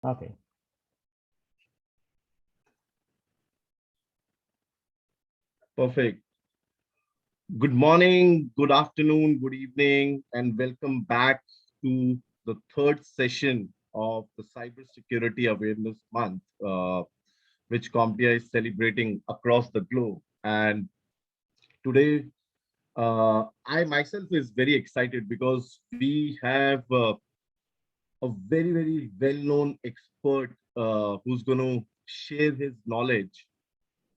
Okay. Perfect. Good morning, good afternoon, good evening, and welcome back to the third session of the Cybersecurity Awareness Month, which CompTIA is celebrating across the globe. And today, I myself is very excited because we have a very, very well-known expert who's going to share his knowledge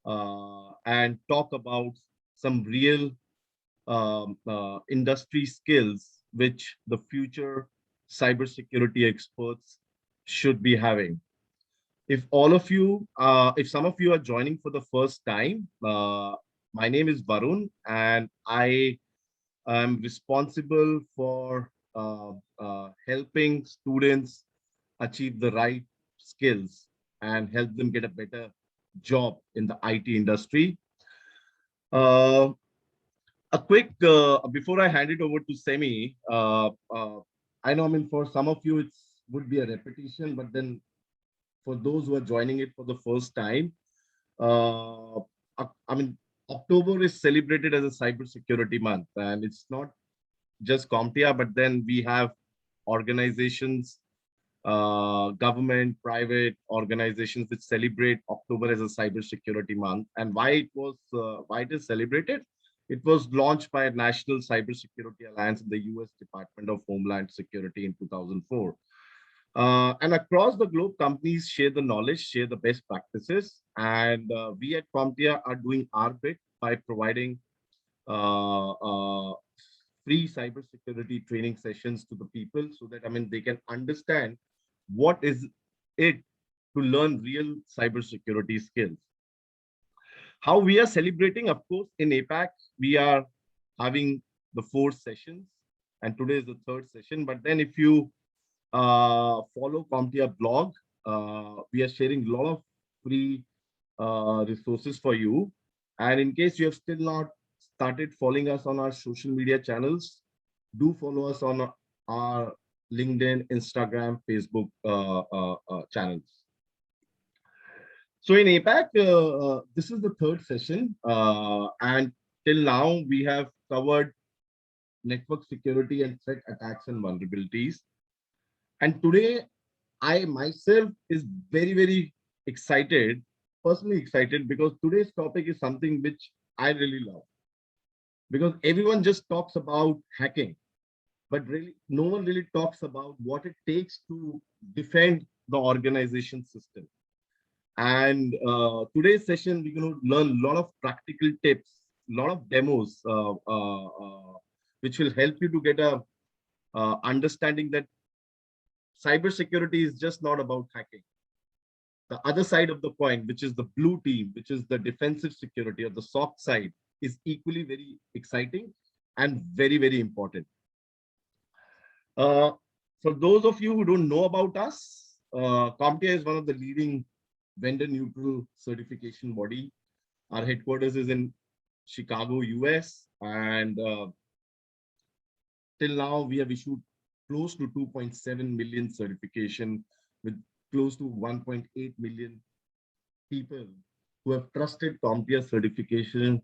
and talk about some real industry skills which the future cybersecurity experts should be having. If some of you are joining for the first time, my name is Varun, and I am responsible for helping students achieve the right skills and help them get a better job in the IT industry. Uh, a quick before I hand it over to Semi, I know, I mean, for some of you it would be a repetition, but then for those who are joining it for the first time, uh, I mean, October is celebrated as a cybersecurity month, and it's not just CompTIA, but then we have organizations, government, private organizations which celebrate October as a cybersecurity month. And why it is celebrated? It was launched by a National Cybersecurity Alliance in the U.S. Department of Homeland Security in 2004. And across the globe, companies share the knowledge, share the best practices, and we at CompTIA are doing our bit by providing uh, uh, free cybersecurity training sessions to the people so that, I mean, they can understand what is it to learn real cybersecurity skills. How we are celebrating, of course, in APAC, we are having the 4 sessions, and today is the third session. But then if you follow CompTIA blog, we are sharing a lot of free resources for you. And in case you have still not started following us on our social media channels, do follow us on our LinkedIn, Instagram, Facebook channels. So in APAC, this is the third session, and till now we have covered network security and threat attacks and vulnerabilities. And today, I myself is very, very excited, personally excited, because today's topic is something which I really love. Because everyone just talks about hacking, but really no one really talks about what it takes to defend the organization system. And today's session, we're going to learn a lot of practical tips, a lot of demos, which will help you to get a understanding that cybersecurity is just not about hacking. The other side of the coin, which is the blue team, which is the defensive security or the soft side, is equally very exciting and very, very important. Uh, for those of you who don't know about us, CompTIA is one of the leading vendor neutral certification body. Our headquarters is in Chicago, US, and till now we have issued close to 2.7 million certification with close to 1.8 million people who have trusted CompTIA certification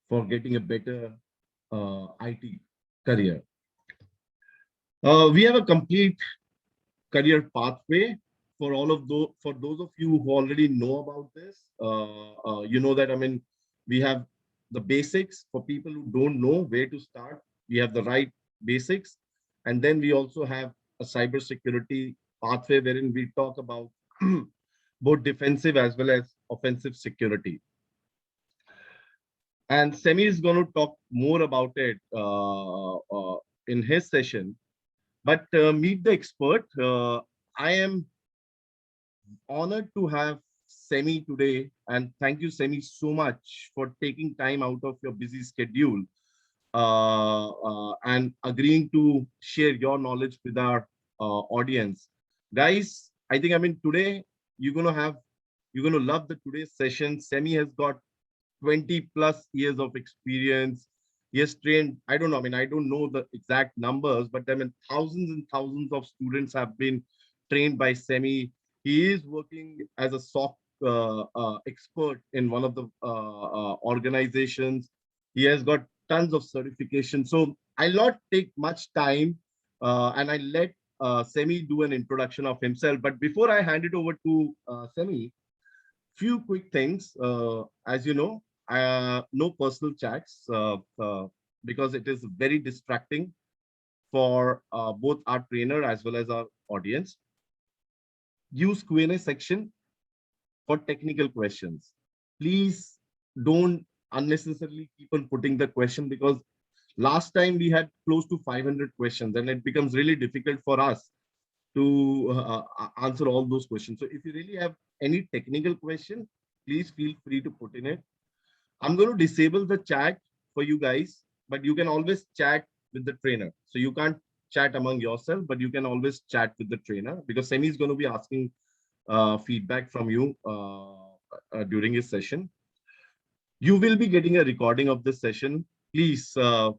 for getting a better IT career. We have a complete career pathway for all of those. For those of you who already know about this, you know that, I mean, we have the basics. For people who don't know where to start, we have the right basics, and then we also have a cybersecurity pathway wherein we talk about both defensive as well as offensive security. And Semi is going to talk more about it in his session. But meet the expert. I am honored to have Semi today, and thank you, Semi, so much for taking time out of your busy schedule and agreeing to share your knowledge with our audience. Guys, I think, I mean, today you're gonna love the today's session. Semi has got 20 plus years of experience. He has trained, I don't know, I mean, I don't know the exact numbers, but I mean, thousands and thousands of students have been trained by Semi. He is working as a SOC expert in one of the organizations. He has got tons of certification. So I'll not take much time, and I let Semi do an introduction of himself. But before I hand it over to Semi, few quick things. As you know, no personal chats because it is very distracting for both our trainer as well as our audience. Use Q&A section for technical questions. Please don't unnecessarily keep on putting the question, because last time we had close to 500 questions and it becomes really difficult for us to answer all those questions. So if you really have any technical question, please feel free to put in it. I'm going to disable the chat for you guys, but you can always chat with the trainer. So you can't chat among yourself, but you can always chat with the trainer, because Semi is going to be asking feedback from you during his session. You will be getting a recording of this session. Please let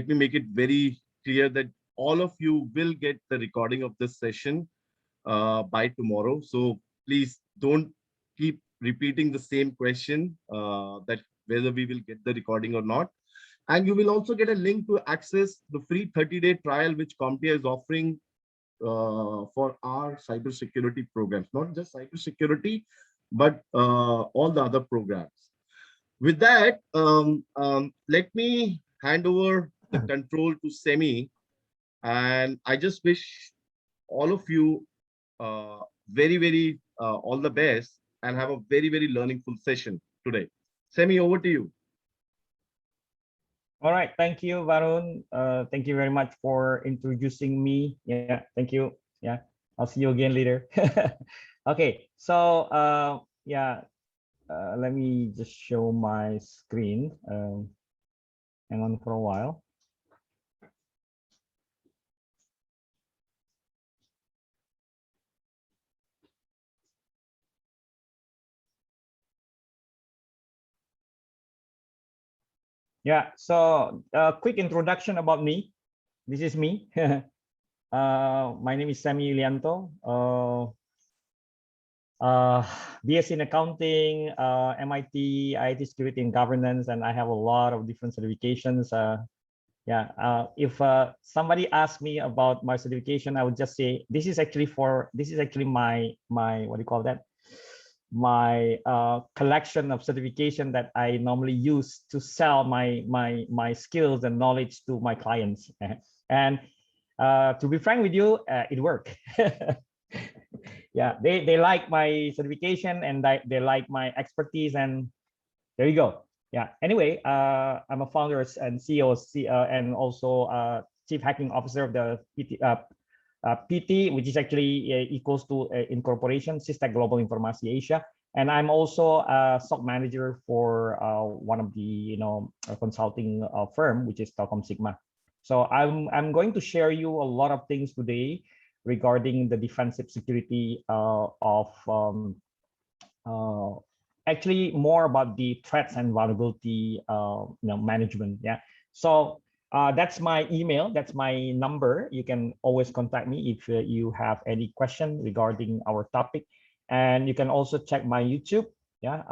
me make it very clear that all of you will get the recording of this session by tomorrow. So please don't keep repeating the same question that whether we will get the recording or not. And you will also get a link to access the free 30-day trial which CompTIA is offering for our cybersecurity programs, not just cybersecurity, but all the other programs. With that, let me hand over the control to Semi, and I just wish all of you very all the best, and have a very learningful session today. Semi, over to you. All right, thank you, Varun. Thank you very much for introducing me. Yeah, thank you. Yeah, I'll see you again later. Okay, so yeah, let me just show my screen. Hang on for a while. Yeah, so a quick introduction about me. This is me. My name is Semi Lianto. BS in accounting, MIT, IT security and governance, and I have a lot of different certifications. If somebody asks me about my certification, I would just say this is actually my what do you call that? My collection of certification that I normally use to sell my skills and knowledge to my clients. And to be frank with you, it worked. Yeah, they like my certification and they like my expertise, and there you go. Yeah. Anyway, I'm a founder and CEO and also chief hacking officer of the PT, which is actually equals to incorporation, CySA Global Informasi Asia. And I'm also a SOC manager for one of the consulting firm, which is Telkom Sigma. So I'm going to share you a lot of things today regarding the defensive security of actually more about the threats and vulnerability management. Yeah. So that's my email, that's my number. You can always contact me if you have any question regarding our topic. And you can also check my YouTube, yeah,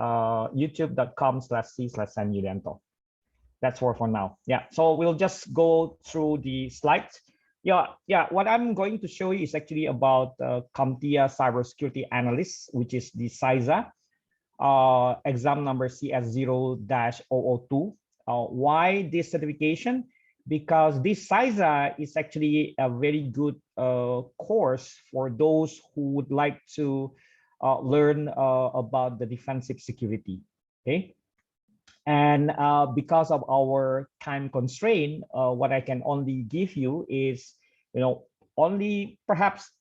youtube.com/c/SemiLianto. That's for now. Yeah, so we'll just go through the slides. Yeah, what I'm going to show you is actually about CompTIA Cybersecurity Analyst, which is the CySA, exam number CS0-002. Why this certification? Because this CySA is actually a very good course for those who would like to learn about the defensive security. Okay. And because of our time constraint, what I can only give you is, only perhaps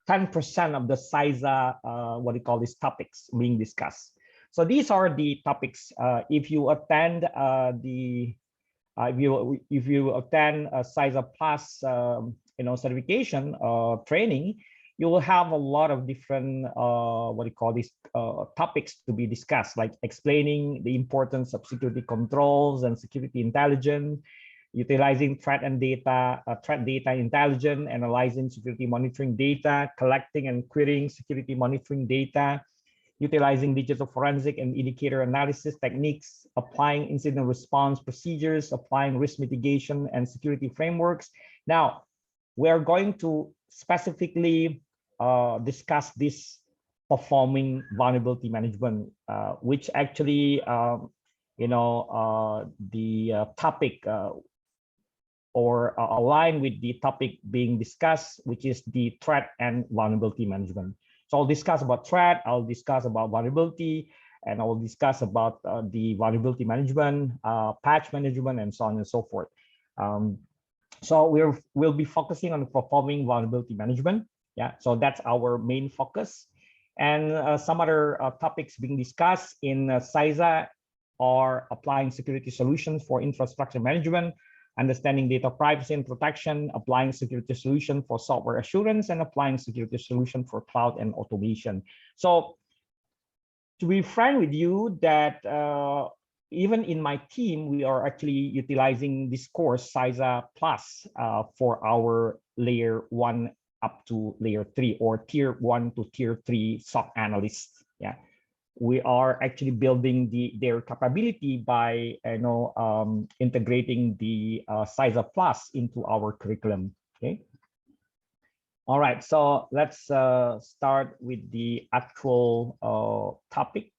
10% of the CySA, what we call these topics being discussed. So these are the topics. If you attend if you attend a CySA Plus, certification training, you will have a lot of different what do you call these topics to be discussed, like explaining the importance of security controls and security intelligence, utilizing threat data intelligence, analyzing security monitoring data, collecting and querying security monitoring data, utilizing digital forensic and indicator analysis techniques, applying incident response procedures, applying risk mitigation and security frameworks. Now, we are going to specifically discuss this performing vulnerability management, which actually, the topic or align with the topic being discussed, which is the threat and vulnerability management. So I'll discuss about threat, I'll discuss about vulnerability, and I will discuss about the vulnerability management, patch management, and so on and so forth. So we'll be focusing on performing vulnerability management. Yeah, so that's our main focus. And some other topics being discussed in CySA are applying security solutions for infrastructure management, understanding data privacy and protection, applying security solution for software assurance, and applying security solution for cloud and automation. So to be frank with you, that even in my team, we are actually utilizing this course, CySA Plus, for our layer 1 up to layer 3, or tier 1 to tier 3 SOC analysts. Yeah, we are actually building their capability by integrating the CySA Plus into our curriculum. Okay. All right, so let's start with the actual topic.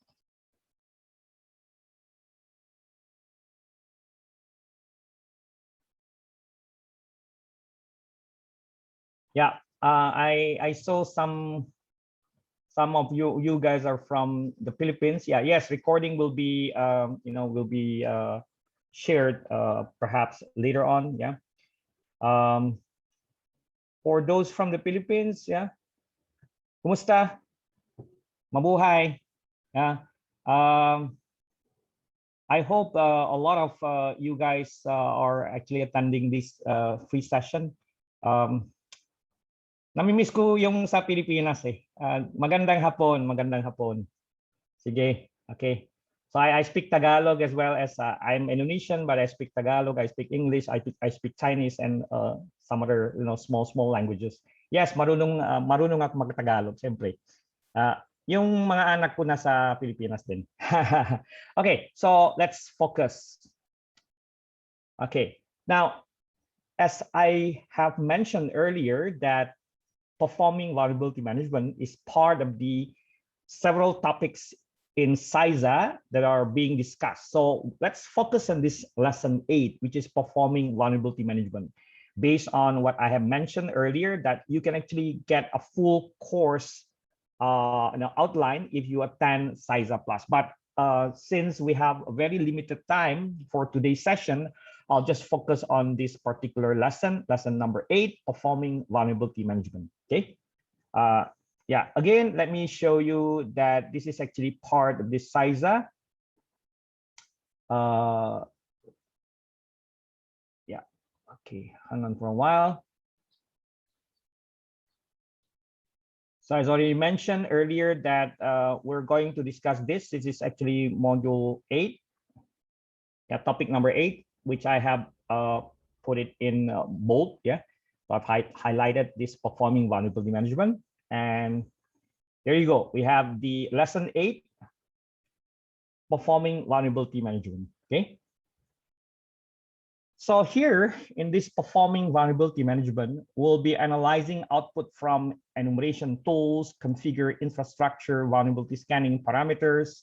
Yeah, I saw some of you guys are from the Philippines. Yeah, yes, recording will be shared perhaps later on. Yeah. For those from the Philippines, yeah. Kumusta? Mabuhay. Yeah. I hope a lot of you guys are actually attending this free session. Namimiss ko yung sa Pilipinas eh. Magandang hapon, magandang hapon. Sige, okay. So I speak Tagalog as well as I'm Indonesian, but I speak Tagalog, I speak English, I speak Chinese and some other small languages. Yes, marunong ako mag-Tagalog, siyempre. Yung mga anak ko nasa Pilipinas din. Okay, so let's focus. Okay, now as I have mentioned earlier that performing vulnerability management is part of the several topics in CySA that are being discussed. So let's focus on this lesson 8, which is performing vulnerability management. Based on what I have mentioned earlier, that you can actually get a full course outline if you attend CySA Plus. But since we have a very limited time for today's session, I'll just focus on this particular lesson, lesson number 8, performing vulnerability management. Okay. Yeah, again, let me show you that this is actually part of this CySA. Yeah, okay, hang on for a while. So as already mentioned earlier that we're going to discuss this. This is actually module 8. Yeah, topic number 8, which I have put it in bold. Yeah, so I've highlighted this performing vulnerability management. And there you go. We have the lesson 8, performing vulnerability management. Okay. So here in this performing vulnerability management, we'll be analyzing output from enumeration tools, configure infrastructure vulnerability scanning parameters,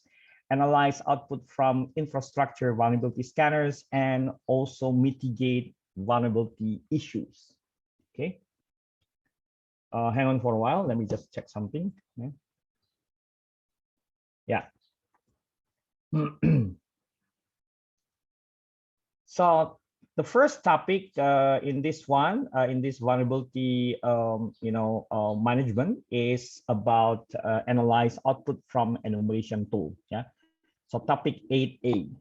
analyze output from infrastructure vulnerability scanners, and also mitigate vulnerability issues. Okay. Hang on for a while. Let me just check something. Okay. Yeah. So the first topic in this one, in this vulnerability, management is about analyze output from enumeration tool. Yeah. So topic 8A.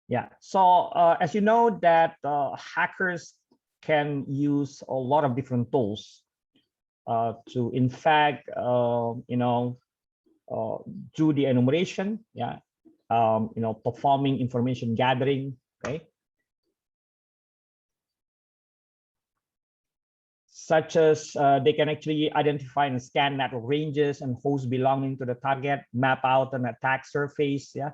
Yeah. So as you know that hackers can use a lot of different tools to, in fact, do the enumeration. Yeah. Performing information gathering. Okay. such as they can actually identify and scan network ranges and hosts belonging to the target, map out an attack surface, yeah,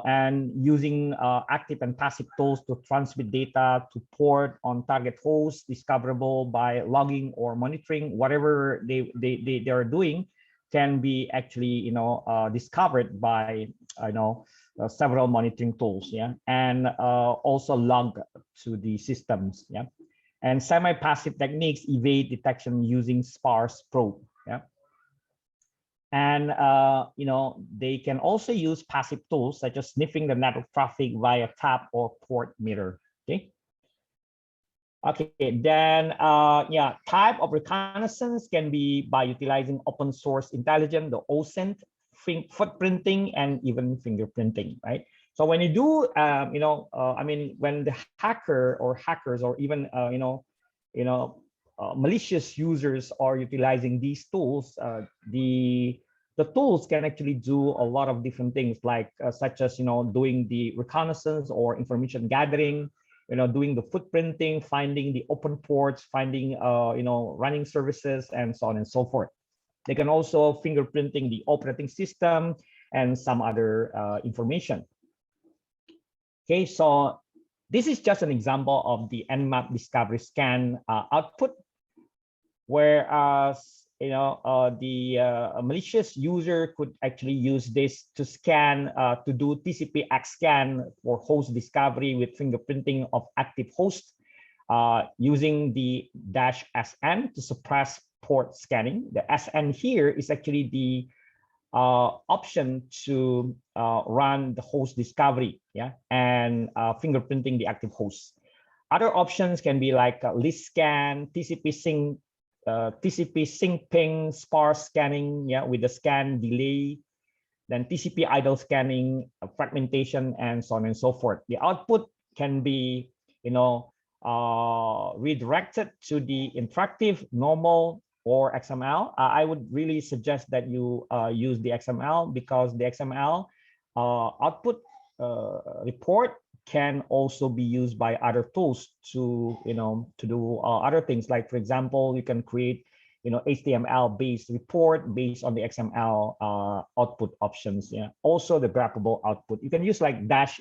and using active and passive tools to transmit data to port on target hosts discoverable by logging or monitoring. Whatever they are doing can be actually discovered by several monitoring tools, yeah, and also log to the systems, yeah. And semi-passive techniques evade detection using sparse probe, yeah. And they can also use passive tools such as sniffing the network traffic via tap or port meter. Okay. Okay, then yeah, type of reconnaissance can be by utilizing open source intelligence, the OSINT, footprinting, and even fingerprinting, right? So when you do, I mean, when the hacker or hackers or even malicious users are utilizing these tools, the tools can actually do a lot of different things, like such as doing the reconnaissance or information gathering, doing the footprinting, finding the open ports, finding running services, and so on and so forth. They can also fingerprinting the operating system and some other information. Okay, so this is just an example of the Nmap discovery scan output, whereas the malicious user could actually use this to scan to do TCP/X scan for host discovery with fingerprinting of active hosts using the -SN to suppress port scanning. The SN here is actually the option to run the host discovery, yeah, and fingerprinting the active hosts. Other options can be like list scan, TCP sync, TCP sync ping, sparse scanning, yeah, with the scan delay, then TCP idle scanning, fragmentation, and so on and so forth. The output can be, redirected to the interactive, normal, or XML. I would really suggest that you use the XML, because the XML output report can also be used by other tools to do other things. Like, for example, you can create HTML based report based on the XML output options. Yeah. Also the graphable output. You can use like -OA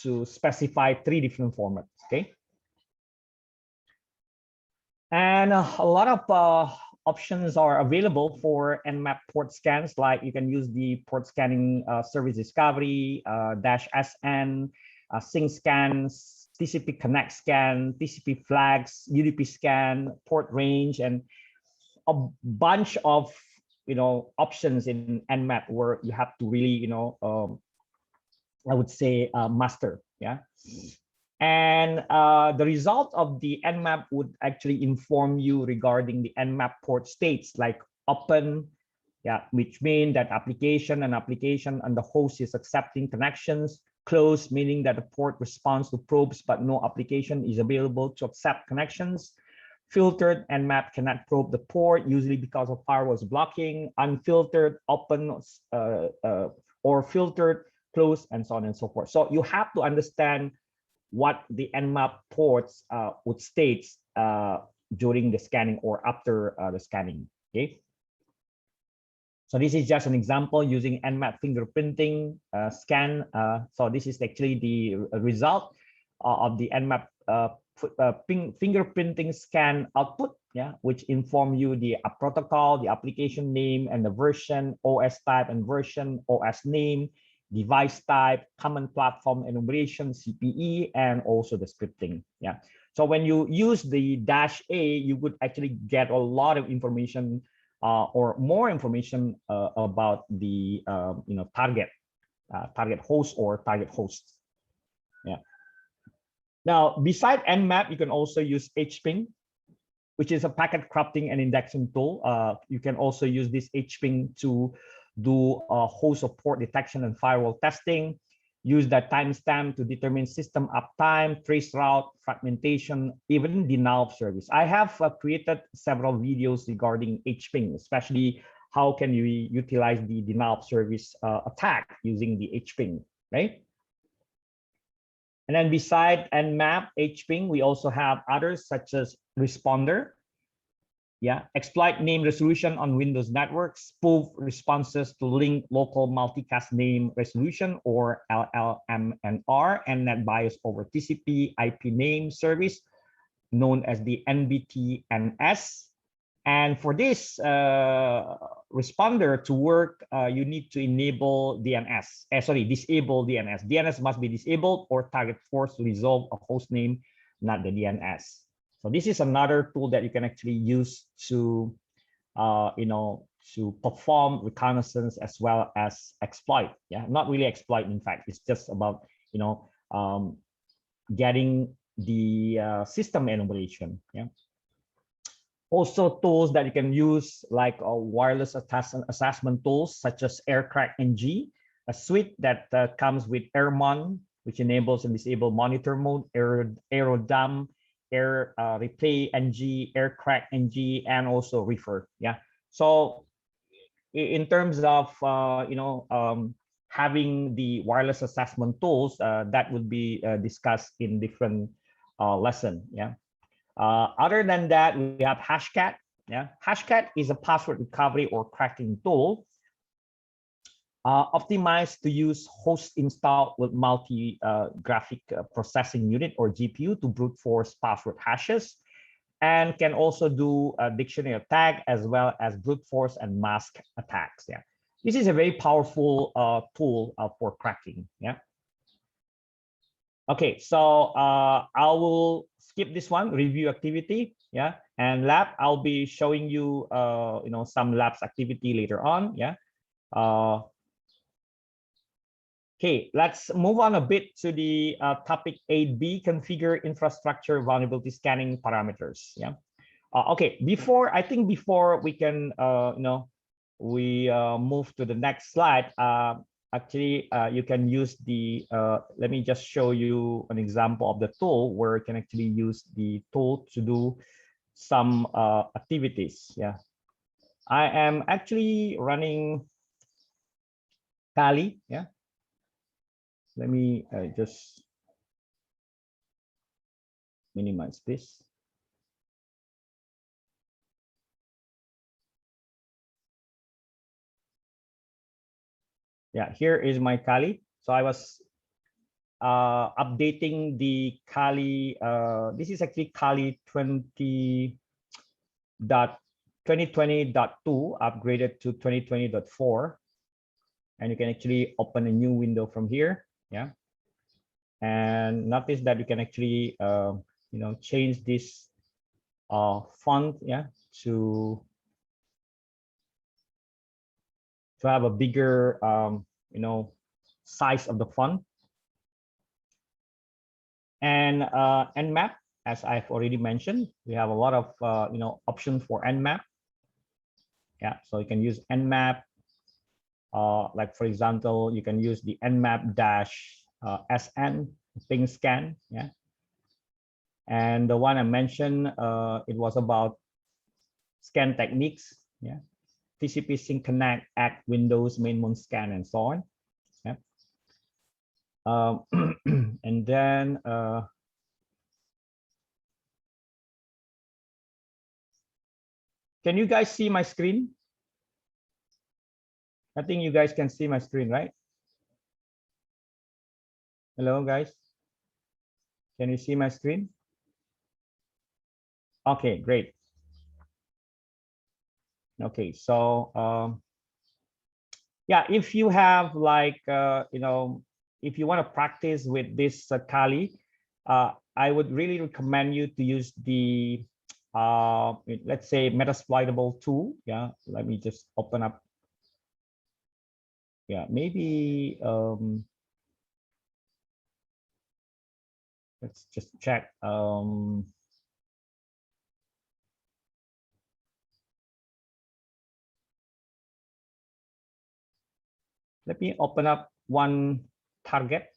to specify 3 different formats. Okay. And a lot of options are available for Nmap port scans. Like you can use the port scanning service discovery, -SN, sync scans, TCP connect scan, TCP flags, UDP scan, port range, and a bunch of options in Nmap where you have to really I would say master. Yeah. And the result of the Nmap would actually inform you regarding the Nmap port states, like open, yeah, which mean that application and the host is accepting connections. Close, meaning that the port responds to probes, but no application is available to accept connections. Filtered, Nmap cannot probe the port, usually because of firewalls blocking. Unfiltered, open, or filtered, close, and so on and so forth. So you have to understand what the Nmap ports would state during the scanning or after the scanning. Okay. So this is just an example using Nmap fingerprinting scan. So this is actually the result of the Nmap fingerprinting scan output, yeah, which inform you the protocol, the application name, and the version, OS type and version, OS name, device type, common platform enumeration, CPE, and also the scripting. Yeah. So when you use the -A, you would actually get a lot of information or more information about the target host or target hosts. Yeah. Now, beside Nmap, you can also use Hpin, which is a packet crafting and indexing tool. You can also use this Hpin to do host or port detection and firewall testing. Use that timestamp to determine system uptime, trace route, fragmentation, even denial of service. I have created several videos regarding Hpin, especially how can you utilize the denial of service attack using the Hpin, right? And then beside Nmap, Hpin, we also have others such as Responder. Yeah, exploit name resolution on Windows networks, spoof responses to link local multicast name resolution or LLMNR, and net bias over TCP IP name service known as the NBTNS. And for this responder to work, you need to enable DNS. Disable DNS. DNS must be disabled or target force to resolve a host name, not the DNS. So this is another tool that you can actually use to, to perform reconnaissance as well as exploit. Yeah, not really exploit. In fact, it's just about, getting the system enumeration. Yeah. Also tools that you can use like wireless assessment tools such as Aircrack NG, a suite that comes with AirMon, which enables and disable monitor mode, Aerodam, Air Replay NG, Aircrack NG, and also Refer. Yeah. So in terms of having the wireless assessment tools, that would be discussed in different lesson. Yeah. Other than that, we have Hashcat. Yeah, Hashcat is a password recovery or cracking tool optimized to use host installed with multi-graphic processing unit or GPU to brute force password hashes, and can also do a dictionary attack as well as brute force and mask attacks. Yeah, this is a very powerful tool for cracking. Yeah. Okay, so I will skip this one, review activity, yeah, and lab. I'll be showing you, some labs activity later on, yeah. Okay, let's move on a bit to the topic 8B, configure infrastructure vulnerability scanning parameters, yeah. Okay, before we can, we move to the next slide. Actually, you can use the, let me just show you an example of the tool where you can actually use the tool to do some activities. Yeah, I am actually running Kali. Yeah, let me just minimize this. Yeah, here is my Kali. So I was updating the Kali. This is actually Kali 20.2 upgraded to 2020.4, and you can actually open a new window from here. Yeah, and notice that you can actually change this font. Yeah, to have a bigger size of the font. And Nmap, as I've already mentioned, we have a lot of options for Nmap. Yeah, so you can use Nmap. Like for example, you can use the Nmap-SN ping scan. Yeah, and the one I mentioned, it was about scan techniques. Yeah, TCP sync connect, act, Windows mainmon scan, and so on. Yeah. And then can you guys see my screen? I think you guys can see my screen, right? Hello, guys. Can you see my screen? Okay, great. Okay, so yeah, if you have like if you want to practice with this Kali, I would really recommend you to use the let's say Metasploitable tool. Yeah, let me just open up. Yeah, maybe let's just check. Let me open up one target.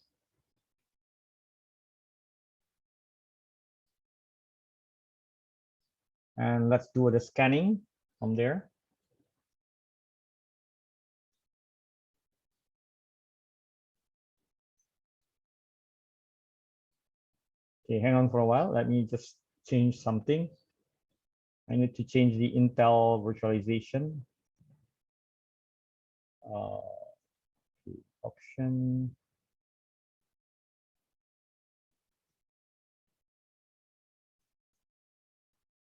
And let's do the scanning from there. Okay, hang on for a while. Let me just change something. I need to change the Intel virtualization. Option.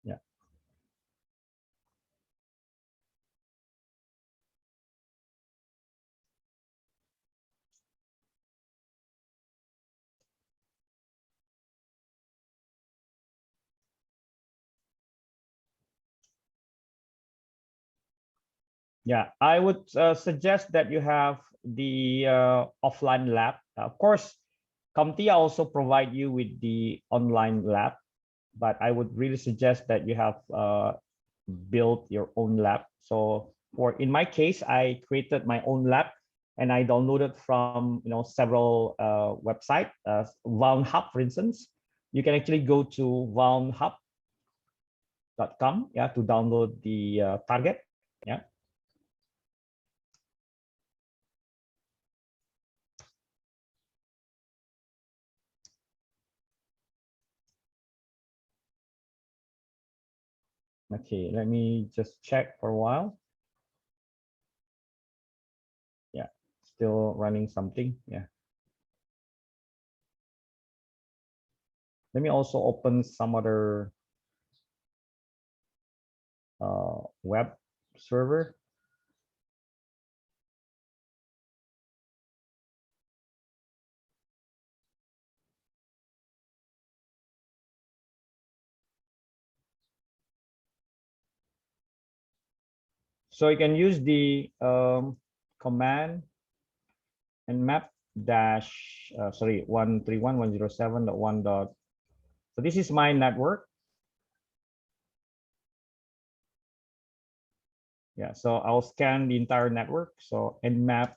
Yeah. Yeah, I would suggest that you have the offline lab. Of course, CompTIA also provide you with the online lab, but I would really suggest that you have built your own lab. So in my case, I created my own lab and I downloaded from several websites, Valn Hub, for instance. You can actually go to valnhub.com, yeah, to download the target. Yeah. Okay, let me just check for a while. Yeah, still running something. Yeah. Let me also open some other web server. So you can use the command nmap dash 131.107.1. So this is my network. Yeah, so I'll scan the entire network. So nmap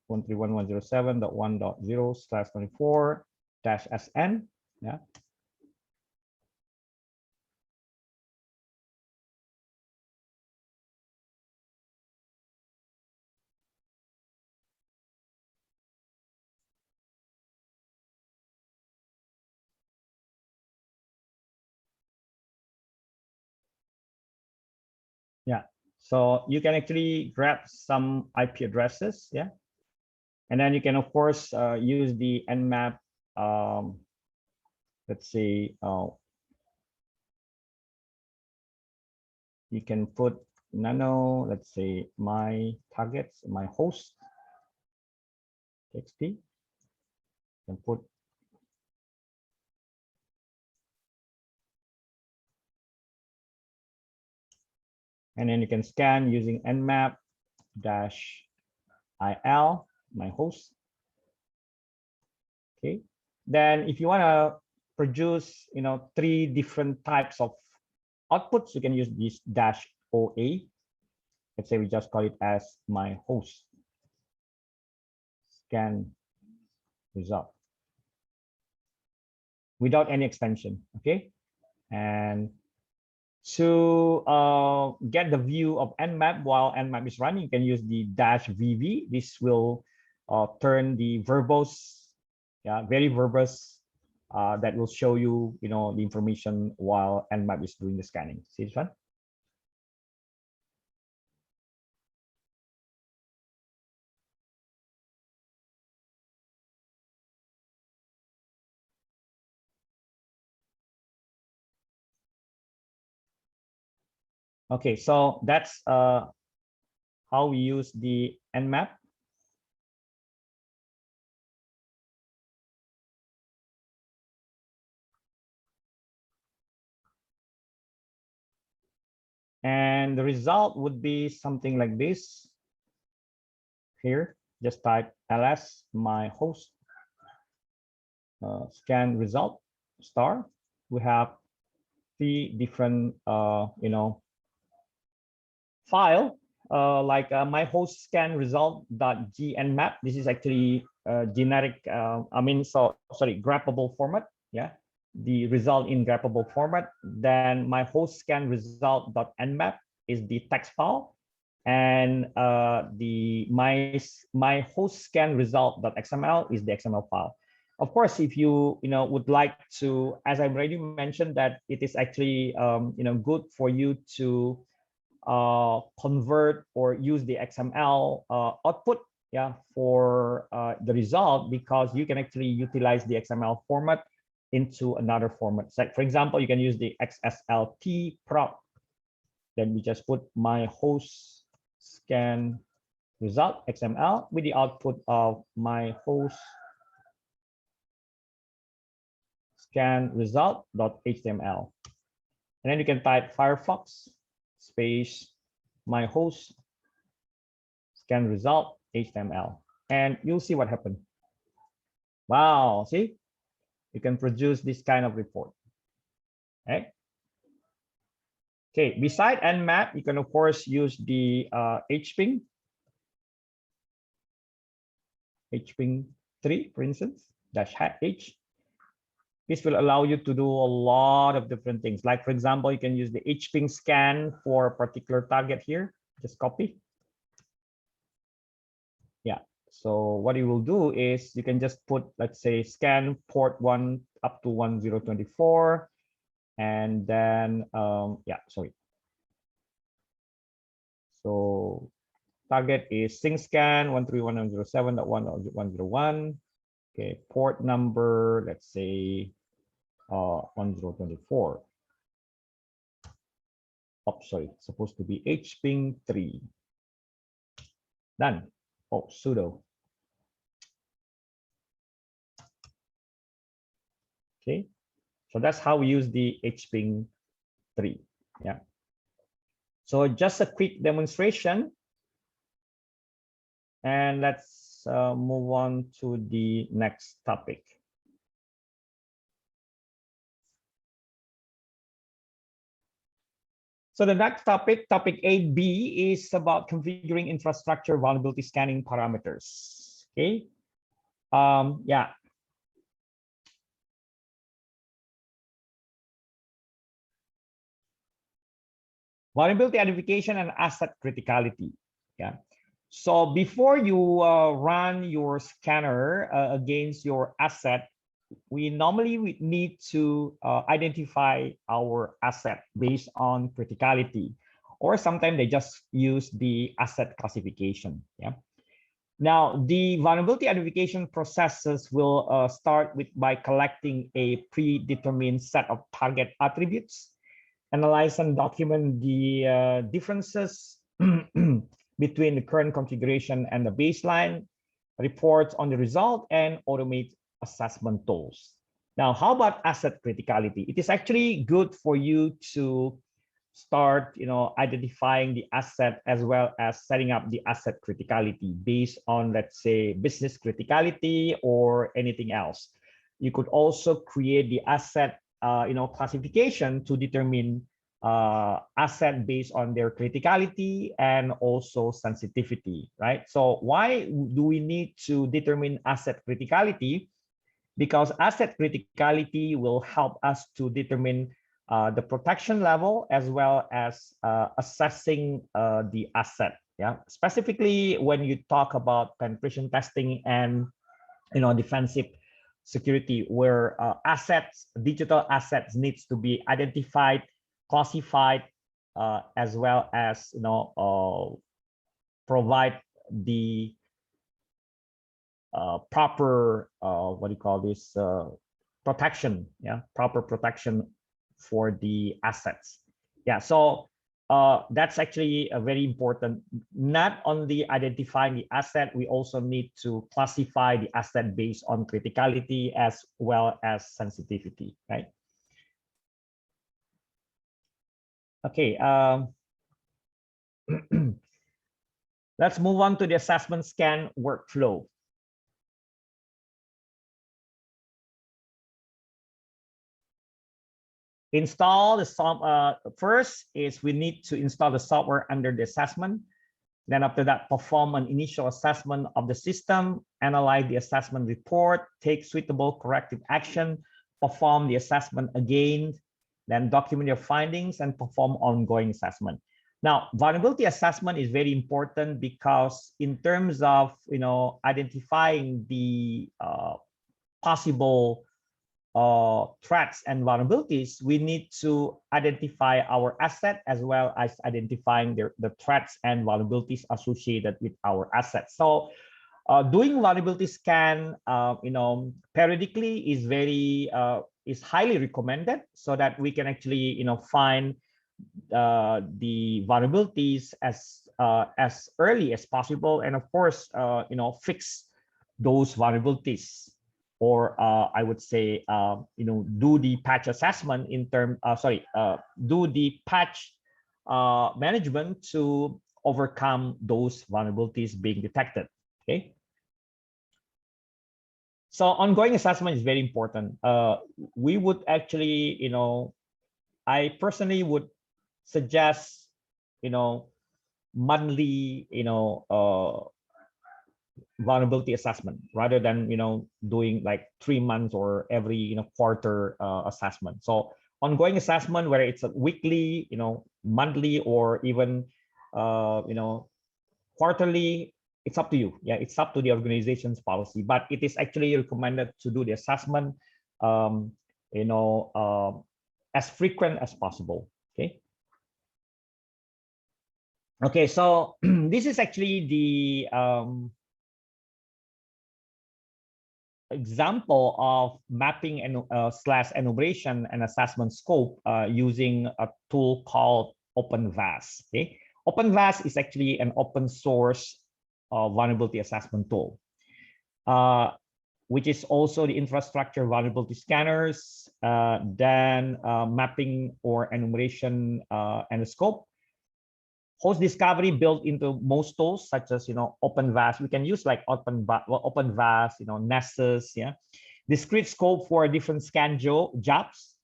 131.107.1.0/24-SN. Yeah. Yeah. So you can actually grab some IP addresses. Yeah. And then you can, of course, use the nmap. Let's say you can put nano, let's say my targets, my host, XP. You can put and then you can scan using nmap dash il, my host. Okay. Then if you want to produce, 3 different types of outputs, you can use this dash OA. Let's say we just call it as my host. Scan result without any extension. Okay. And to get the view of nmap while nmap is running, you can use the dash VV. This will turn the verbose, yeah, very verbose, that will show you, the information while nmap is doing the scanning. See this one? Okay, so that's how we use the nmap. And the result would be something like this. Here, just type ls my host, scan result star. We have 3 different file, like my host scan result.gnmap. This is actually generic, graphable format. Yeah, the result in graphable format. Then my host scan result.nmap is the text file, and my host scan result.xml is the XML file. Of course, if you would like to, as I already mentioned, that it is actually good for you to convert or use the XML output, yeah, for the result, because you can actually utilize the XML format into another format. So for example, you can use the XSLT prop. Then we just put my host scan result XML with the output of my host scan result.html. And then you can type Firefox space my host scan result HTML, and you'll see what happened. Wow, see, you can produce this kind of report. Okay. Okay, beside Nmap, you can of course use the Hpin 3, for instance, -h. This will allow you to do a lot of different things. Like, for example, you can use the Hpin scan for a particular target here. Just copy. Yeah. So what you will do is you can just put, let's say, scan port 1 up to 1024. And then, yeah, sorry. So target is SyncScan 131.107.1.101. Okay, port number, let's say 1024. Oh, sorry, it's supposed to be Hpin 3. Done. Oh, sudo. Okay, so that's how we use the Hpin 3. Yeah. So just a quick demonstration. And let's move on to the next topic. So the next topic, topic 8B, is about configuring infrastructure vulnerability scanning parameters. Okay. Yeah. Vulnerability identification and asset criticality. Yeah. So before you run your scanner against your asset, we normally need to identify our asset based on criticality, or sometimes they just use the asset classification. Yeah. Now, the vulnerability identification processes will start by collecting a predetermined set of target attributes, analyze and document the differences between the current configuration and the baseline, reports on the result, and automate assessment tools. Now, how about asset criticality? It is actually good for you to start, identifying the asset as well as setting up the asset criticality based on, let's say, business criticality or anything else. You could also create the asset, classification to determine asset based on their criticality and also sensitivity, right? So why do we need to determine asset criticality? Because asset criticality will help us to determine the protection level as well as assessing the asset. Yeah, specifically when you talk about penetration testing and defensive security, where assets, digital assets, needs to be identified, classified, as well as provide the proper what do you call this protection. Yeah, proper protection for the assets. Yeah, so that's actually a very important. Not only identifying the asset, we also need to classify the asset based on criticality as well as sensitivity, right? Okay, let's move on to the assessment scan workflow. Install the first is we need to install the software under the assessment. Then after that, perform an initial assessment of the system, analyze the assessment report, take suitable corrective action, perform the assessment again, then document your findings and perform ongoing assessment. Now, vulnerability assessment is very important because in terms of identifying the possible threats and vulnerabilities, we need to identify our asset as well as identifying the threats and vulnerabilities associated with our assets. So doing vulnerability scan, periodically is highly recommended, so that we can actually, find the vulnerabilities as early as possible, and of course, fix those vulnerabilities, or I would say, do the patch assessment do the patch management to overcome those vulnerabilities being detected. Okay. So ongoing assessment is very important. We would actually, I personally would suggest, monthly, vulnerability assessment rather than, doing like 3 months or every, quarter assessment. So ongoing assessment, whether it's a weekly, monthly, or even, quarterly, it's up to you. Yeah, it's up to the organization's policy, but it is actually recommended to do the assessment, as frequent as possible. Okay. Okay, so this is actually the example of mapping and / enumeration and assessment scope using a tool called OpenVAS. Okay, OpenVAS is actually an open source vulnerability assessment tool, which is also the infrastructure vulnerability scanners, then mapping or enumeration and the scope. Host discovery built into most tools, such as OpenVAS. We can use like OpenVAS, Nessus, yeah. Discrete scope for different scan jobs,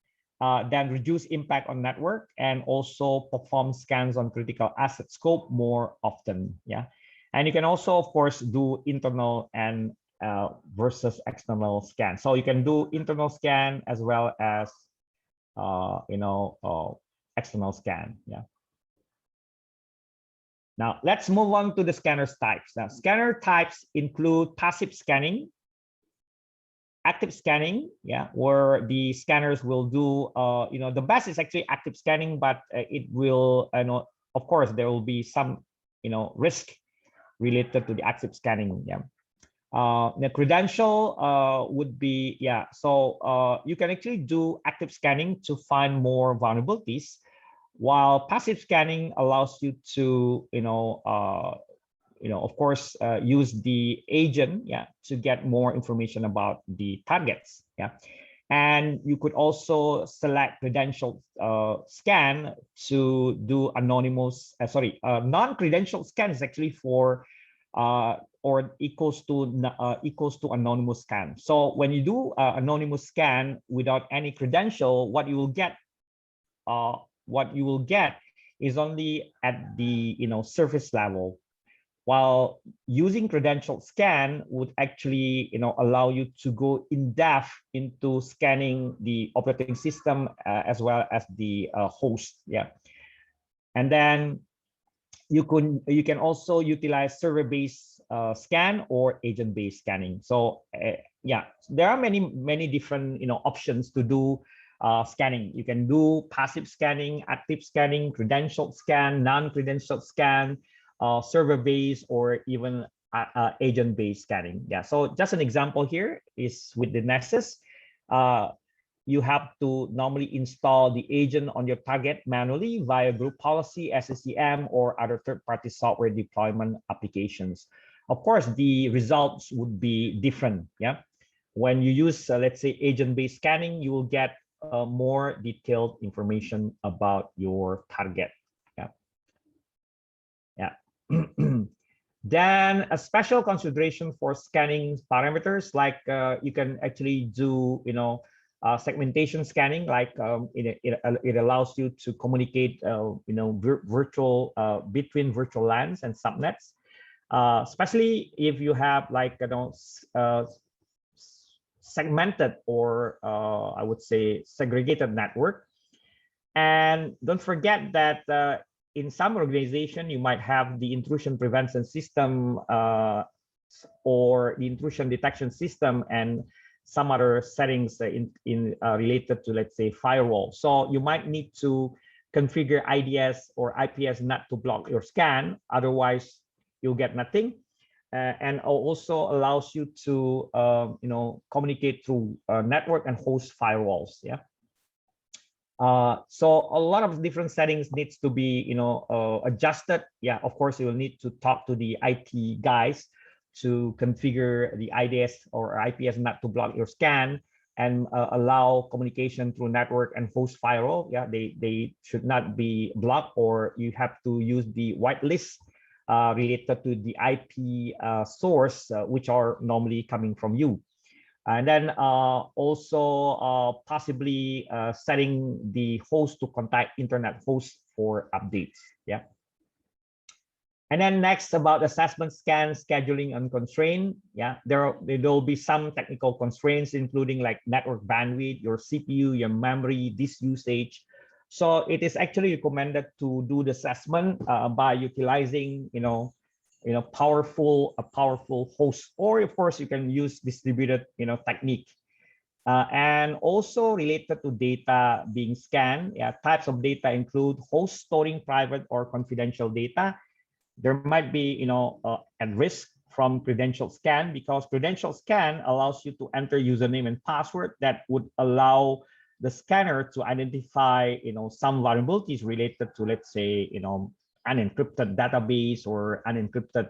then reduce impact on network, and also perform scans on critical asset scope more often, yeah. And you can also, of course, do internal and versus external scan. So you can do internal scan as well as external scan, yeah. Now, let's move on to the scanners types. Now, scanner types include passive scanning, active scanning, yeah, where the scanners will do, the best is actually active scanning, but it will, of course, there will be some, risk related to the active scanning, yeah. The credential would be, yeah, so you can actually do active scanning to find more vulnerabilities, while passive scanning allows you to, of course, use the agent, yeah, to get more information about the targets, yeah. And you could also select credential scan to do anonymous, non-credential scan is actually for or equals to anonymous scan. So when you do anonymous scan without any credential, what you will get is only at the surface level, while using credential scan would actually allow you to go in depth into scanning the operating system as well as the host, yeah. And then you can also utilize server-based scan or agent-based scanning. So yeah, there are many different options to do scanning. You can do passive scanning, active scanning, credential scan, non-credential scan, server-based, or even agent-based scanning. Yeah. So just an example here is with the Nessus. You have to normally install the agent on your target manually via group policy, SCCM, or other third-party software deployment applications. Of course, the results would be different. Yeah. When you use, let's say, agent-based scanning, you will get more detailed information about your target. Yeah. Yeah. Then a special consideration for scanning parameters, like you can actually do, segmentation scanning, like it allows you to communicate, virtual between virtual LANs and subnets, especially if you have like segmented or I would say segregated network. And don't forget that in some organization, you might have the intrusion prevention system or the intrusion detection system, and some other settings related to, let's say, firewall. So you might need to configure IDS or IPS not to block your scan, otherwise you'll get nothing. And also allows you to communicate through network and host firewalls. Yeah. So a lot of different settings needs to be adjusted. Yeah, of course you will need to talk to the IT guys to configure the IDS or IPS not to block your scan and allow communication through network and host firewall. Yeah, they should not be blocked, or you have to use the whitelist related to the IP source, which are normally coming from you. And then also possibly setting the host to contact internet host for updates. Yeah. And then next, about assessment, scan, scheduling, and constraint. Yeah, there will be some technical constraints, including like network bandwidth, your CPU, your memory, disk usage. So it is actually recommended to do the assessment by utilizing a powerful host, or of course you can use distributed technique. And also related to data being scanned, yeah, types of data include host storing private or confidential data. There might be at risk from credential scan, because credential scan allows you to enter username and password that would allow the scanner to identify some vulnerabilities related to, let's say, unencrypted database or unencrypted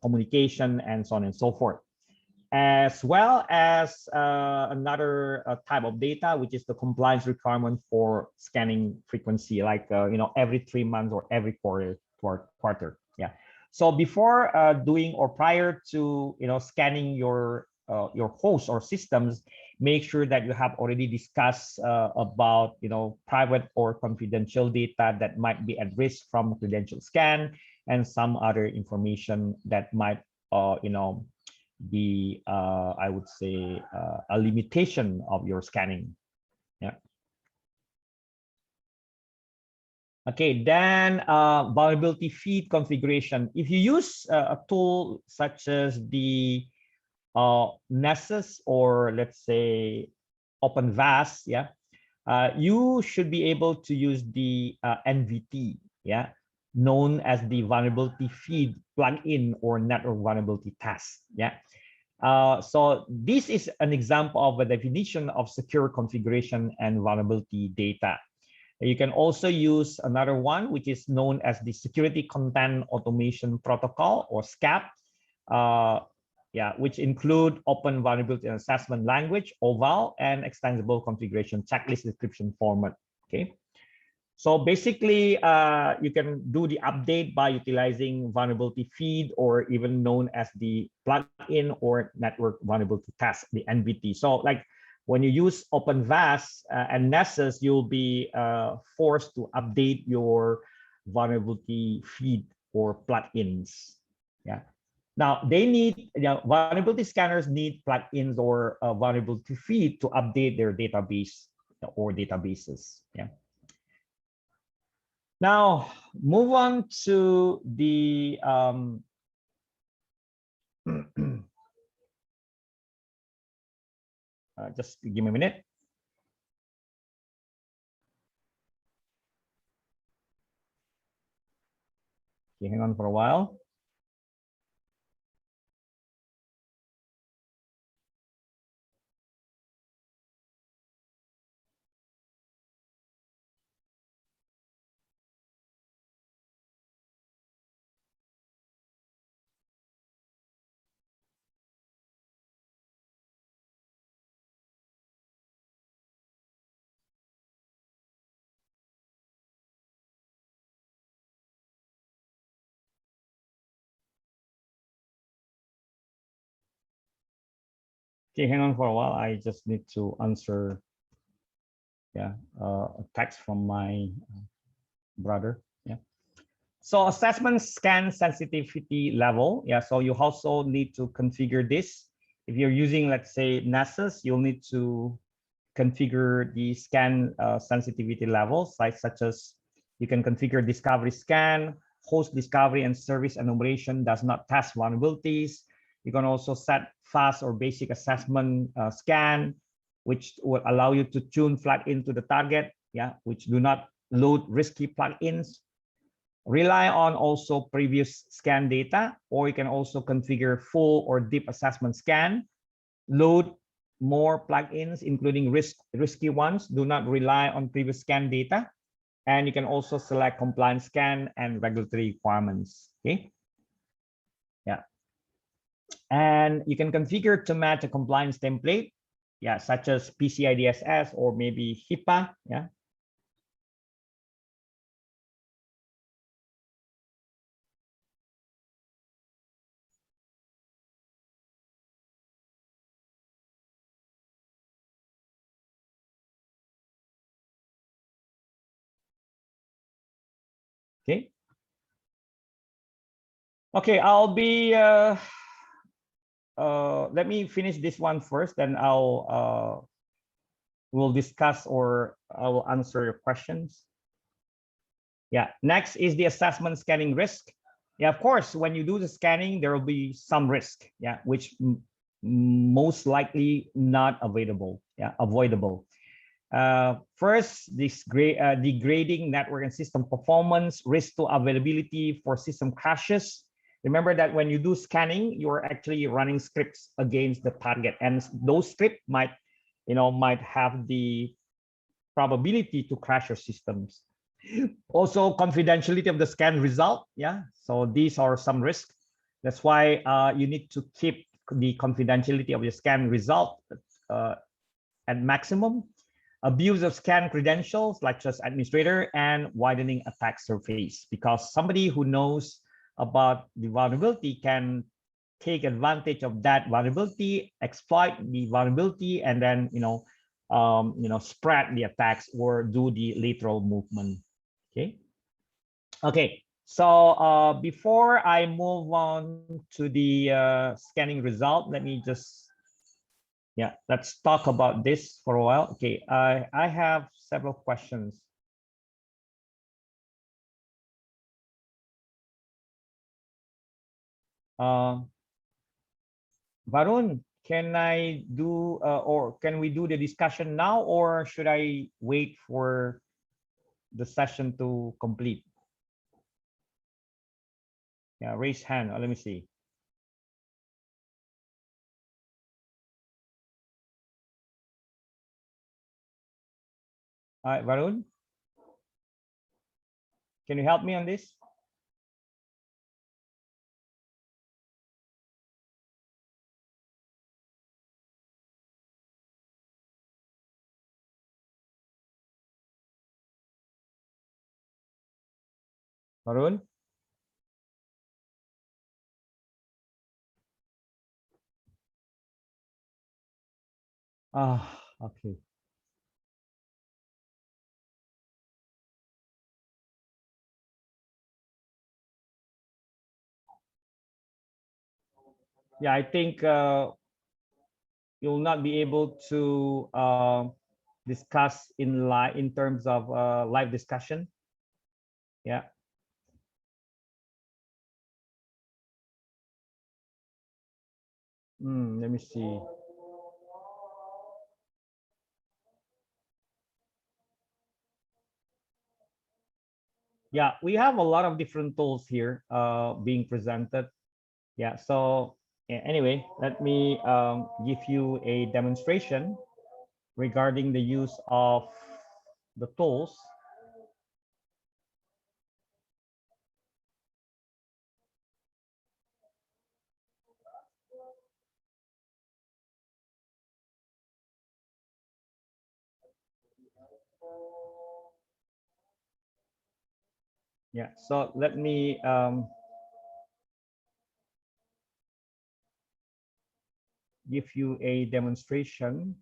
communication, and so on and so forth. As well as another type of data, which is the compliance requirement for scanning frequency, like every 3 months or every quarter. Yeah. So before doing or prior to scanning your hosts or systems, make sure that you have already discussed about private or confidential data that might be at risk from credential scan, and some other information that might be I would say a limitation of your scanning. Yeah. Okay, then vulnerability feed configuration. If you use a tool such as the Nessus, or let's say OpenVAS, yeah, you should be able to use the NVT, yeah, known as the vulnerability feed plugin or network vulnerability test. Yeah. So this is an example of a definition of secure configuration and vulnerability data. You can also use another one, which is known as the Security Content Automation Protocol, or SCAP, which include Open Vulnerability Assessment Language, OVAL, and Extensible Configuration Checklist Description Format. Okay. So basically, you can do the update by utilizing vulnerability feed, or even known as the plugin or network vulnerability test, the NVT. So like when you use OpenVAS and Nessus, you'll be forced to update your vulnerability feed or plugins. Yeah. Now they need, vulnerability scanners need plugins or vulnerability feed to update their database or databases. Yeah. Now move on to the just give me a minute. Okay, hang on for a while. Okay, hang on for a while. I just need to answer a text from my brother. Yeah. So assessment scan sensitivity level. Yeah. So you also need to configure this. If you're using, let's say, Nessus, you'll need to configure the scan sensitivity levels, such as you can configure discovery scan, host discovery and service enumeration does not test vulnerabilities. You can also set fast or basic assessment scan, which will allow you to tune plugin to the target, yeah, which do not load risky plugins. Rely on also previous scan data, or you can also configure full or deep assessment scan. Load more plugins, including risky ones. Do not rely on previous scan data. And you can also select compliance scan and regulatory requirements. Okay. Yeah. And you can configure to match a compliance template, yeah, such as PCI DSS or maybe HIPAA. Yeah. Okay. Okay, I'll be let me finish this one first, then we'll discuss or I will answer your questions. Yeah, next is the assessment scanning risk. Yeah, of course, when you do the scanning, there will be some risk, yeah, which most likely not avoidable. Yeah, avoidable. First, this degrading network and system performance, risk to availability for system crashes. Remember that when you do scanning, you're actually running scripts against the target, and those scripts might have the probability to crash your systems. Also, confidentiality of the scan result. Yeah, so these are some risks. That's why you need to keep the confidentiality of your scan result at maximum. Abuse of scan credentials, like just administrator, and widening attack surface, because somebody who knows about the vulnerability can take advantage of that vulnerability, exploit the vulnerability, and then spread the attacks or do the lateral movement. Okay. Okay. So before I move on to the scanning result, let me just let's talk about this for a while. Okay, I have several questions. Varun, can I do or can we do the discussion now, or should I wait for the session to complete? Yeah, raise hand. Let me see. All right, Varun, can you help me on this? Varun? Ah, okay. Yeah, I think you'll not be able to discuss in terms of live discussion. Yeah. Let me see. Yeah, we have a lot of different tools here being presented. Yeah, so anyway, let me give you a demonstration regarding the use of the tools. Yeah, so let me give you a demonstration.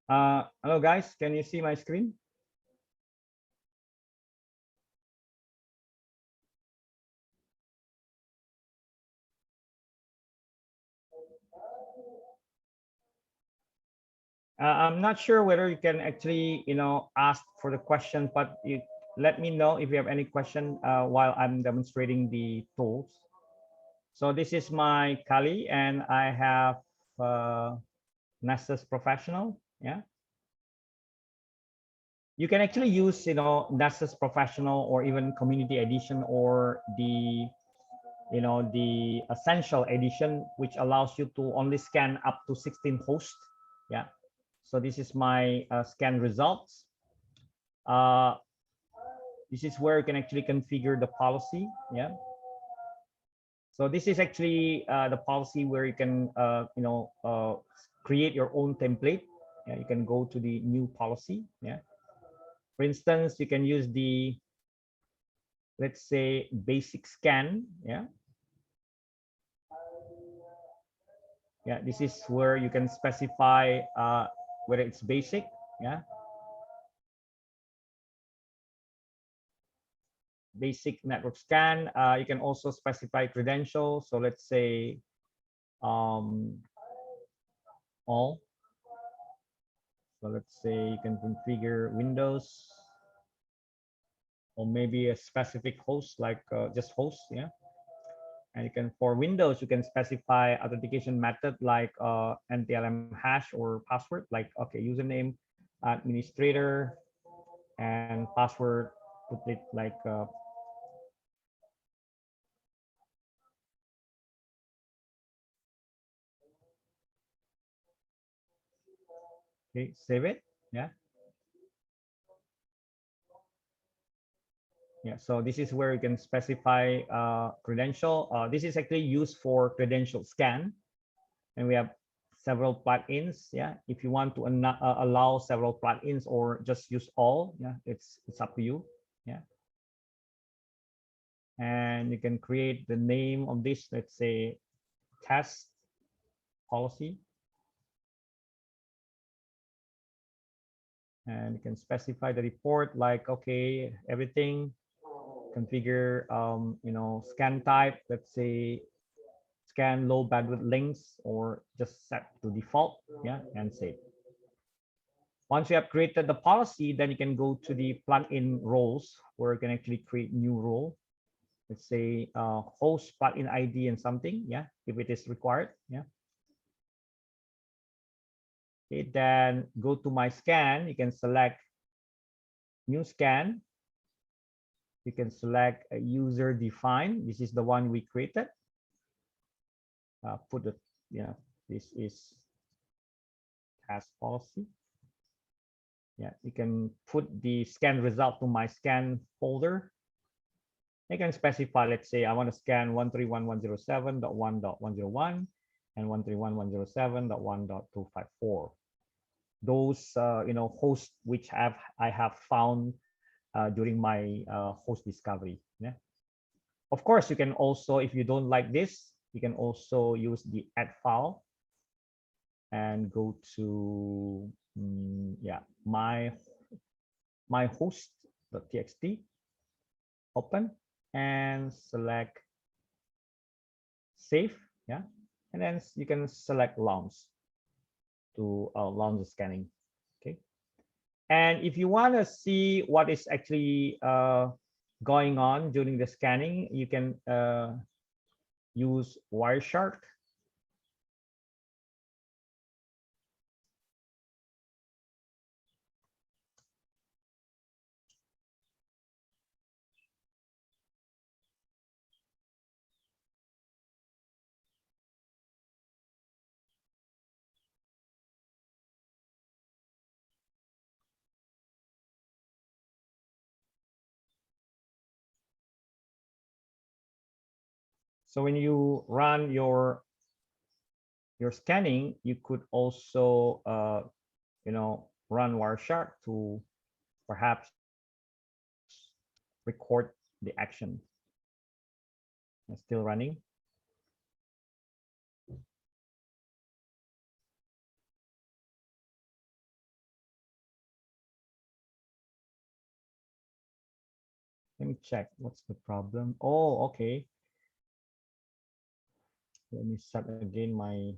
Hello guys, can you see my screen? I'm not sure whether you can actually, ask for the question, but you let me know if you have any question while I'm demonstrating the tools. So this is my Kali, and I have Nessus Professional. Yeah, you can actually use, Nessus Professional or even Community Edition or the Essential Edition, which allows you to only scan up to 16 hosts. Yeah. So this is my scan results. Uh, this is where you can actually configure the policy. Yeah. So this is actually the policy where you can, create your own template. Yeah, you can go to the new policy. Yeah. For instance, you can use the, let's say, basic scan. Yeah. Yeah. This is where you can specify whether it's basic. Yeah. Basic network scan. You can also specify credentials. So let's say all. So let's say you can configure Windows or maybe a specific host like just host. Yeah. And you can, for Windows, you can specify authentication method like NTLM hash or password, like, okay, username, administrator, and password, put it like okay, save it. Yeah. Yeah, so this is where you can specify credential. This is actually used for credential scan, and we have several plugins. Yeah, if you want to allow several plugins or just use all, yeah, it's up to you. Yeah, and you can create the name of this. Let's say test policy, and you can specify the report like, okay, everything. Configure, scan type. Let's say scan low bandwidth links or just set to default. Yeah, and save. Once you have created the policy, then you can go to the plugin roles where you can actually create new role. Let's say host plugin ID and something. Yeah, if it is required. Yeah. Okay, then go to my scan. You can select new scan. You can select a user defined. This is the one we created. Put the, this is task policy. Yeah, you can put the scan result to my scan folder. You can specify, let's say I want to scan 131.107.1.101 and 131.107.1.254. Those hosts which I have found during my host discovery. Yeah. Of course, you can also, if you don't like this, you can also use the add file and go to my host.txt, open and select save. Yeah, and then you can select launch to launch the scanning. Okay, and if you want to see what is actually going on during the scanning, you can use Wireshark. So when you run your scanning, you could also run Wireshark to perhaps record the action. It's still running. Let me check. What's the problem? Oh, okay. Let me set again my.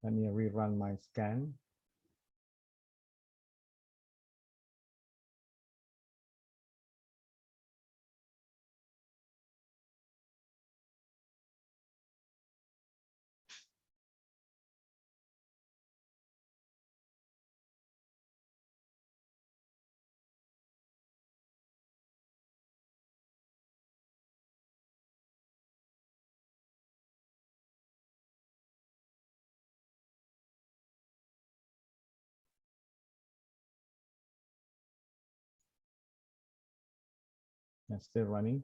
Let me rerun my scan. It's still running.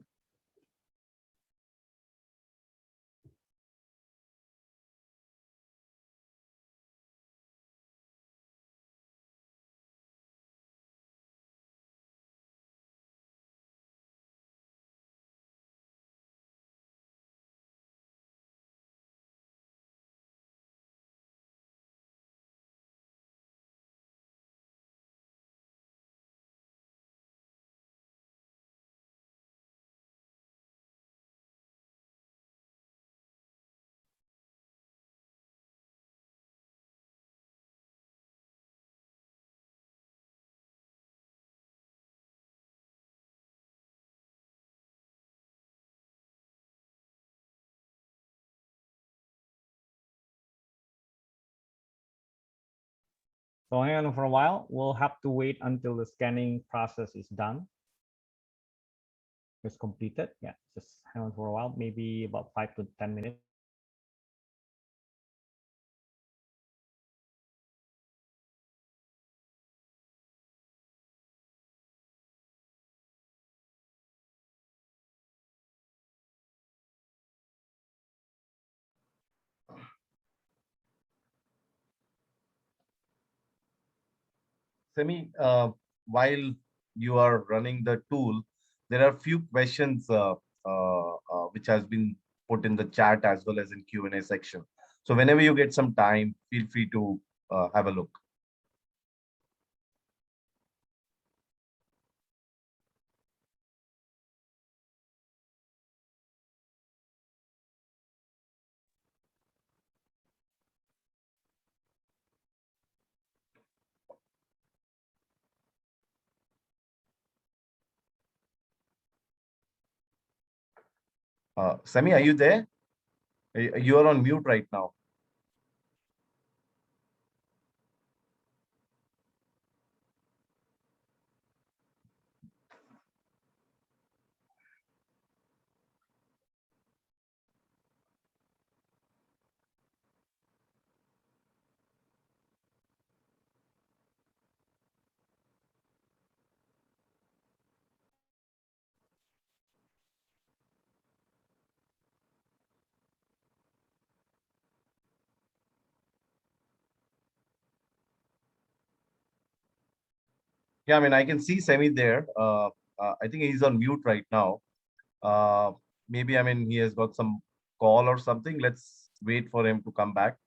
So hang on for a while. We'll have to wait until the scanning process is done. It's completed. Yeah, just hang on for a while, maybe about 5 to 10 minutes. Semi, while you are running the tool, there are few questions which has been put in the chat as well as in Q&A section. So whenever you get some time, feel free to have a look. Semi, are you there? You are on mute right now. Yeah, I mean, I can see Semi there. I think he's on mute right now. Uh, Maybe, I mean, he has got some call or something. Let's wait for him to come back.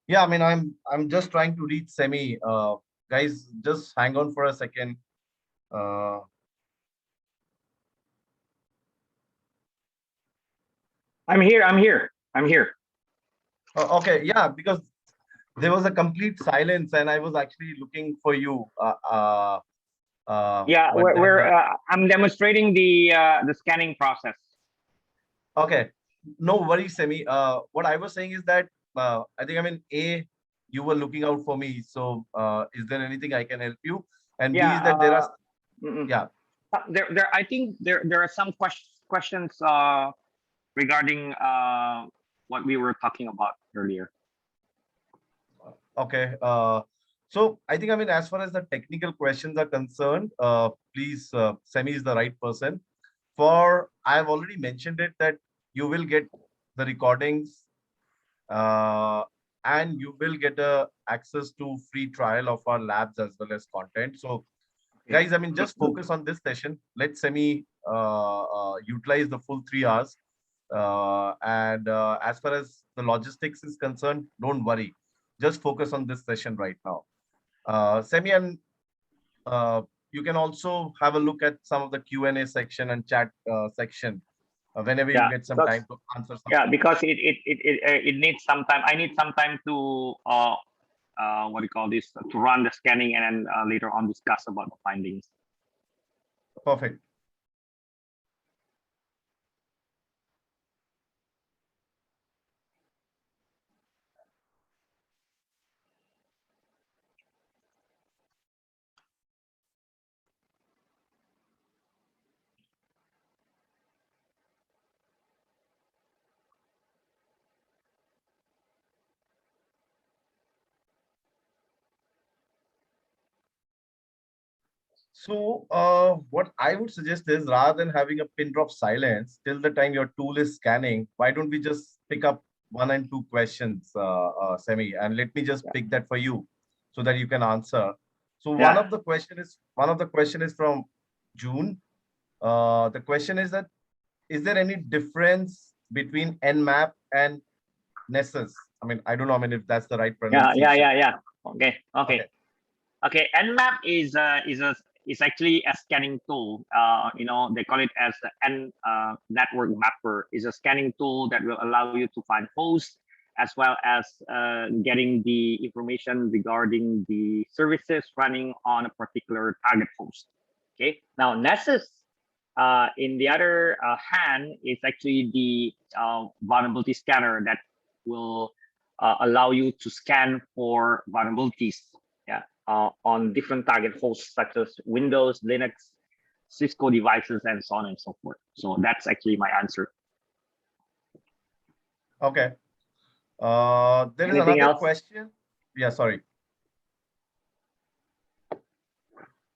Yeah, I mean, I'm just trying to reach Semi. Guys, just hang on for a second. Uh, I'm here. I'm here. I'm here. okay, yeah, because there was a complete silence, and I was actually looking for you. Yeah, But then, I'm demonstrating the scanning process. okay, no worries, Semi. What I was saying is that I think, I mean, A, you were looking out for me. So, is there anything I can help you? And B Yeah. is that there are, yeah. There. I think there are some questions regarding what we were talking about earlier. Okay. So I think, I mean, as far as the technical questions are concerned, please, Semi is the right person. For, I've already mentioned it that you will get the recordings, and you will get access to free trial of our labs as well as content. So guys, I mean, just focus on this session. Let Semi utilize the full 3 hours. And as far as the logistics is concerned, don't worry. Just focus on this session right now. Semi, and uh, you can also have a look at some of the Q&A section and chat section whenever you Yeah. get some time to answer some. Yeah, because it needs some time. I need some time to what do you call this, to run the scanning and then later on discuss about the findings. Perfect. So what I would suggest is, rather than having a pin drop silence till the time your tool is scanning, why don't we just pick up 1 and 2 questions, Semi, and let me just pick that for you so that you can answer. So one Yeah. of the question is from June. The question is that, is there any difference between Nmap and Nessus? I mean, I don't know, I mean, if that's the right pronunciation. Yeah. Okay. Okay. Okay. Nmap is actually a scanning tool. They call it as the N network mapper. Is a scanning tool that will allow you to find hosts as well as getting the information regarding the services running on a particular target host. Okay. Now Nessus, in the other hand, is actually the vulnerability scanner that will allow you to scan for vulnerabilities. Yeah, on different target hosts such as Windows, Linux, Cisco devices, and so on and so forth. So that's actually my answer. Okay. There is Anything another else? question. Yeah, sorry.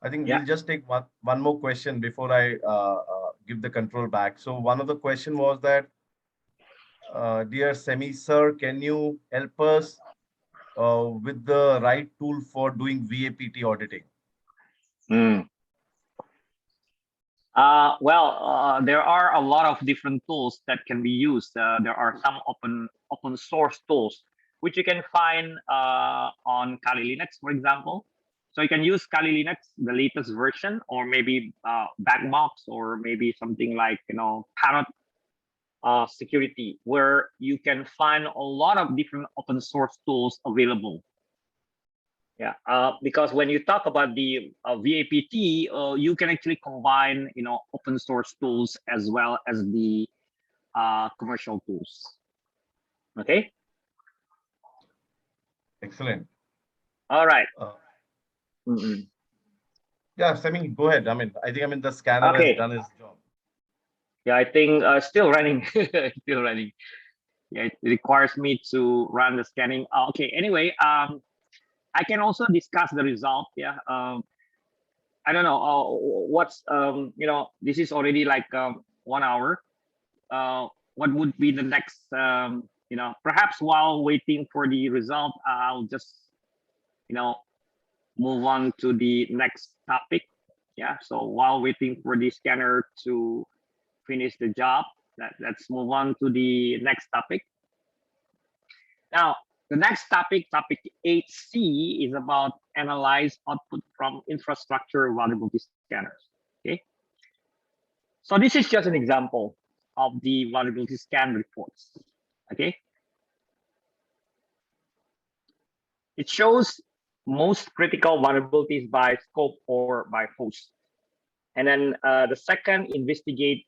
I think we'll just take one more question before I give the control back. So one of the question was that, dear Semi sir, can you help us with the right tool for doing VAPT auditing? There are a lot of different tools that can be used. There are some open source tools which you can find on Kali Linux, for example. So you can use Kali Linux, the latest version, or maybe Backbox, or maybe something like Parrot Security, where you can find a lot of different open source tools available. Yeah, because when you talk about the VAPT, you can actually combine, open source tools as well as the commercial tools. Okay. Excellent. All right. Yeah, Semi, go ahead. I mean, I think the scanner has done his job. Yeah, I think still running, still running. Yeah, it requires me to run the scanning. Okay. Anyway, I can also discuss the result. Yeah. I don't know what's this is already like 1 hour. What would be the next? Perhaps while waiting for the result, I'll just move on to the next topic. Yeah. So while waiting for the scanner to finish the job, let's move on to the next topic. Now, The next topic, topic 8C, is about analyze output from infrastructure vulnerability scanners. Okay. So this is just an example of the vulnerability scan reports. Okay. It shows most critical vulnerabilities by scope or by host. And then the second, investigate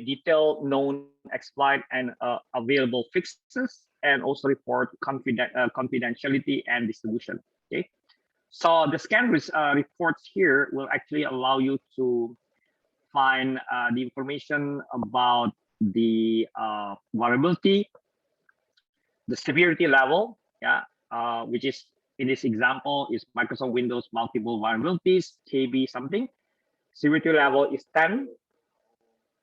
detailed known exploit and available fixes, and also report confidentiality and distribution. Okay, so the scan reports here will actually allow you to find the information about the vulnerability, the severity level, yeah, which is in this example is Microsoft Windows multiple vulnerabilities, KB something. Severity level is 10.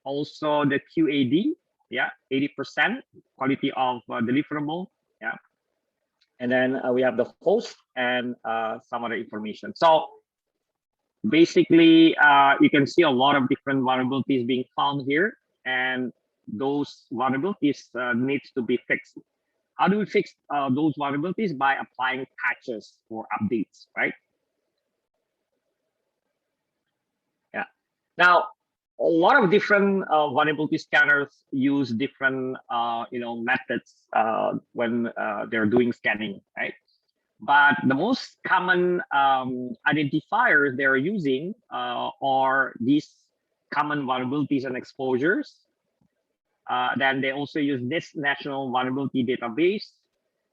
Also the QAD, yeah, 80% quality of deliverable, yeah. And then we have the host and some other information. So basically, you can see a lot of different vulnerabilities being found here, and those vulnerabilities needs to be fixed. How do we fix those vulnerabilities? By applying patches or updates, right? Yeah. Now, a lot of different vulnerability scanners use different, methods when they're doing scanning, right? But the most common identifiers they're using are these common vulnerabilities and exposures. Then they also use this National Vulnerability Database.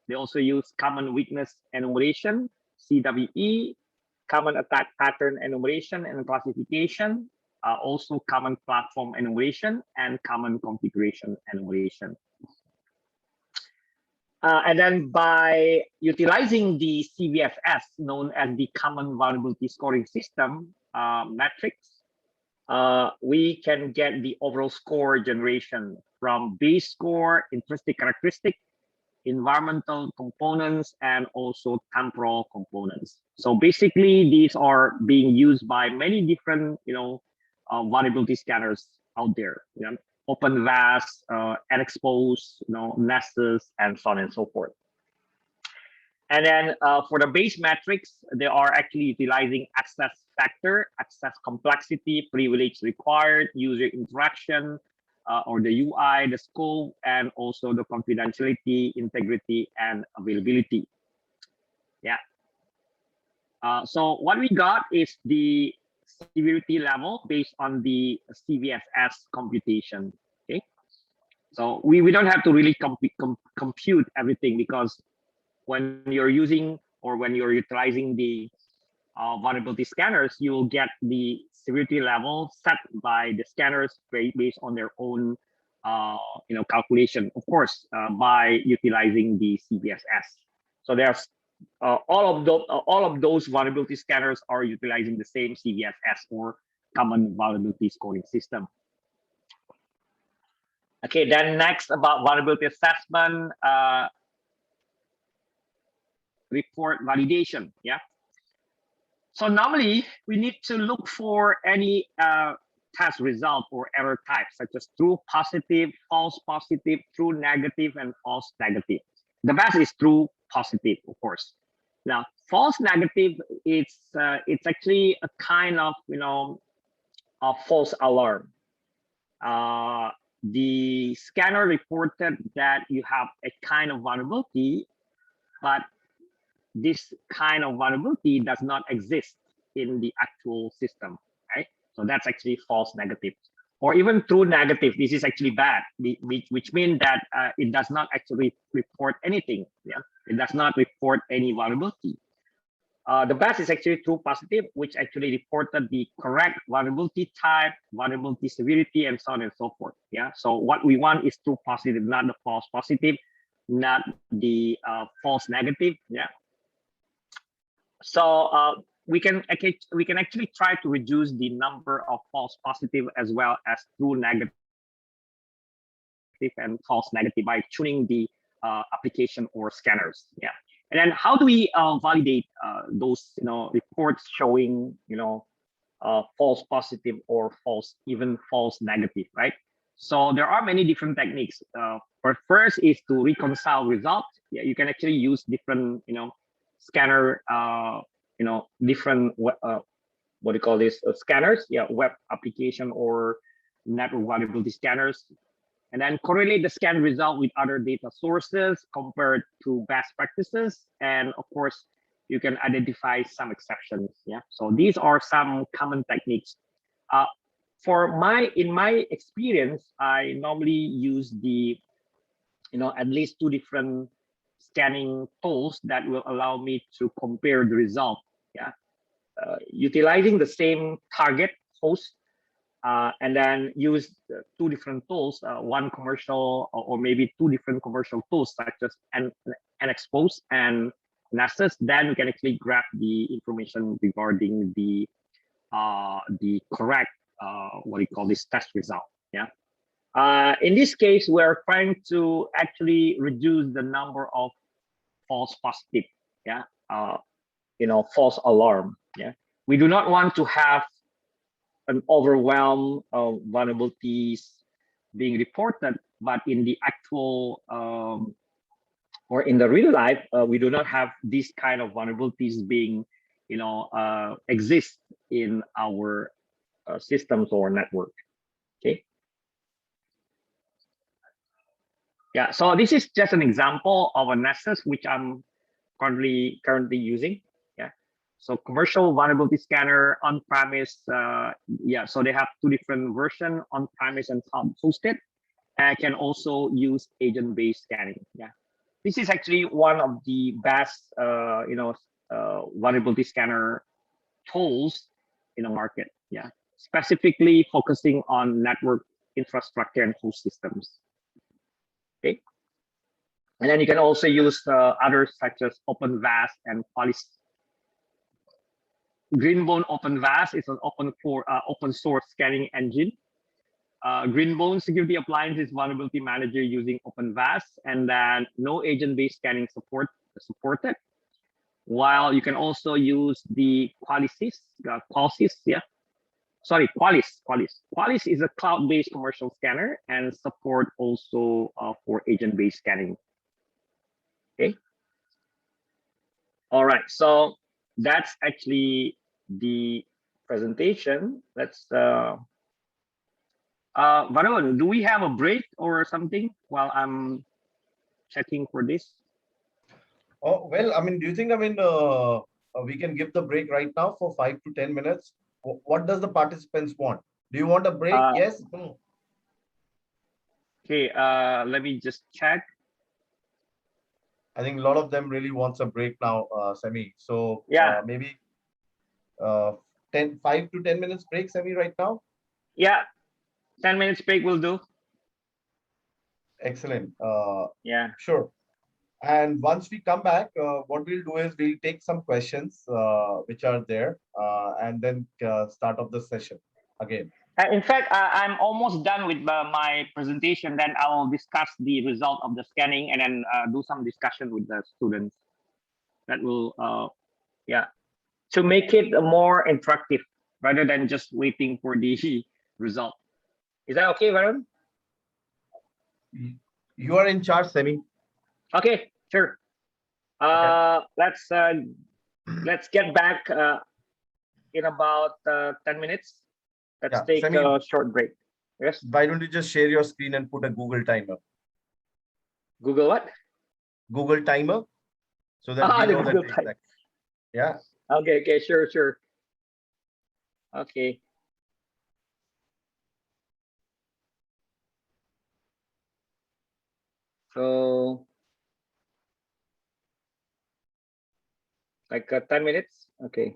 They also use Common Weakness Enumeration, CWE, Common Attack Pattern Enumeration and Classification, also Common Platform Enumeration, and Common Configuration Enumeration. And then by utilizing the CVSS, known as the Common Vulnerability Scoring System metrics, we can get the overall score generation from base score, intrinsic characteristic, environmental components, and also temporal components. So basically, these are being used by many different, vulnerability scanners out there. OpenVAS, NXpose, Nessus, and so on and so forth. And then for the base metrics, they are actually utilizing access factor, access complexity, privilege required, user interaction, or the UI, the scope, and also the confidentiality, integrity, and availability. Yeah. So what we got is the severity level based on the CVSS computation. Okay. So we don't have to really compute everything, because when you're using or when you're utilizing the vulnerability scanners, you will get the severity level set by the scanners based on their own calculation, of course, by utilizing the CVSS. So there's all of those vulnerability scanners are utilizing the same CVSS, or Common Vulnerability Scoring System. Okay, then next about vulnerability assessment, report validation. Yeah. So normally we need to look for any test result or error type, such as true positive, false positive, true negative, and false negative. The best is true positive, of course. Now, false negative, it's actually a kind of a false alarm. The scanner reported that you have a kind of vulnerability, but this kind of vulnerability does not exist in the actual system, right? So that's actually false negative. Or even true negative, this is actually bad, which means that it does not actually report anything. Yeah, it does not report any vulnerability. The best is actually true positive, which actually reported the correct vulnerability type, vulnerability severity, and so on and so forth. Yeah, so what we want is true positive, not the false positive, not the false negative. Yeah. So we can actually try to reduce the number of false positive as well as true negative and false negative by tuning the application or scanners. Yeah. And then how do we validate those reports showing false positive or even false negative, right? So there are many different techniques. First is to reconcile results. Yeah, you can actually use different, scanner, different what do you call this, scanners? Yeah, web application or network vulnerability scanners, and then correlate the scan result with other data sources compared to best practices, and of course you can identify some exceptions. Yeah, so these are some common techniques. In my experience, I normally use the at least two different scanning tools that will allow me to compare the result. Yeah, utilizing the same target host, and then use two different tools, one commercial or maybe two different commercial tools such as NXpose and Nessus. Then we can actually grab the information regarding the correct what do you call this test result. Yeah. In this case, we're trying to actually reduce the number of false positive. Yeah. False alarm. Yeah. We do not want to have an overwhelm of vulnerabilities being reported, but in the actual or in the real life, we do not have these kind of vulnerabilities being, exist in our systems or network. Okay. Yeah. So this is just an example of a Nessus which I'm currently using. Yeah. So commercial vulnerability scanner on premise. Yeah. So they have two different versions, on premise and hosted. And can also use agent-based scanning. Yeah. This is actually one of the best, vulnerability scanner tools in the market. Yeah, specifically focusing on network infrastructure and host systems. Okay, and then you can also use others such as OpenVAS and Qualys. Greenbone OpenVAS is an open source scanning engine. Greenbone Security Appliance is vulnerability manager using OpenVAS, and then no agent-based scanning supported. While you can also use the Qualys, yeah. Sorry, Qualys. Qualys is a cloud-based commercial scanner and support also for agent-based scanning. Okay. All right. So that's actually the presentation. Let's. Varun, do we have a break or something while I'm checking for this? Oh, well, I mean, do you think, we can give the break right now for 5 to 10 minutes? What does the participants want? Do you want a break? Yes? No. Okay, let me just check. I think a lot of them really wants a break now, Semi. So yeah, maybe 5 to 10 minutes break, Semi, right now? Yeah, 10 minutes break will do. Excellent. Yeah. Sure. And once we come back, what we'll do is we'll take some questions which are there and then start off the session again. In fact, I'm almost done with my presentation. Then I will discuss the result of the scanning and then do some discussion with the students. That will, yeah, to make it more interactive rather than just waiting for the result. Is that okay, Varun? You are in charge, Semi. Okay, sure. Okay. Let's get back in about 10 minutes. Let's take Semi, a short break. Yes. Why don't you just share your screen and put a Google timer? Google what? Google timer, so that we know that exactly. Yeah. Okay. Sure. Okay. So, like 10 minutes. Okay.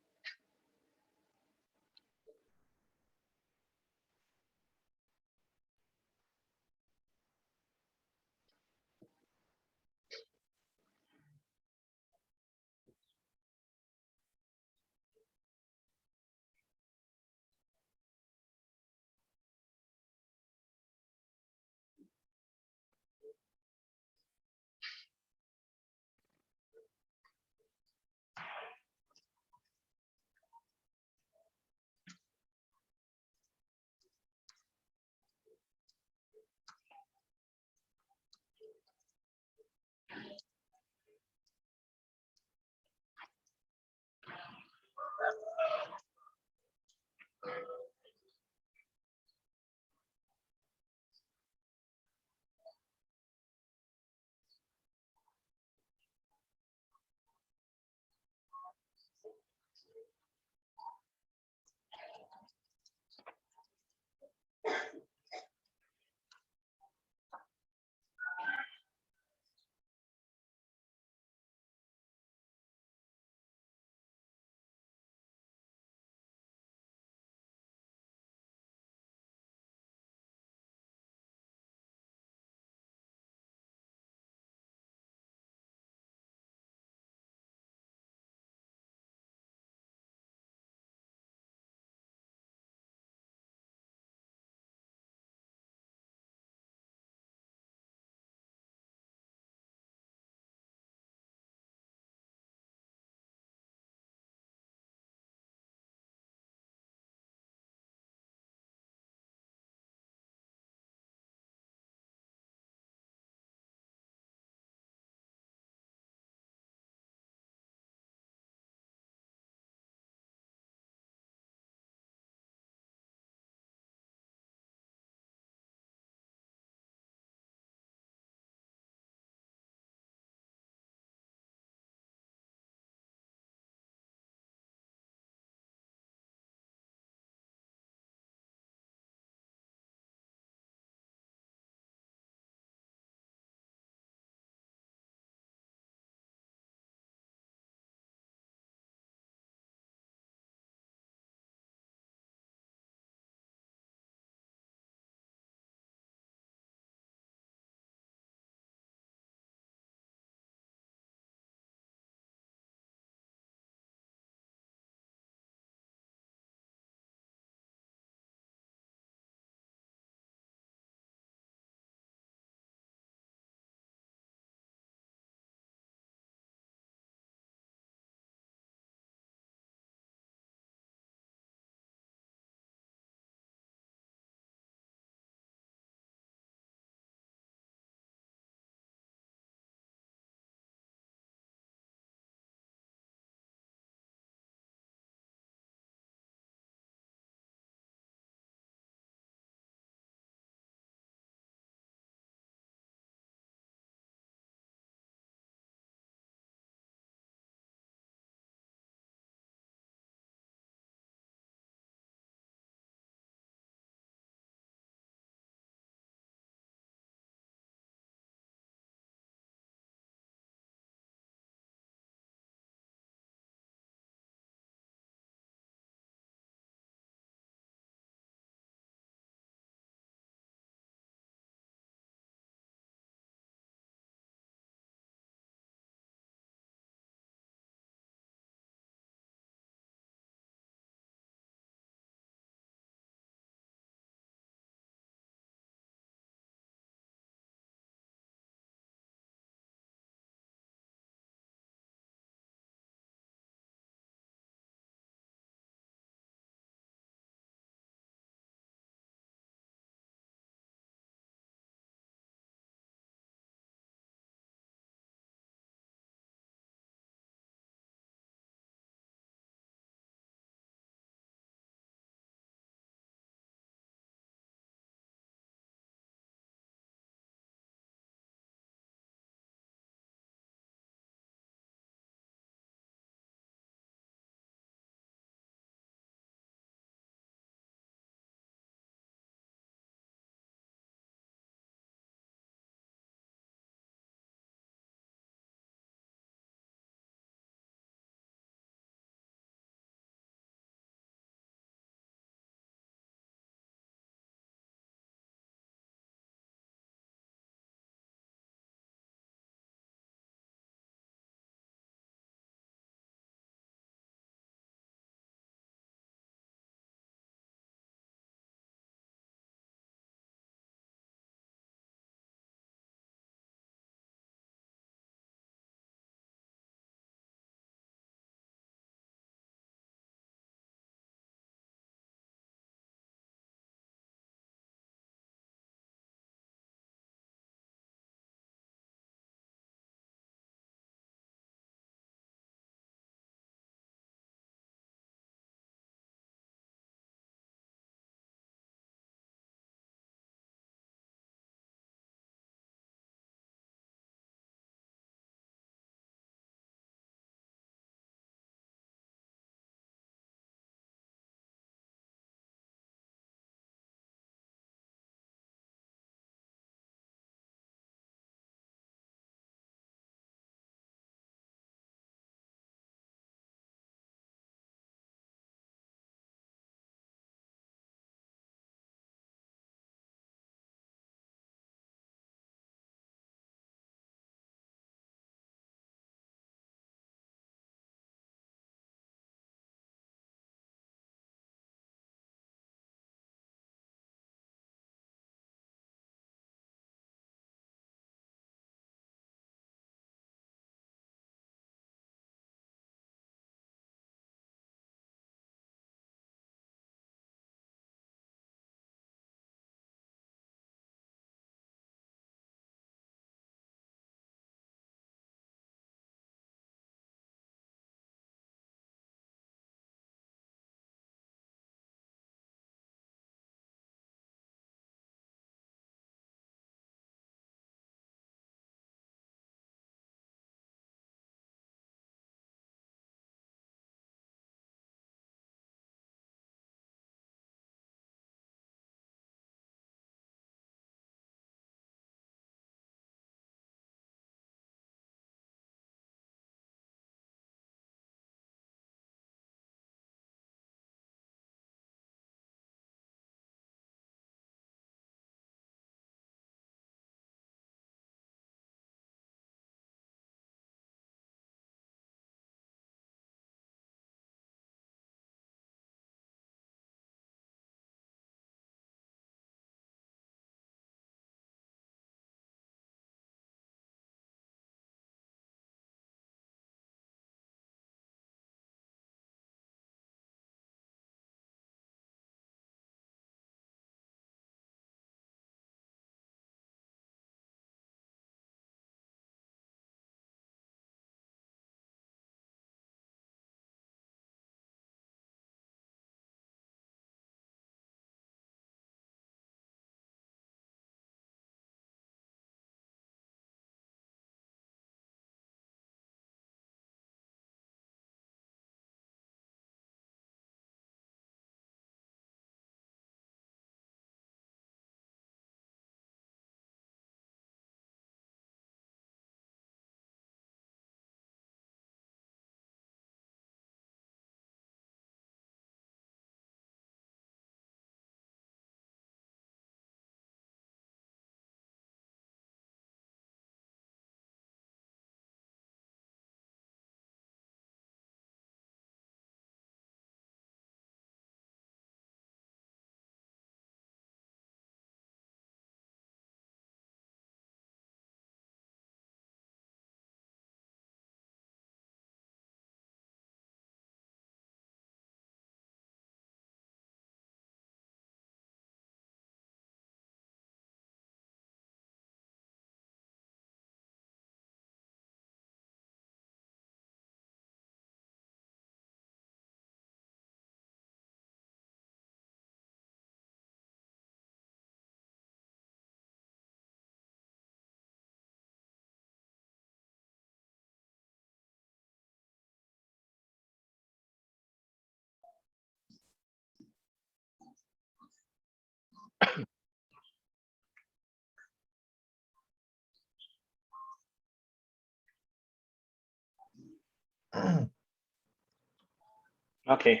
Okay.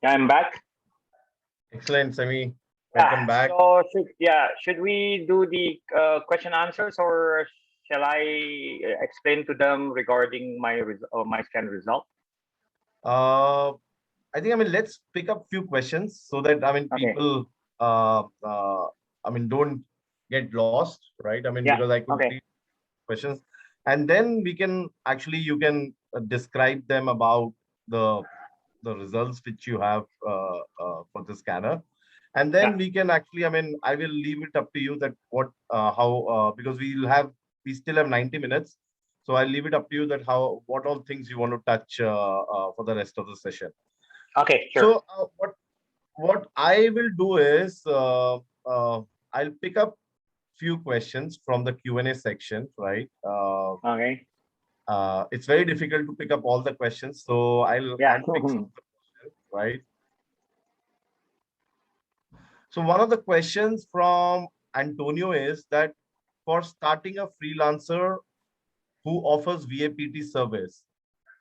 Yeah, I'm back. Excellent, Sami. Welcome back. So should we do the question answers, or shall I explain to them regarding my scan result? I think, let's pick up few questions so that, Okay. people, don't get lost, right? Yeah. Because I could Okay. read questions, and then we can actually, you can describe them about the results which you have for the scanner. And then Yeah. we can actually, I will leave it up to you that what, because we still have 90 minutes. So I'll leave it up to you that what all things you want to touch for the rest of the session. Okay. Sure. So what I will do is, I'll pick up few questions from the Q&A section, right? Okay. It's very difficult to pick up all the questions, so I'll Yeah. handpick some of the questions, right? So one of the questions from Antonio is that for starting a freelancer who offers VAPT service,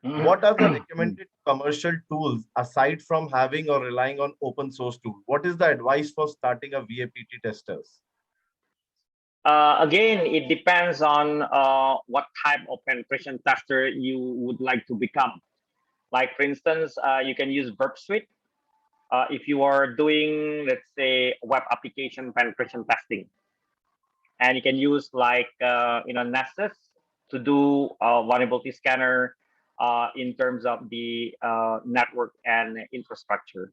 what are the recommended commercial tools aside from having or relying on open source tool? What is the advice for starting a VAPT testers? Again, it depends on what type of penetration tester you would like to become. Like, for instance, you can use Burp Suite if you are doing, let's say, web application penetration testing. And you can use like Nessus to do vulnerability scanner in terms of the network and infrastructure.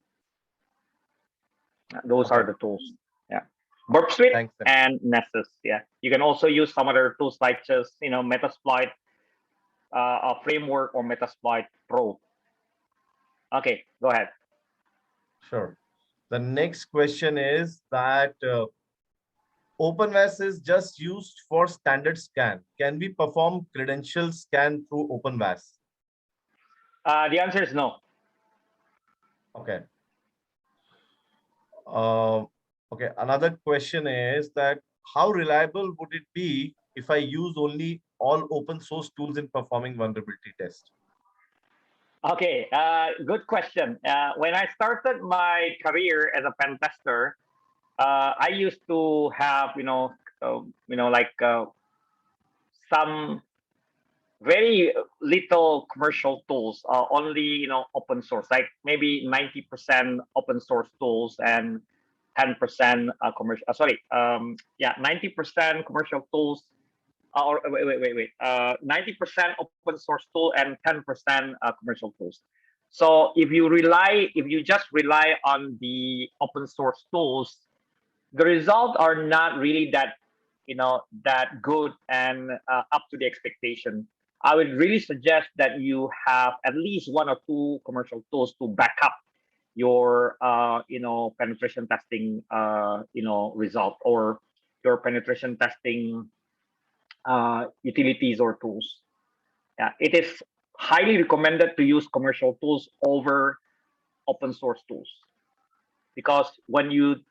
Those are the tools. Yeah, Burp Suite and Nessus. Yeah, you can also use some other tools like just Metasploit a framework or Metasploit Pro. Okay, go ahead. Sure. The next question is that OpenVAS is just used for standard scan. Can we perform credential scan through OpenVAS? The answer is no. Okay. Okay. Another question is that how reliable would it be if I use only all open source tools in performing vulnerability test? Okay, good question. When I started my career as a pen tester, I used to have some very little commercial tools, only open source, like maybe 90% open source tools and 10% commercial. 90% commercial tools. Or wait. 90% open source tool and 10% commercial tools. So if you just rely on the open source tools, the results are not really that that good and up to the expectation. I would really suggest that you have at least one or two commercial tools to back up your penetration testing result, or your penetration testing utilities or tools. Yeah, it is highly recommended to use commercial tools over open source tools, because when you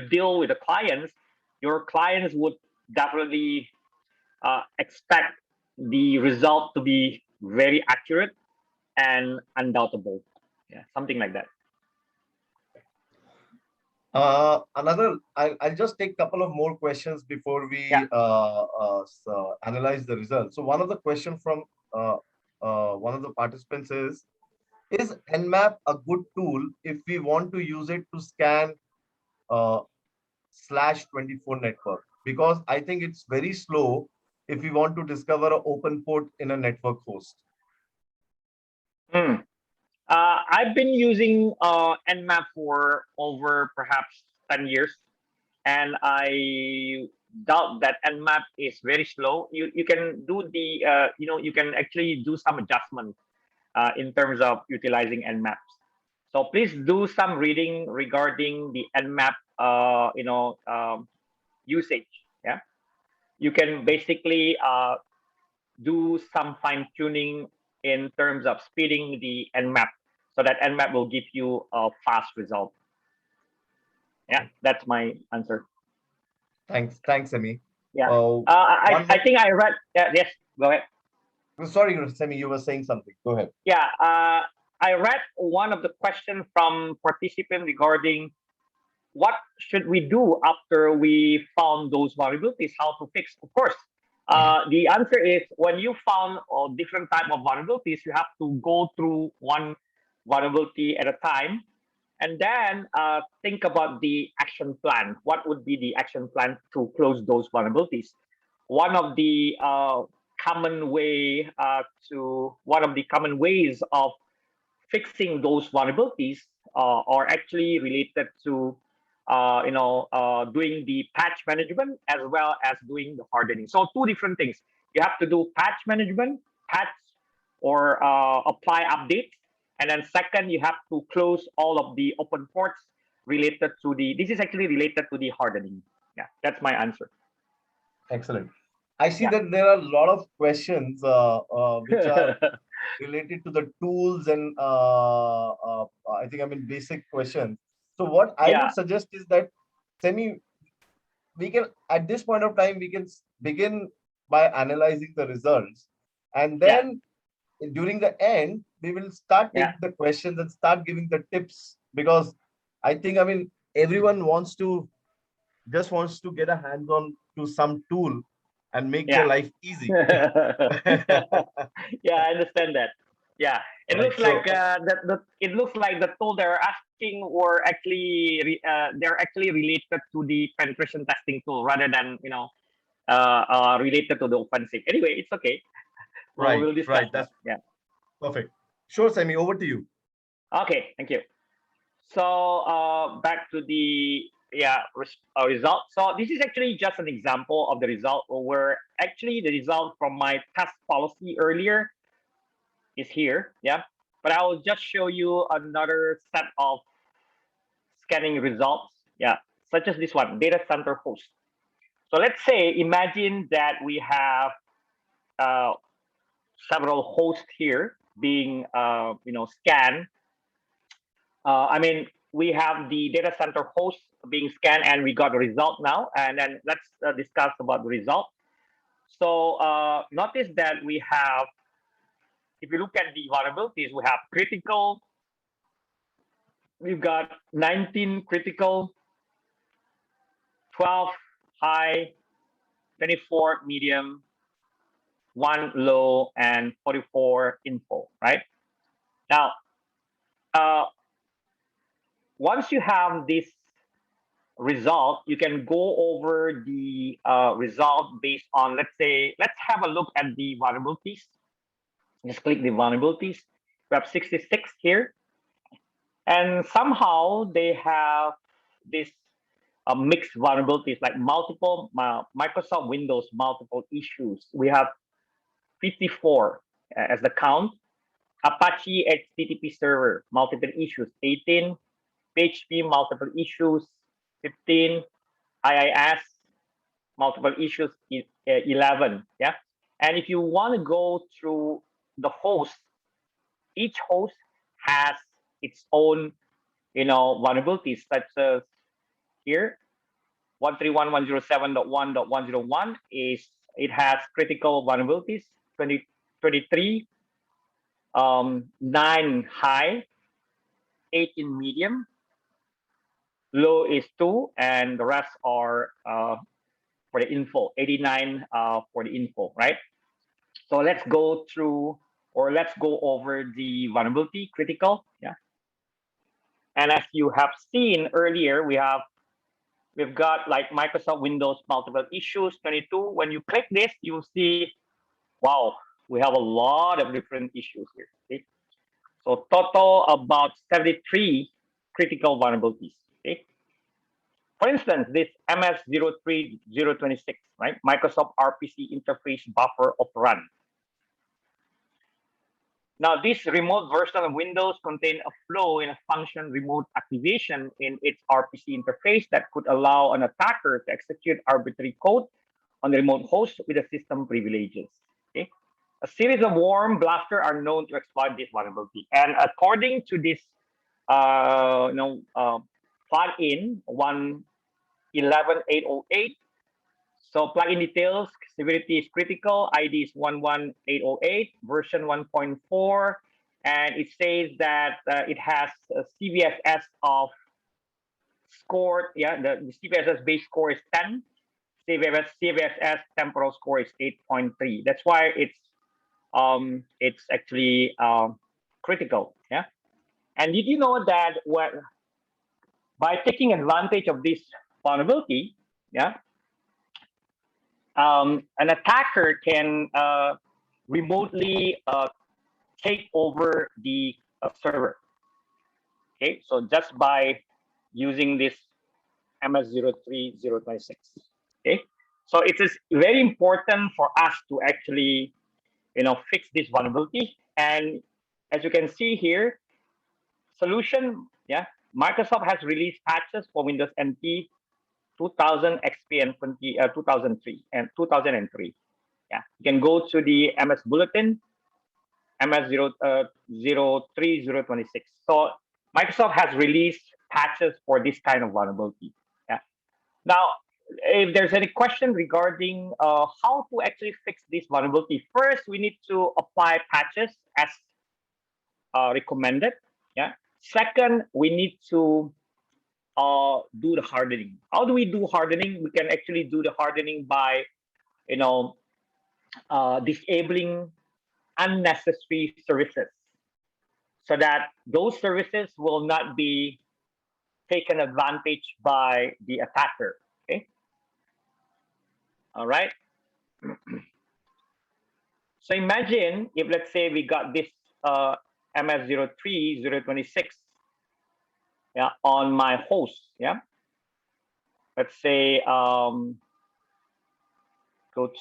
deal with the clients, your clients would definitely expect the result to be very accurate and undoubtable. Yeah, something like that. I'll just take a couple of more questions before we analyze the results. So one of the questions from one of the participants is Nmap a good tool if we want to use it to scan /24 network? Because I think it's very slow if we want to discover an open port in a network host. I've been using Nmap for over perhaps 10 years, and I doubt that Nmap is very slow. You can do the you can actually do some adjustment in terms of utilizing Nmaps. So please do some reading regarding the Nmap usage. Yeah, you can basically do some fine tuning in terms of speeding the Nmap. so that Nmap will give you a fast result. Yeah, that's my answer. Thanks, Semi. Yeah. One I think I read. Yes, go ahead. Sorry, Semi, you were saying something. Go ahead. Yeah, I read one of the questions from participant regarding what should we do after we found those vulnerabilities, how to fix. Of course, the answer is when you found different type of vulnerabilities, you have to go through one vulnerability at a time, and then think about the action plan. What would be the action plan to close those vulnerabilities? One of the common way one of the common ways of fixing those vulnerabilities are actually related to doing the patch management as well as doing the hardening. So two different things. You have to do patch management, patch or apply updates, and then second, you have to close all of the open ports related to the. This is actually related to the hardening. Yeah, that's my answer. Excellent. I see that there are a lot of questions which are related to the tools and I think basic questions. So what I would suggest is that Semi, we can at this point of time we can begin by analyzing the results, and then during the end we will start taking the questions and start giving the tips, because I think everyone just wants to get a hands on to some tool and make their life easy. Yeah, I understand that. Yeah, it looks like it looks like the tool they're asking were actually they're actually related to the penetration testing tool rather than related to the offensive. Anyway, it's okay. We'll discuss that. Yeah. Perfect. Sure, Semi, over to you. Okay, thank you. So back to the result. So this is actually just an example of the result, where actually the result from my test policy earlier is here. Yeah, but I will just show you another set of scanning results. Yeah, such as this one, data center host. So let's say, imagine that we have several hosts here being scanned. We have the data center host being scanned and we got the result now. And then let's discuss about the result. So notice that we have, if you look at the vulnerabilities, we have critical, we've got 19 critical, 12 high, 24 medium, 1 low, and 44 info, right? Now, once you have this result, you can go over the result based on, let's have a look at the vulnerabilities. Just click the vulnerabilities. We have 66 here. And somehow they have this mixed vulnerabilities, like multiple Microsoft Windows, multiple issues. We have 54 as the count. Apache HTTP server, multiple issues, 18. PHP, multiple issues, 15. IIS, multiple issues, 11. Yeah. And if you want to go through the host, each host has its own, vulnerabilities, such as here, 131.107.1.101 it has critical vulnerabilities, 23, 9 high, 18 medium, low is 2, and the rest are for the info, 89 for the info, right? So let's go through, or let's go over the vulnerability critical. Yeah. And as you have seen earlier, we've got like Microsoft Windows multiple issues 22. When you click this, you'll see, wow, we have a lot of different issues here. Okay? So total about 73 critical vulnerabilities. Okay. For instance, this MS03026, right? Microsoft RPC interface buffer of run. Now, this remote version of Windows contains a flow in a function remote activation in its RPC interface that could allow an attacker to execute arbitrary code on the remote host with the system privileges. Okay. A series of worm blasters are known to exploit this vulnerability. And according to this, plugin 1.11.808. So plugin details: severity is critical, ID is 11808, version 1.4, and it says that it has a CVSS of score. Yeah, the CVSS base score is 10. CVSS temporal score is 8.3. That's why it's actually critical. Yeah. And did you know that by taking advantage of this vulnerability, yeah, an attacker can remotely take over the server. Okay, so just by using this MS03026. Okay, so it is very important for us to actually, fix this vulnerability. And as you can see here, solution, yeah, Microsoft has released patches for Windows NT 2000, XP, and 2003 and 2003. Yeah, you can go to the MS Bulletin, MS03026. So Microsoft has released patches for this kind of vulnerability. Yeah. Now, if there's any question regarding how to actually fix this vulnerability, first we need to apply patches as recommended. Yeah. Second, we need to do the hardening. How do we do hardening? We can actually do the hardening by, disabling unnecessary services, so that those services will not be taken advantage by the attacker. Okay. All right. So imagine if, let's say, we got this MS03026, yeah, on my host. Yeah. Let's say go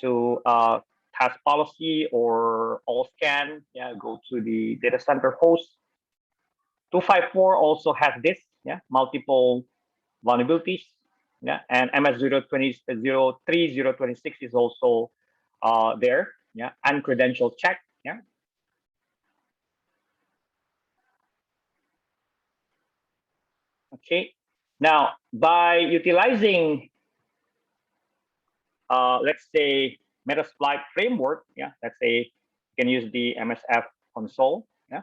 to task policy or all scan. Yeah, go to the data center host. 254 also has this, yeah, multiple vulnerabilities. Yeah, and MS03026 is also there. Yeah, and credential check. Yeah. Okay. Now, by utilizing, let's say, Metasploit framework, yeah, let's say you can use the MSF console. Yeah.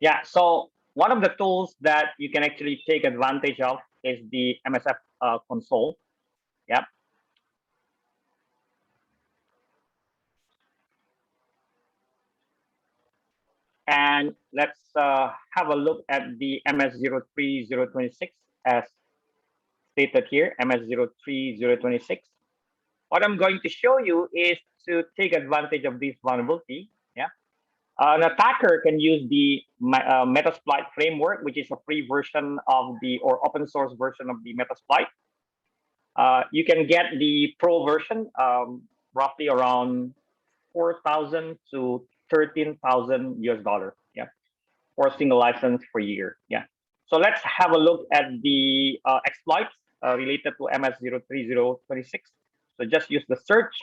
Yeah. So one of the tools that you can actually take advantage of is the MSF console. Yeah. And let's have a look at the MS03026 as stated here, MS03026. What I'm going to show you is to take advantage of this vulnerability. Yeah. An attacker can use the Metasploit framework, which is a free version of or open source version of the Metasploit. You can get the pro version, roughly around 4,000 to 13,000 US dollar. Yeah, for a single license per year. Yeah. So let's have a look at the exploits related to MS03026. So just use the search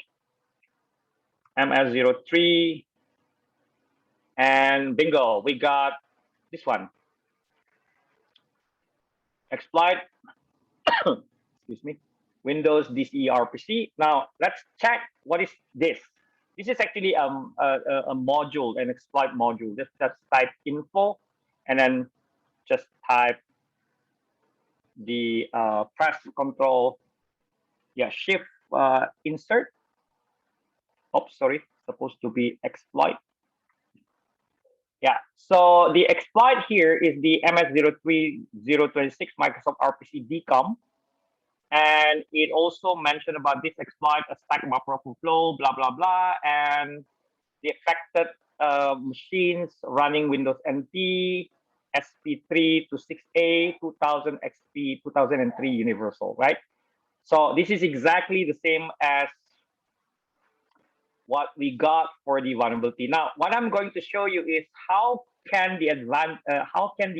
MS03, and bingo, we got this one. Exploit, excuse me, Windows DCE-RPC. Now let's check what is this. This is actually a module, an exploit module. Just type info, and then just type the press control, yeah, shift insert. Oops, sorry, supposed to be exploit. Yeah, so the exploit here is the MS03026 Microsoft RPC DCOM. And it also mentioned about this exploit, a stack buffer overflow, blah, blah, blah. And the affected machines running Windows NT, SP3 to 6A, 2000 XP, 2003 Universal, right? So this is exactly the same as what we got for the vulnerability. Now, what I'm going to show you is how can the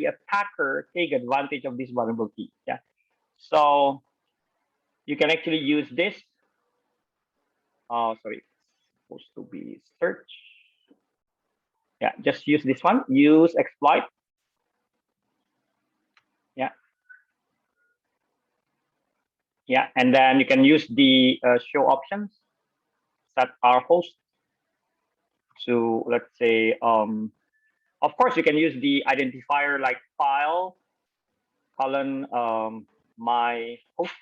attacker take advantage of this vulnerability. Yeah. So you can actually use this. Oh, sorry, it's supposed to be search. Yeah, just use this one. Use exploit. Yeah. Yeah, and then you can use the show options. Set our host to, let's say, of course, you can use the identifier like file colon my host.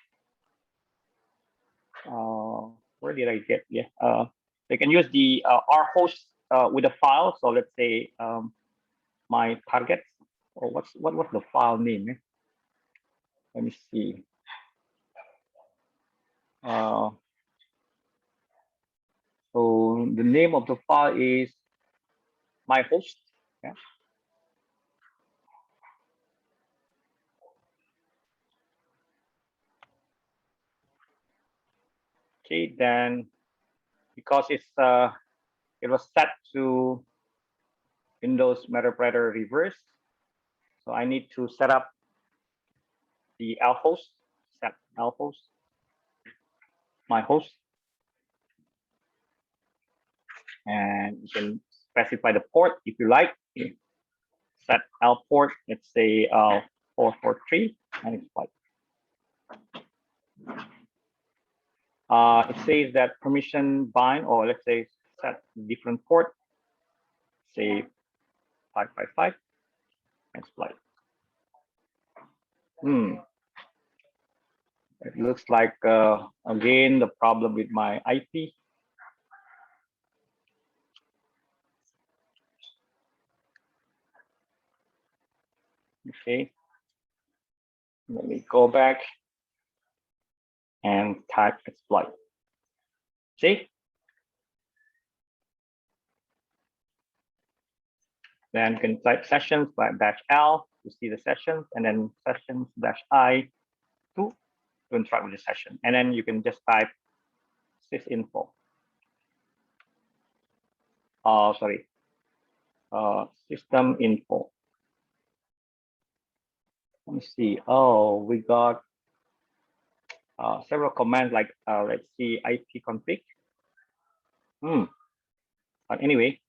Where did I get? Yeah, you can use the our host with a file. So let's say my target, or what was the file name? Let me see. So the name of the file is my host. Yeah. Okay, then because it was set to Windows Metapletter reverse, so I need to set up the lhost, set lhost, my host, and you can specify the port if you like. Set L port, let's say 443, and it's like it says that permission bind, or let's say set different port, say 555, and it's like it looks like again the problem with my IP. Okay, let me go back and type exploit. See? Then you can type sessions by -L to see the sessions, and then sessions -I to interact with the session. And then you can just type sysinfo. Sorry, system info. Let me see. Oh, we got several commands like let's see IP config. But anyway,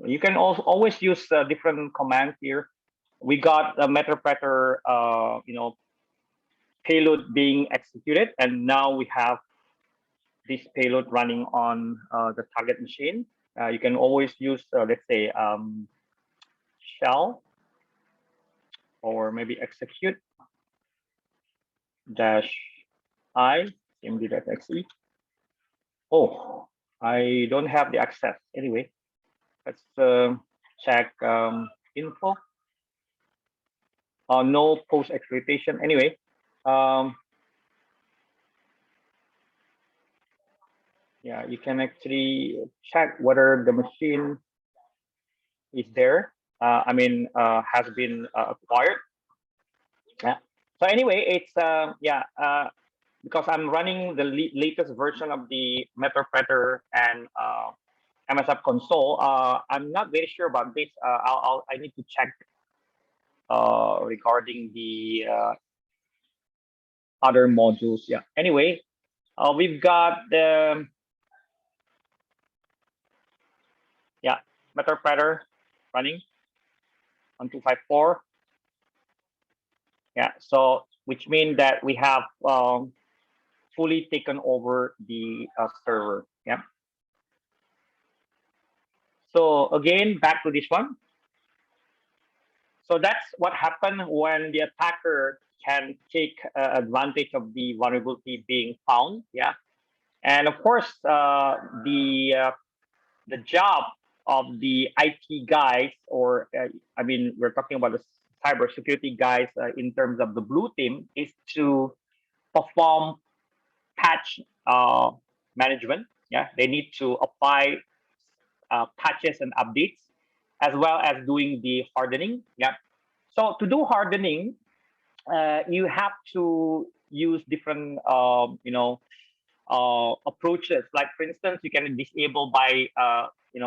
you can also always use different commands here. We got the Metapletter, payload being executed, and now we have this payload running on the target machine. You can always use, let's say, shell, or maybe execute -I cmd.exe. Oh, I don't have the access. Anyway, let's check info. No post exploitation. Anyway, yeah, you can actually check whether the machine is there. Has been acquired. Yeah. So anyway, it's because I'm running the latest version of the Metapletter and MSF console. I'm not very sure about this. I need to check regarding the other modules. Yeah. Anyway, we've got the Metapletter running on 254. Yeah. So which means that we have fully taken over the server. Yeah. So again, back to this one. So that's what happened when the attacker can take advantage of the vulnerability being found. Yeah. And of course, the job of the IT guys, or we're talking about the cybersecurity guys in terms of the blue team, is to perform patch management. Yeah, they need to apply patches and updates, as well as doing the hardening. Yeah. So to do hardening, you have to use different approaches. Like for instance, you can disable by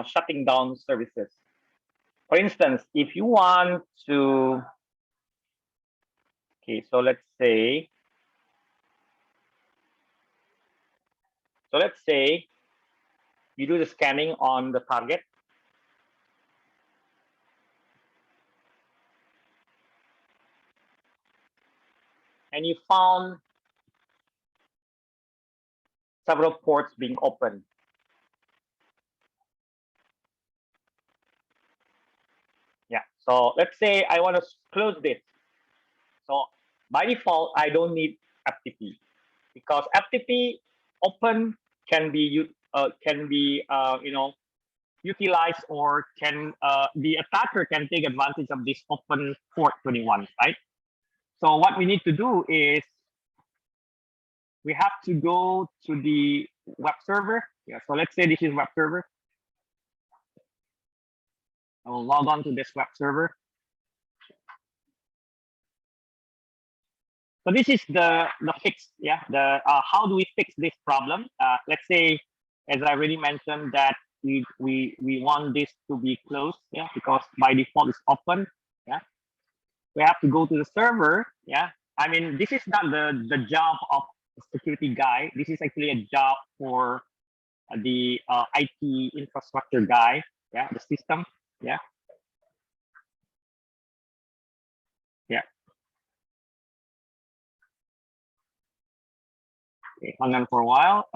shutting down services. For instance, if you want to, okay, so let's say you do the scanning on the target. And you found several ports being open. Yeah, so let's say I want to close this. So by default, I don't need FTP because FTP open can be utilized, or can the attacker can take advantage of this open port 21, right? So what we need to do is we have to go to the web server. Yeah, so let's say this is web server. I will log on to this web server. So this is the fix. Yeah, the how do we fix this problem? Let's say, as I already mentioned, that we want this to be closed. Yeah, because by default it's open. Yeah, we have to go to the server. Yeah, I mean, this is not the job of the security guy. This is actually a job for the IT infrastructure guy. Yeah, the system. Yeah. Yeah. Okay, hang on for a while.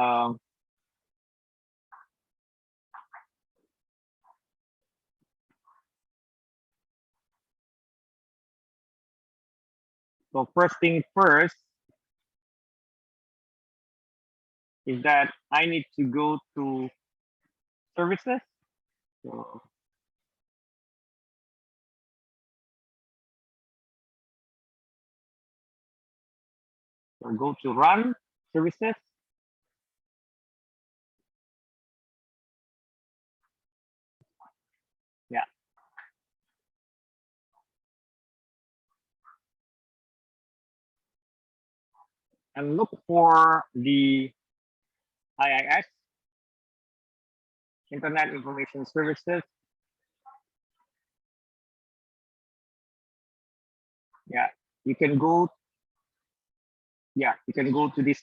So first thing first is that I need to go to services. So go to run services. Yeah. And look for the IIS, Internet Information Services. Yeah, you can go. Yeah, you can go to this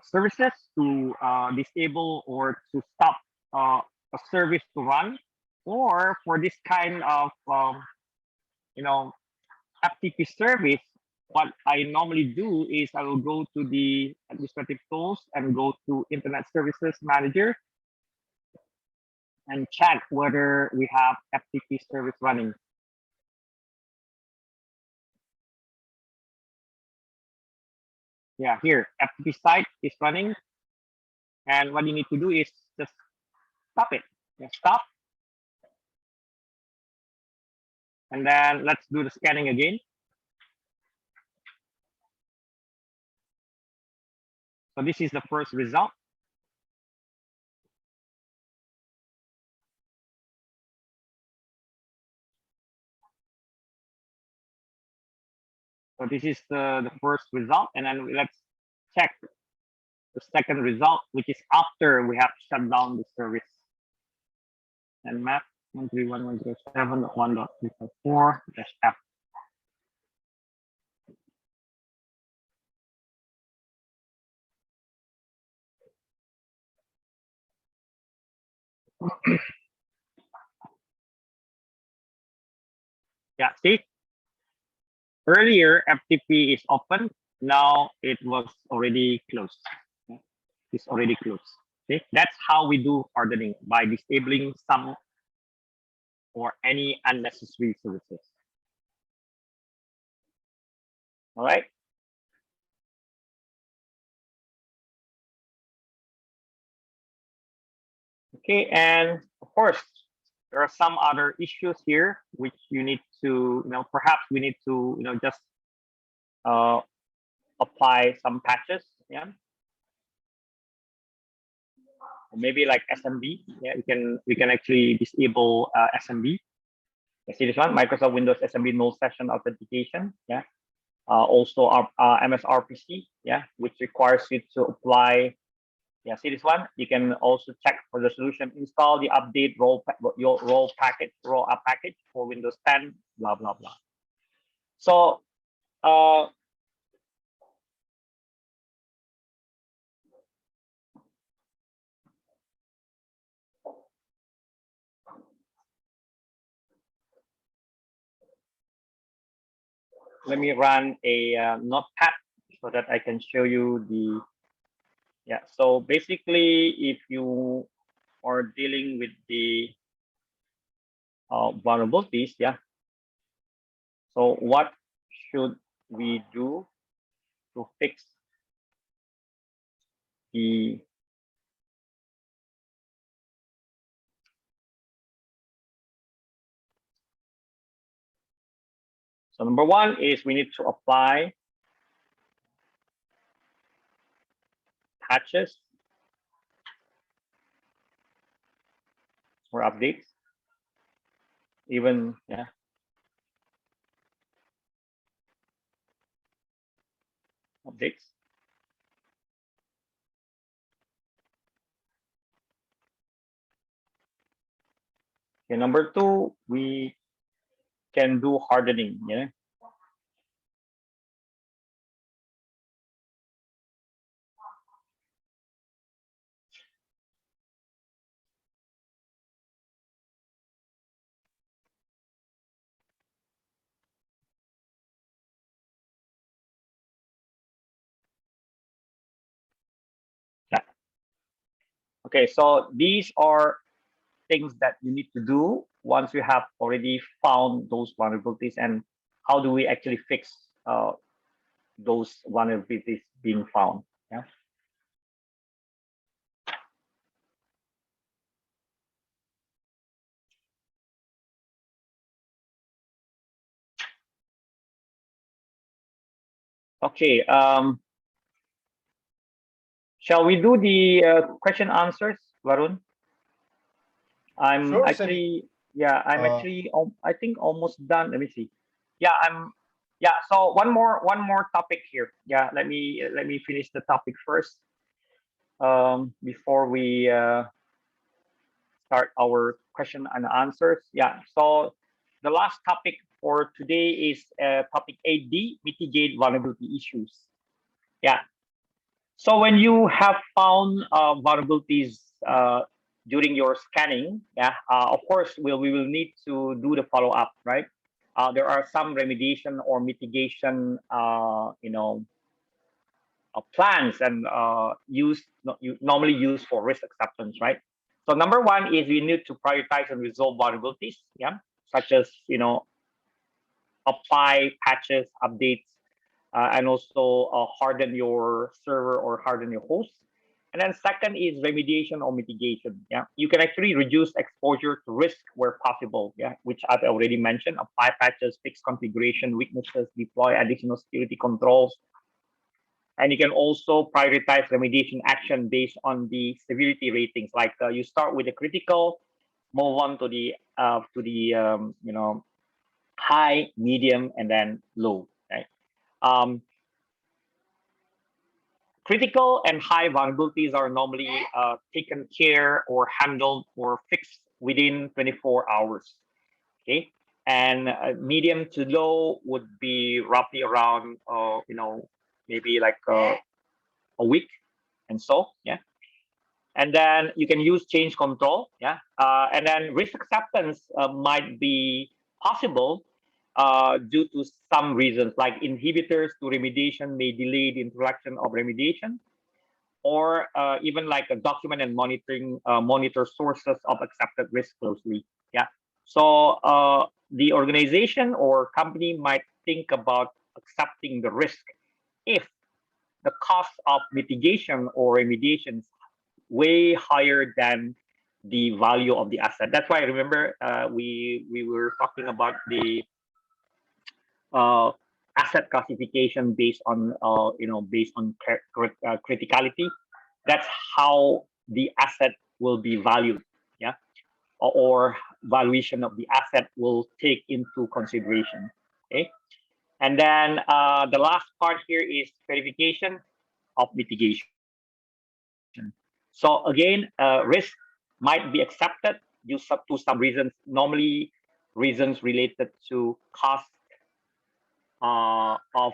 services to disable or to stop a service to run, or for this kind of FTP service. What I normally do is I will go to the administrative tools and go to Internet Services Manager and check whether we have FTP service running. Yeah, here FTP site is running, and what you need to do is just stop it. Yeah, stop, and then let's do the scanning again. So this is the first result. So this is the first result, and then let's check the second result, which is after we have shut down the service. And map 131.107.1.354-F. Yeah, see, earlier FTP is open. Now it was already closed. It's already closed. Okay, that's how we do hardening, by disabling some or any unnecessary services. All right. Okay, and of course, there are some other issues here which you need to, perhaps we need to, just apply some patches. Yeah. Maybe like SMB. Yeah, we can actually disable SMB. You see this one, Microsoft Windows SMB null session authentication. Yeah. Also MSRPC, yeah, which requires you to apply. Yeah, see this one. You can also check for the solution, install the update your roll up package for Windows 10, blah blah blah. So let me run a notepad so that I can show you the. Yeah, so basically, if you are dealing with the vulnerabilities, yeah. So what should we do to fix the So number one is we need to apply patches or updates, even, yeah. Updates. Okay, number two, we can do hardening, yeah. Yeah. Okay, so these are things that you need to do once you have already found those vulnerabilities, and how do we actually fix those vulnerabilities being found, yeah. Okay, shall we do the question answers, Varun? I'm Sure, actually, yeah, I'm Uh, actually, I think almost done. Let me see. Yeah, yeah. So one more topic here. Yeah, let me finish the topic first. Before we start our question and answers. Yeah. So the last topic for today is topic 8D, mitigate vulnerability issues. Yeah. So when you have found vulnerabilities during your scanning, yeah, of course we will need to do the follow up, right? There are some remediation or mitigation, plans and normally used for risk acceptance, right? So number one is we need to prioritize and resolve vulnerabilities, yeah, such as apply patches, updates, and also harden your server or harden your host. And then second is remediation or mitigation. Yeah, you can actually reduce exposure to risk where possible. Yeah, which I've already mentioned. Apply patches, fix configuration weaknesses, deploy additional security controls, and you can also prioritize remediation action based on the severity ratings. Like you start with the critical, move on to the high, medium, and then low. Right. Critical and high vulnerabilities are normally taken care or handled or fixed within 24 hours. Okay, and medium to low would be roughly around, maybe like a week, and so yeah. And then you can use change control, yeah. And then risk acceptance might be possible due to some reasons, like inhibitors to remediation may delay the introduction of remediation, or even like a document and monitor sources of accepted risk closely. Yeah. So the organization or company might think about accepting the risk if the cost of mitigation or remediation is way higher than the value of the asset. That's why I remember we were talking about the asset classification based on criticality. That's how the asset will be valued, yeah, or valuation of the asset will take into consideration. Okay, And then the last part here is verification of mitigation. So again, risk might be accepted due to some reasons, normally reasons related to cost of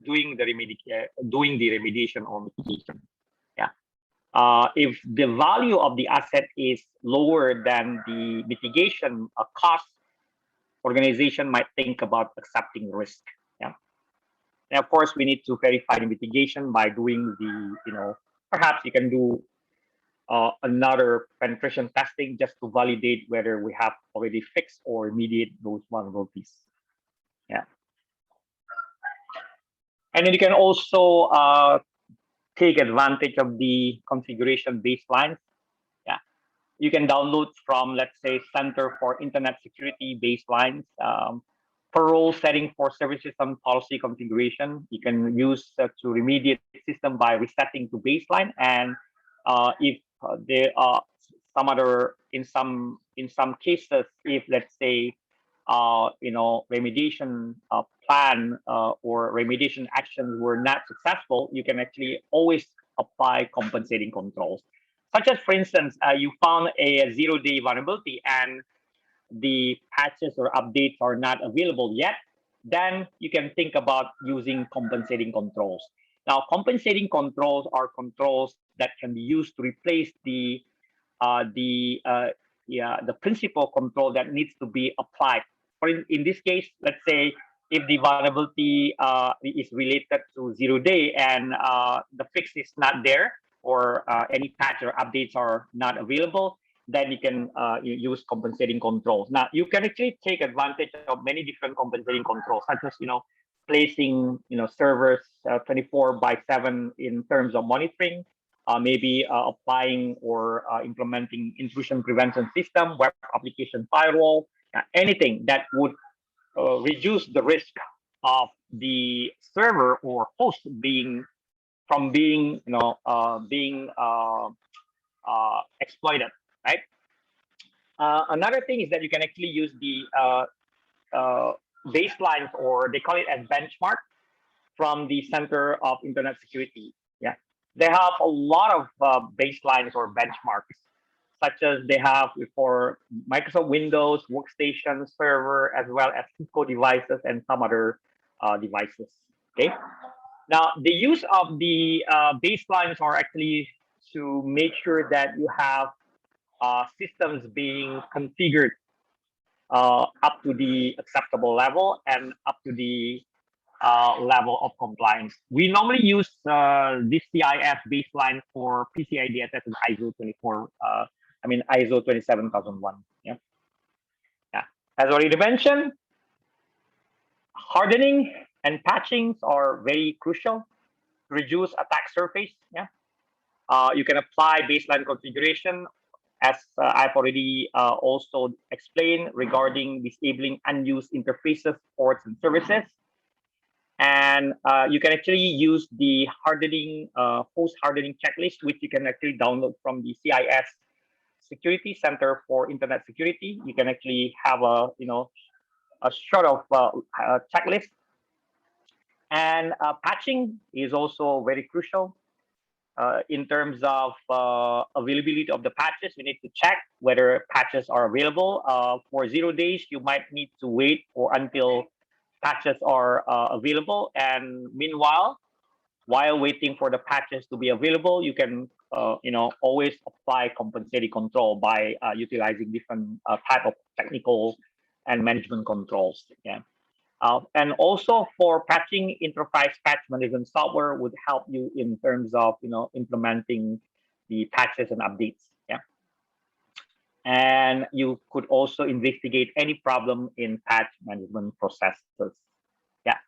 doing the remediation or mitigation. Yeah. If the value of the asset is lower than the mitigation cost, organization might think about accepting risk. Yeah. And of course, we need to verify the mitigation by doing the, perhaps you can do another penetration testing just to validate whether we have already fixed or remediate those vulnerabilities. Yeah. And then you can also take advantage of the configuration baselines. Yeah. You can download from, let's say, Center for Internet Security baselines. Parole setting for service system policy configuration. You can use to remediate the system by resetting to baseline. And if there are some other, in some cases, if let's say, remediation plan or remediation actions were not successful, you can actually always apply compensating controls. Such as, for instance, you found a 0-day vulnerability and the patches or updates are not available yet, then you can think about using compensating controls. Now, compensating controls are controls that can be used to replace the principal control that needs to be applied. For in this case, let's say if the vulnerability is related to 0-day and the fix is not there, or any patch or updates are not available, then you can use compensating controls. Now, you can actually take advantage of many different compensating controls, such as placing servers 24/7 in terms of monitoring, maybe applying or implementing intrusion prevention system, web application firewall, anything that would reduce the risk of the server or host being exploited, right? Another thing is that you can actually use the baselines, or they call it as benchmark, from the Center of Internet Security. Yeah, they have a lot of baselines or benchmarks, such as they have for Microsoft Windows, workstation, server, as well as Cisco devices and some other devices. Okay. Now, the use of the baselines are actually to make sure that you have systems being configured up to the acceptable level and up to the level of compliance. We normally use this CIS baseline for PCI DSS and ISO 27001. Yeah. Yeah. As already mentioned, hardening and patching are very crucial to reduce attack surface. Yeah. You can apply baseline configuration, as I've already also explained, regarding disabling unused interfaces, ports, and services. And you can actually use the hardening, host hardening checklist, which you can actually download from the CIS Security Center for Internet Security. You can actually have a sort of checklist. And patching is also very crucial. In terms of availability of the patches, we need to check whether patches are available. For 0 days, you might need to wait until patches are available. And meanwhile, while waiting for the patches to be available, you can always apply compensating control by utilizing different type of technical and management controls. Yeah. And also for patching, enterprise patch management software would help you in terms of implementing the patches and updates. Yeah. And you could also investigate any problem in patch management processes. Yeah.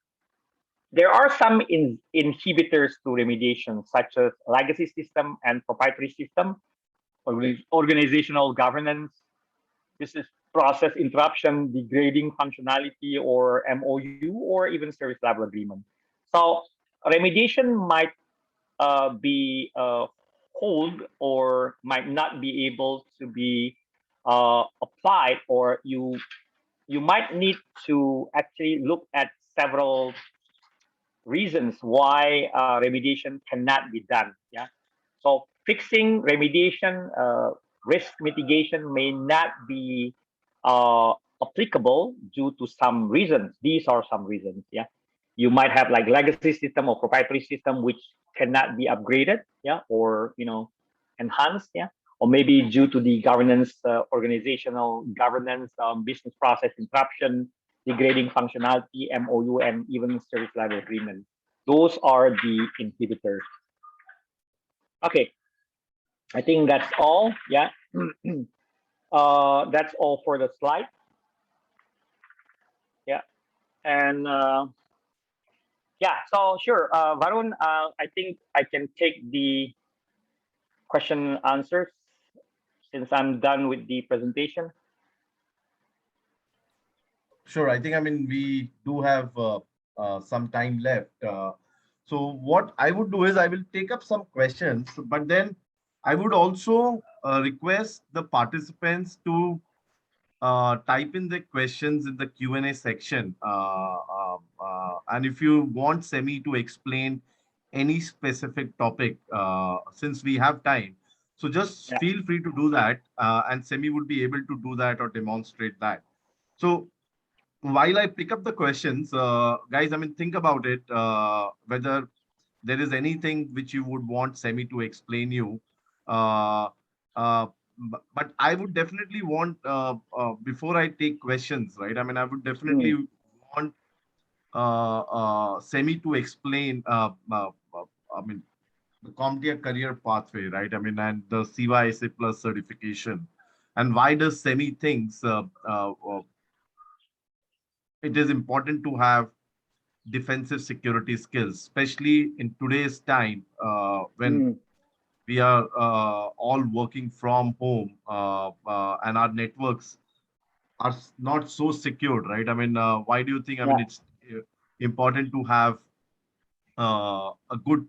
There are some inhibitors to remediation, such as legacy system and proprietary system, organizational governance. This is process interruption, degrading functionality, or MOU, or even service level agreement. So remediation might be hold or might not be able to be applied, or you you might need to actually look at several reasons why remediation cannot be done. Yeah. So fixing remediation, risk mitigation may not be applicable due to some reasons. These are some reasons. Yeah. You might have like legacy system or proprietary system which cannot be upgraded. Yeah. Or enhanced. Yeah. Or maybe due to the governance, organizational governance, business process interruption, degrading functionality, MOU, and even service level agreement. Those are the inhibitors. Okay, I think that's all. Yeah, that's all for the slide. Yeah, and yeah, so sure, Varun, I think I can take the question answers since I'm done with the presentation. Sure. I think, I mean, we do have some time left. So what I would do is I will take up some questions, but then I would also request the participants to type in the questions in the Q&A section. And if you want Semi to explain any specific topic, since we have time, so just Yeah. feel free to do that, and Semi would be able to do that or demonstrate that. So while I pick up the questions, guys, I mean, think about it, whether there is anything which you would want Semi to explain you. Uh, but I would definitely want, before I take questions, right? I mean, I would definitely want Semi to explain, I mean, the CompTIA career pathway, right? I mean, and the CySA Plus certification. And why does Semi thinks it is important to have defensive security skills, especially in today's time when we are all working from home and our networks are not so secured, right? I mean, why do you think, I mean, it's important to have a good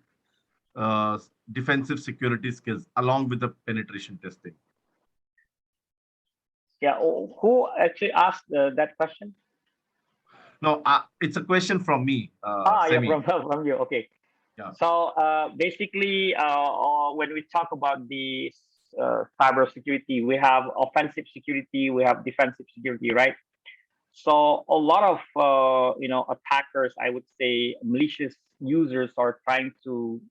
defensive security skills along with the penetration testing? Yeah, who actually asked that question? No, it's a question from me, Yeah, Semi. from you. Okay. Yeah. So basically, when we talk about the cyber security, we have offensive security, we have defensive security, right? So a lot of attackers, I would say, malicious users are trying to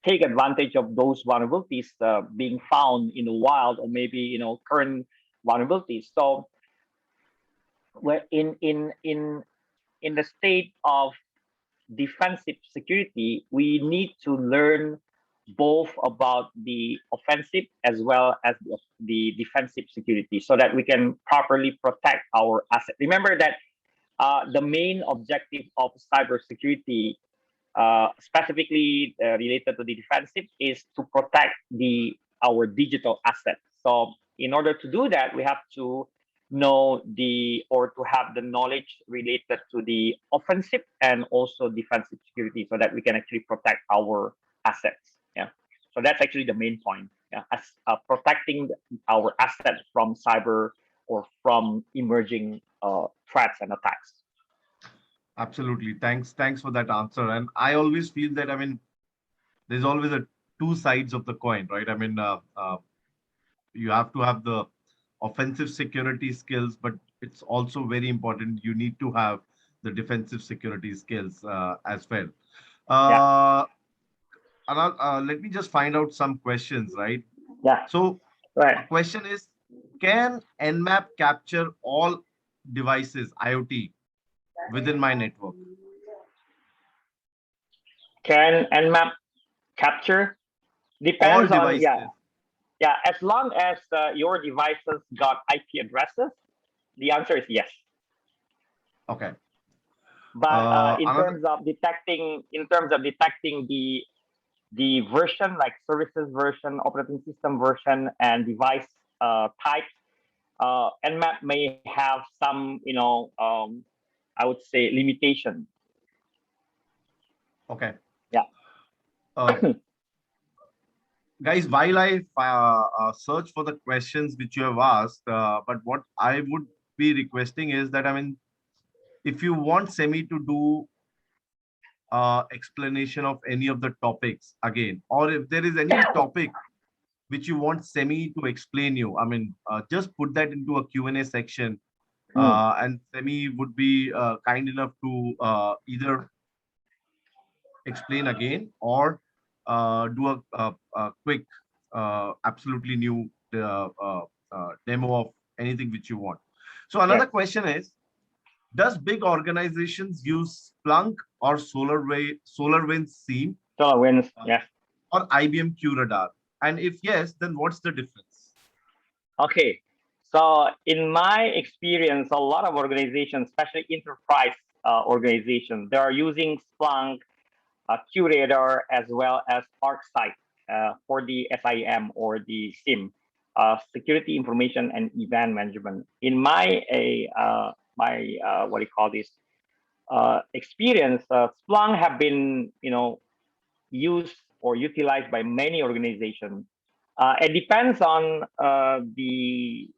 take advantage of those vulnerabilities being found in the wild, or maybe current vulnerabilities. So we're in the state of defensive security, we need to learn both about the offensive as well as the defensive security, so that we can properly protect our asset. Remember that the main objective of cybersecurity, specifically related to the defensive, is to protect our digital assets. So in order to do that, we have to know to have the knowledge related to the offensive and also defensive security, so that we can actually protect our assets. Yeah. So that's actually the main point. Yeah. As protecting our assets from cyber or from emerging threats and attacks. Absolutely. Thanks for that answer. And I always feel that, I mean, there's always two sides of the coin, right? I mean, you have to have the offensive security skills, but it's also very important. You need to have the defensive security skills as well. Let me just find out some questions, right? Yeah. So right. The question is, can Nmap capture all devices, IoT, within my network? Can Nmap capture? Depends All on, devices. Yeah, as long as your devices got IP addresses, the answer is yes. Okay. But in terms of detecting the version, like services version, operating system version, and device types, Nmap may have some, I would say, limitation. Okay. Yeah. Guys, while I search for the questions which you have asked, but what I would be requesting is that, I mean, if you want Semi to do explanation of any of the topics again, or if there is any topic which you want Semi to explain you, I mean, just put that into a Q&A section, and Semi would be kind enough to either explain again or do a quick, absolutely new demo of anything which you want. So another question is, does big organizations use Splunk or SolarWinds SIEM? SolarWinds, yeah. Or IBM QRadar? And if yes, then what's the difference? Okay, so in my experience, a lot of organizations, especially enterprise organizations, they are using Splunk, QRadar, as well as ArcSight for the SIM or the SIM, security information and event management. In my what do you call this experience, Splunk have been used or utilized by many organizations. It depends on the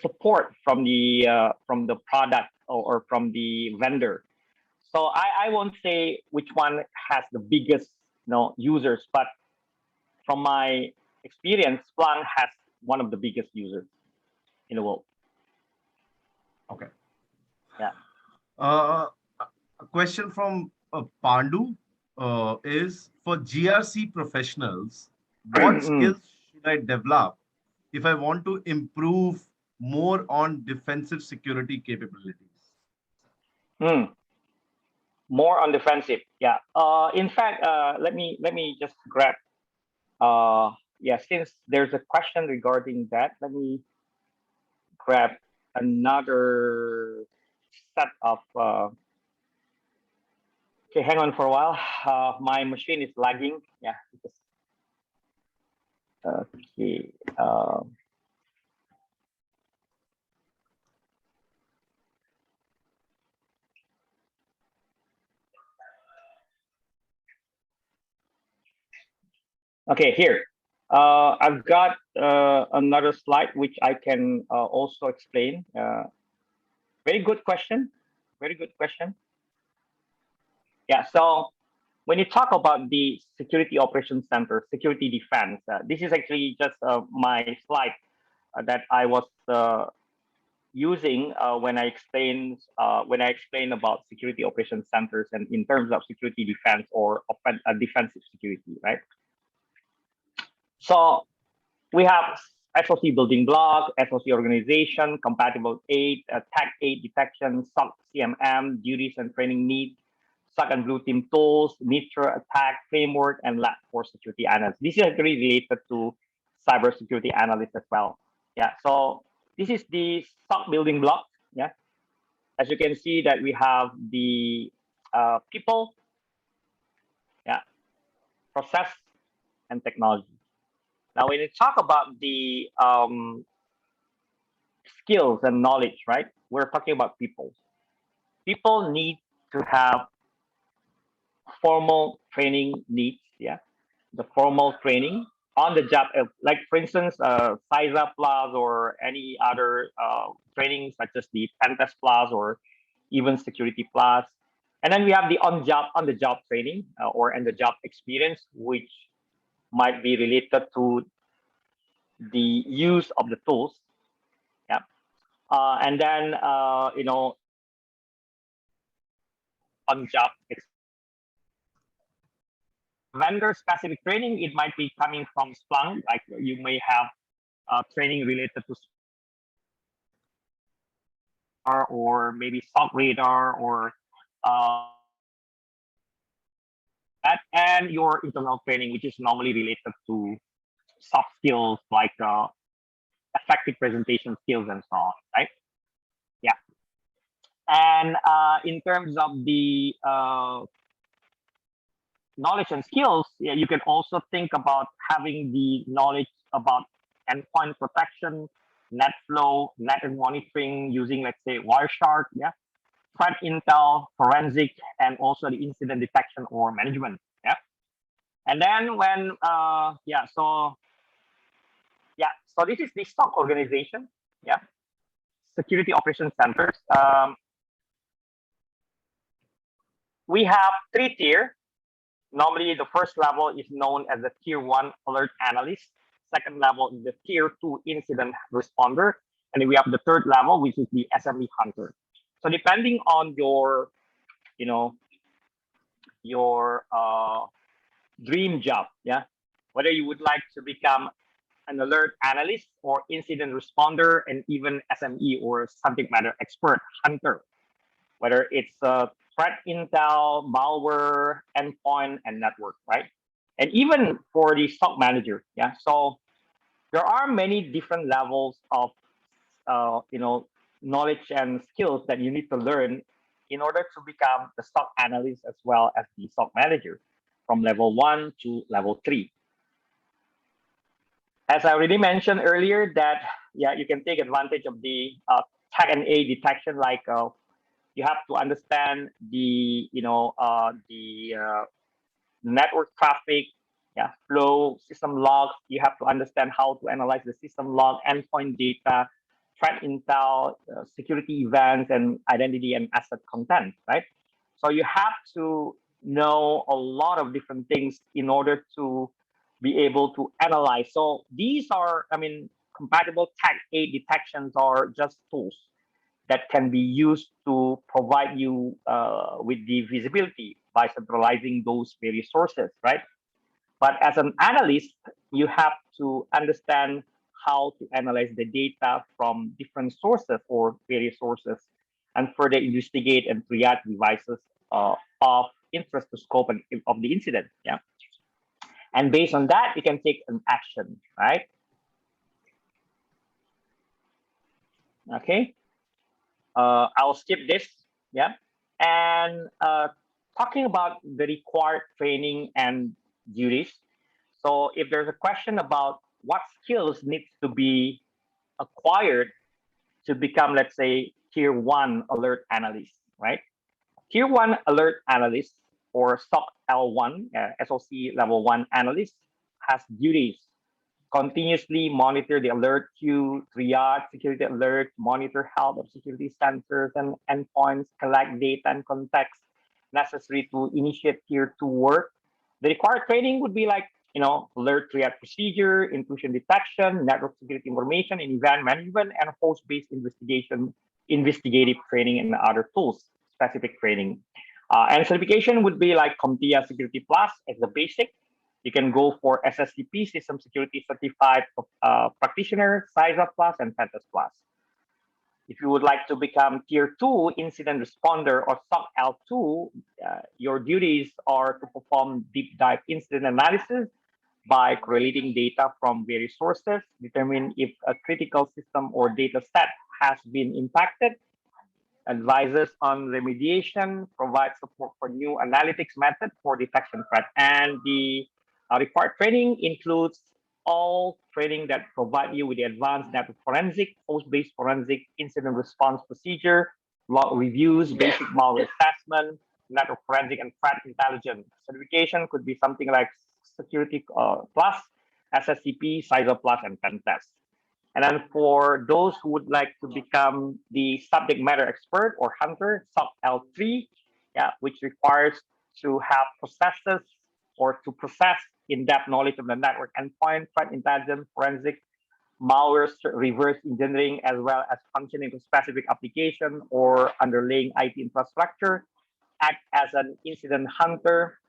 support from the product or from the vendor. So I won't say which one has the biggest users, but from my experience, Splunk has one of the biggest users in the world. Okay. Yeah. A question from Pandu is, for GRC professionals, what skills should I develop if I want to improve more on defensive security capabilities? More on defensive, yeah. In fact, let me just grab. Yeah, since there's a question regarding that, let me grab another set of. Okay, hang on for a while. My machine is lagging. Yeah. Okay. Okay, here. I've got another slide which I can also explain. Very good question. Very good question. Yeah, so when you talk about the Security Operations Center, security defense, this is actually just my slide that I was using when I explain about security operations centers and in terms of security defense or defensive security, right? So we have SOC building block, SOC organization, compatible aid, tag aid detection, SOC CMM, duties and training needs, SOC and blue team tools, nature attack framework, and lab for security analysts. This is actually related to cybersecurity analysts as well. Yeah, so this is the SOC building block. Yeah, as you can see that we have the people, yeah, process, and technology. Now, when you talk about the skills and knowledge, right? We're talking about people. People need to have formal training needs, yeah? The formal training on the job, like for instance, CySA Plus or any other training such as the Pen Test Plus or even Security Plus. And then we have the on-the-job training or on-the-job experience, which might be related to the use of the tools, yeah. And then on-job vendor-specific training. It might be coming from Splunk, like you may have training related to or maybe SOC radar or that, and your internal training, which is normally related to soft skills like effective presentation skills and so on, right? Yeah. And in terms of the knowledge and skills, yeah, you can also think about having the knowledge about endpoint protection, net flow, network monitoring using, let's say, Wireshark, yeah, threat intel, forensic, and also the incident detection or management, yeah. And then when, so this is the SOC organization, yeah. security operations centers, we have 3 tiers. Normally, the first level is known as the tier 1 alert analyst. Second level is the tier 2 incident responder. And then we have the third level, which is the SME hunter. So depending on your, your dream job, yeah, whether you would like to become an alert analyst or incident responder, and even SME or subject matter expert hunter, whether it's threat intel, malware, endpoint, and network, right? And even for the SOC manager, yeah. So there are many different levels of, knowledge and skills that you need to learn in order to become the SOC analyst as well as the SOC manager, from level 1 to level 3. As I already mentioned earlier, that you can take advantage of the Tag NA detection, like you have to understand the network traffic, flow, system logs. You have to understand how to analyze the system log, endpoint data, threat intel, security events, and identity and asset content, right? So you have to know a lot of different things in order to be able to analyze. So these are, compatible Tag A detections are just tools that can be used to provide you with the visibility by centralizing those various sources, right? But as an analyst, you have to understand how to analyze the data from different sources or various sources, and further investigate and triage devices of interest to scope of the incident. Yeah. And based on that, you can take an action, right? Okay. I'll skip this. Yeah. And talking about the required training and duties. So if there's a question about what skills needs to be acquired to become, let's say, tier 1 alert analyst, right? Tier 1 alert analyst, or SOC L1, SOC level 1 analyst, has duties: continuously monitor the alert queue, triage security alerts, monitor health of security sensors and endpoints, collect data and context necessary to initiate tier 2 work. The required training would be like, alert triage procedure, intrusion detection, network security information, and event management, and host-based investigative training, and other tools specific training. And certification would be like CompTIA Security Plus as the basic. You can go for SSCP, System Security Certified Practitioner, CySA Plus, and Pentest Plus. If you would like to become Tier 2 Incident Responder or SOC L2, your duties are to perform deep dive incident analysis by correlating data from various sources, determine if a critical system or data set has been impacted, advises on remediation, provide support for new analytics method for detection threat. And the required training includes all training that provide you with the advanced network forensic, host-based forensic, incident response procedure, log reviews, basic malware assessment, network forensic, and threat intelligence. Certification could be something like Security Plus, SSCP, CySA Plus, and Pentest. And then for those who would like to become the subject matter expert or hunter, SOC L3, which requires to have processes or to process in-depth knowledge of the network endpoint, threat intelligence, forensic, malware reverse engineering, as well as functioning of specific application or underlying IT infrastructure, act as an incident hunter,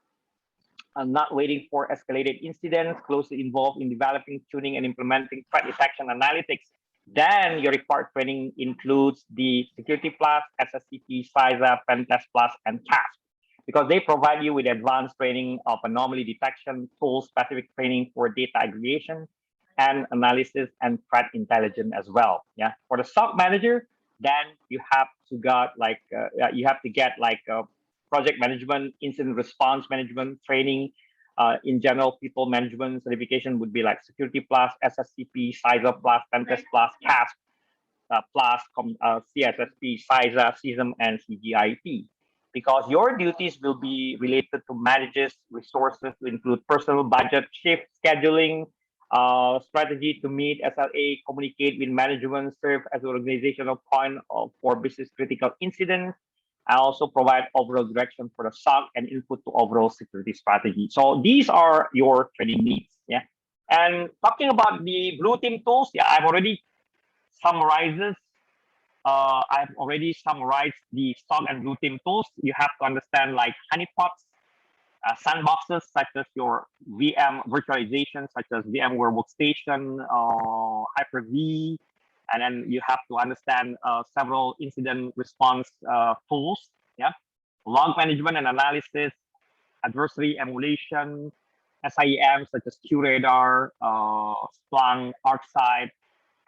not waiting for escalated incidents, closely involved in developing, tuning, and implementing threat detection analytics. Then your required training includes the Security Plus, SSCP, CySA, Pentest Plus, and CASP, because they provide you with advanced training of anomaly detection, tool-specific training for data aggregation and analysis, and threat intelligence as well. Yeah. For the SOC manager, then you have to get project management, incident response management training. In general, people management certification would be like Security Plus, SSCP, CySA Plus, Pentest Plus, CASP Plus, CSSP, CySA, CISM, and CGIP. Because your duties will be related to managers resources to include personal budget, shift scheduling, strategy to meet SLA, communicate with management, serve as an organizational point for business critical incidents. I also provide overall direction for the SOC and input to overall security strategy. So these are your training needs. Yeah. And talking about the blue team tools, yeah, I've already summarized the SOC and blue team tools. You have to understand like honeypots, sandboxes such as your VM virtualization, such as VMware Workstation, Hyper-V, and then you have to understand several incident response tools, yeah, log management and analysis, adversary emulation, SIEM such as QRadar, Splunk, ArcSight,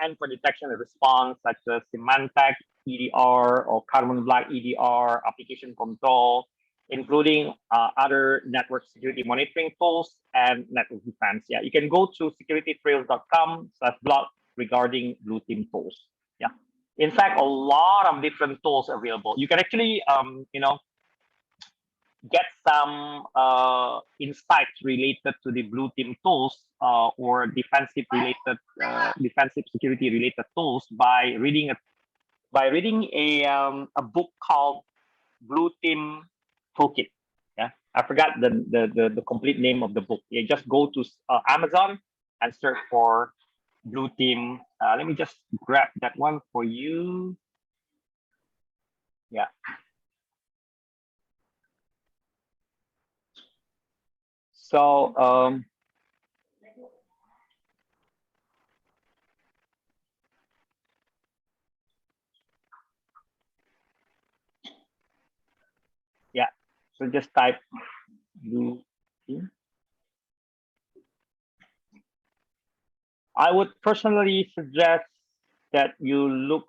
endpoint detection and response such as Symantec, EDR or Carbon Black EDR, application control, including other network security monitoring tools and network defense. Yeah, you can go to securitytrails.com/blog regarding blue team tools. Yeah, in fact, a lot of different tools available. You can actually, get some insights related to the blue team tools or defensive security related tools by reading a book called Blue Team Toolkit. Yeah, I forgot the complete name of the book. You just go to Amazon and search for Blue Team. Let me just grab that one for you. Yeah. So yeah, so just type blue team. I would personally suggest that you look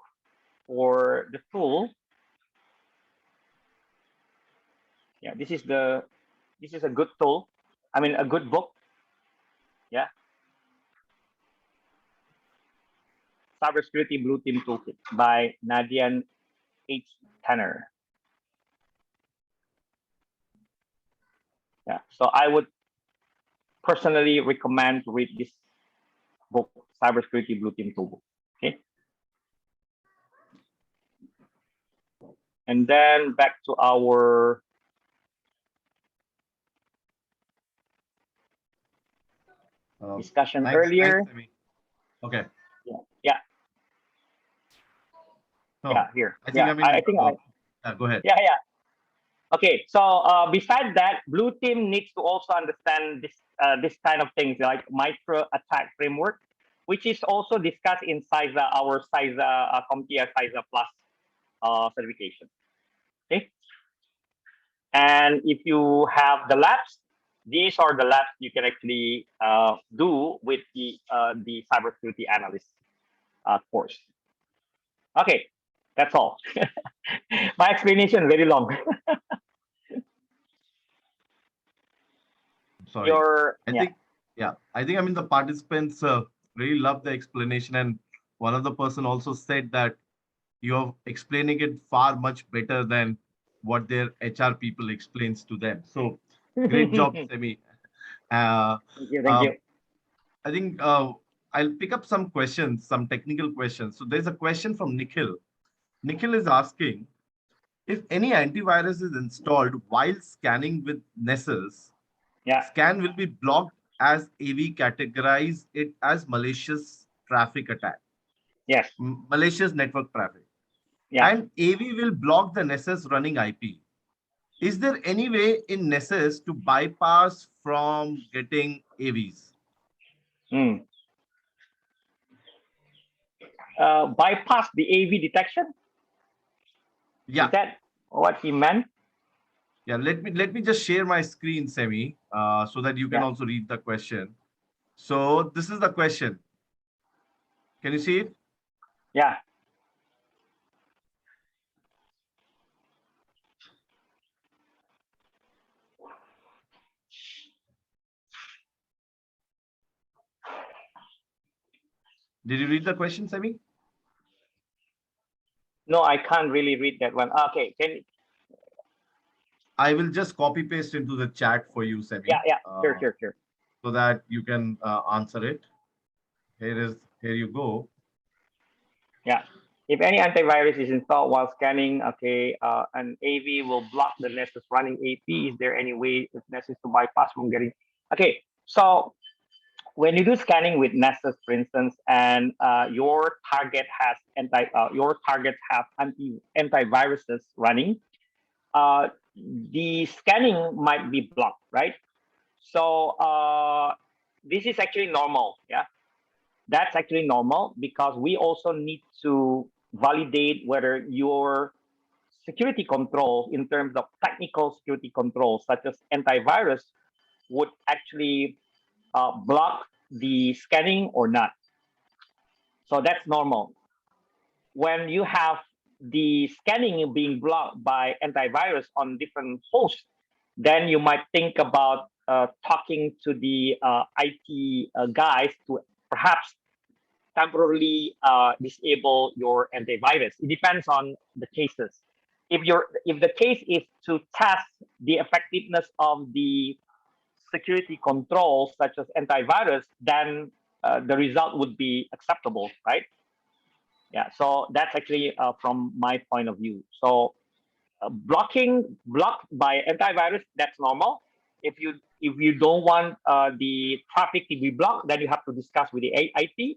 for the tool. Yeah, this is a good tool. I mean, a good book. Yeah. Cybersecurity Blue Team Toolkit by Nadian H. Tanner. Yeah, so I would personally recommend to read this book, Cybersecurity Blue Team Toolbook. Okay. And then back to our discussion earlier. Okay. Yeah. Yeah. So, yeah. Here. I think go ahead. Yeah. Yeah. Okay. So besides that, blue team needs to also understand this kind of things like micro attack framework, which is also discussed in CySA, our CySA CompTIA CySA Plus certification. Okay. And if you have the labs, these are the labs you can actually do with the cybersecurity analyst course. Okay, that's all. My explanation very long. Sorry. I think the participants really love the explanation, and one of the person also said that you're explaining it far much better than what their HR people explains to them. So great job, Semi. Thank you. I think I'll pick up some questions, some technical questions. So there's a question from Nikhil. Nikhil is asking, if any antivirus is installed while scanning with Nessus, scan will be blocked as AV categorize it as malicious traffic attack. Yes. Malicious network traffic. Yeah. And AV will block the Nessus running IP. Is there any way in Nessus to bypass from getting AVs? Bypass the AV detection? Yeah. Is that what he meant? Yeah, let me just share my screen, Semi, so that you can also read the question. So this is the question. Can you see it? Yeah. Did you read the question, Semi? No, I can't really read that one. Okay, I will just copy paste into the chat for you, Semi. Yeah. Sure. So that you can answer it. Here you go. Yeah. If any antivirus is installed while scanning, okay, an AV will block the Nessus running AP. Is there any way if Nessus to bypass from getting? Okay, so when you do scanning with Nessus, for instance, and your target has antiviruses running, the scanning might be blocked, right? So this is actually normal, yeah. That's actually normal because we also need to validate whether your security control in terms of technical security controls such as antivirus would actually block the scanning or not. So that's normal. When you have the scanning being blocked by antivirus on different hosts, then you might think about talking to the IT guys to perhaps temporarily disable your antivirus. It depends on the cases. If the case is to test the effectiveness of the security controls such as antivirus, then the result would be acceptable, right? Yeah. So that's actually from my point of view. So blocked by antivirus, that's normal. If you don't want the traffic to be blocked, then you have to discuss with the IT,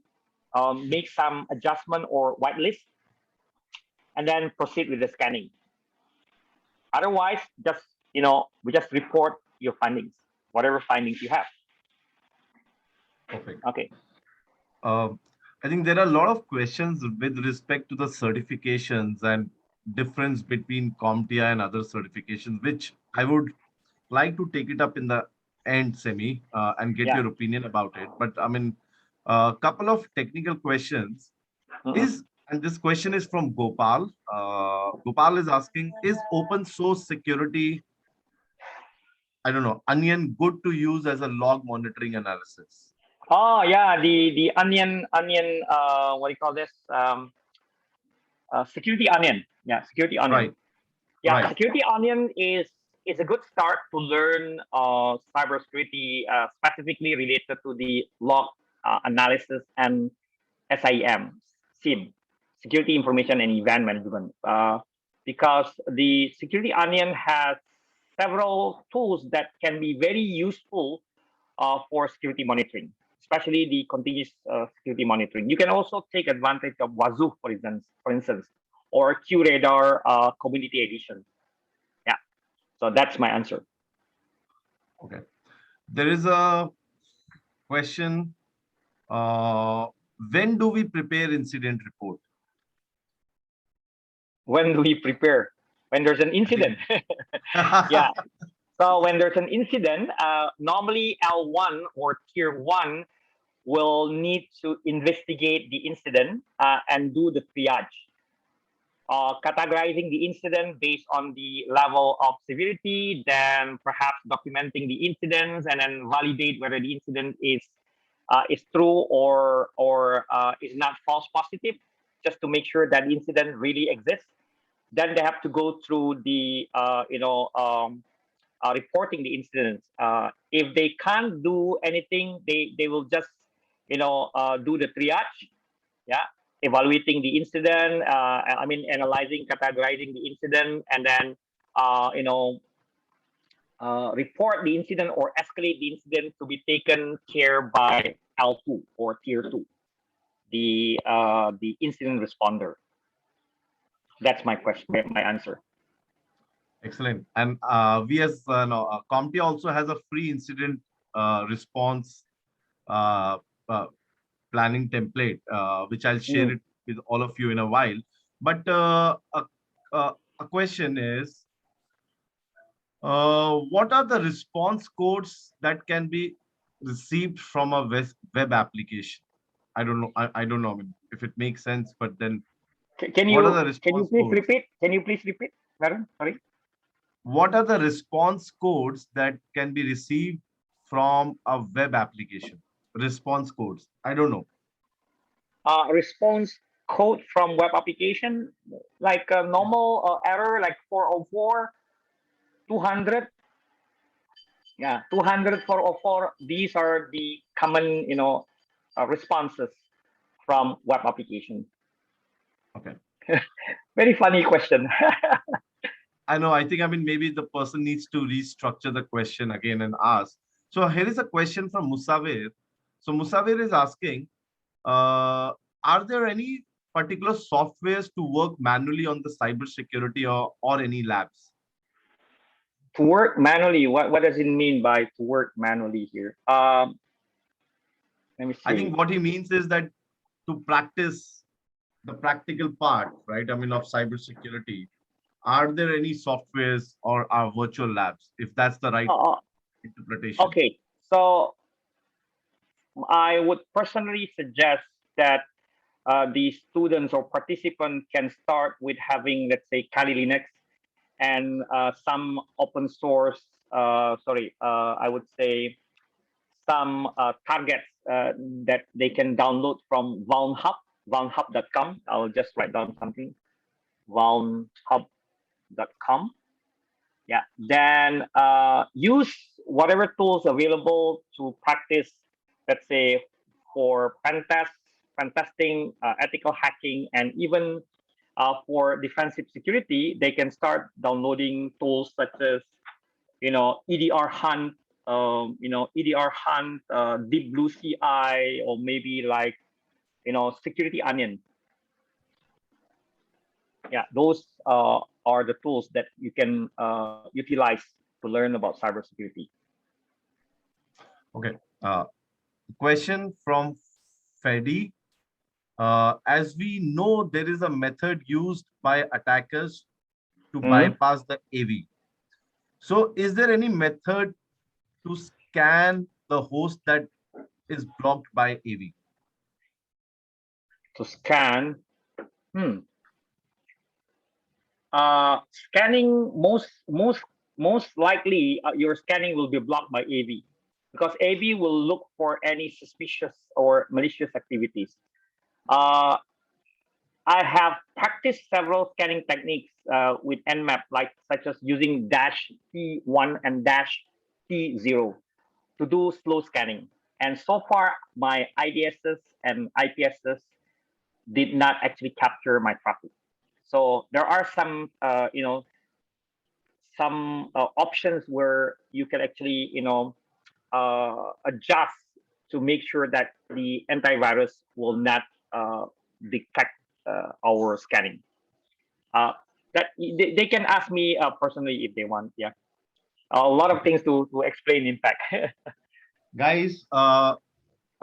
make some adjustment or whitelist, and then proceed with the scanning. Otherwise, we just report your findings, whatever findings you have. Perfect. Okay. I think there are a lot of questions with respect to the certifications and difference between CompTIA and other certifications, which I would like to take it up in the end, Semi, and get your opinion about it. But I mean, a couple of technical questions. And this question is from Gopal. Gopal is asking, is open source security, I don't know, Onion good to use as a log monitoring analysis? Oh yeah, the onion what do you call this? Security onion. Yeah, security onion. Right. Yeah, right. security onion is a good start to learn cybersecurity specifically related to the log analysis and SIM, security information and event management. Because the security onion has several tools that can be very useful for security monitoring, especially the continuous security monitoring. You can also take advantage of Wazoo, for instance, or QRadar Community Edition. Yeah, so that's my answer. Okay. There is a question. When do we prepare incident report? When do we prepare? When there's an incident. Yeah. So when there's an incident, normally L1 or Tier 1 will need to investigate the incident and do the triage. Categorizing the incident based on the level of severity, then perhaps documenting the incidents and then validate whether the incident is true or is not false positive, just to make sure that the incident really exists. Then they have to go through the reporting the incidents. If they can't do anything, they will just do the triage. Yeah, evaluating the incident. Analyzing, categorizing the incident, and then report the incident or escalate the incident to be taken care by L2 or Tier 2, the incident responder. That's my question, my answer. Excellent. And we as CompTIA also has a free incident response planning template, which I'll share it with all of you in a while. But a question is, what are the response codes that can be received from a web application? I don't know. I don't know if it makes sense, but then can you please repeat? Can you please repeat, Varun? Sorry. What are the response codes that can be received from a web application? Response codes. I don't know. Response code from web application, like a normal error, like 404, 200. Yeah, 200, 404. These are the common, responses from web applications? Okay. Very funny question. I know. I think, I mean, maybe the person needs to restructure the question again and ask. So here is a question from Musavir. So Musavir is asking, are there any particular softwares to work manually on the cybersecurity or any labs? To work manually, what does it mean by to work manually here? Let me see. I think what he means is that to practice the practical part, right? I mean, of cybersecurity, are there any softwares or are virtual labs, if that's the right interpretation? Okay, so I would personally suggest that the students or participants can start with having, let's say, Kali Linux and some open source, I would say some targets that they can download from vulnhub, vulnhub.com. I'll just write down something, vulnhub.com. Yeah, then use whatever tools available to practice, let's say, for pen testing, ethical hacking, and even for defensive security. They can start downloading tools such as, EDR Hunt, EDR Hunt, Deep Blue CI, or maybe like, Security Onion. Yeah, those are the tools that you can utilize to learn about cybersecurity. Okay. Question from Fedi. As we know, there is a method used by attackers to bypass the AV. So is there any method to scan the host that is blocked by AV? To scan, scanning, most likely your scanning will be blocked by AV, because AV will look for any suspicious or malicious activities. I have practiced several scanning techniques with Nmap, such as using -T1 and -T0 to do slow scanning. And so far, my IDSs and IPSs did not actually capture my traffic. So there are some, some options where you can actually, adjust to make sure that the antivirus will not detect our scanning. That they can ask me personally if they want. Yeah, a lot of things to explain. In fact, guys, a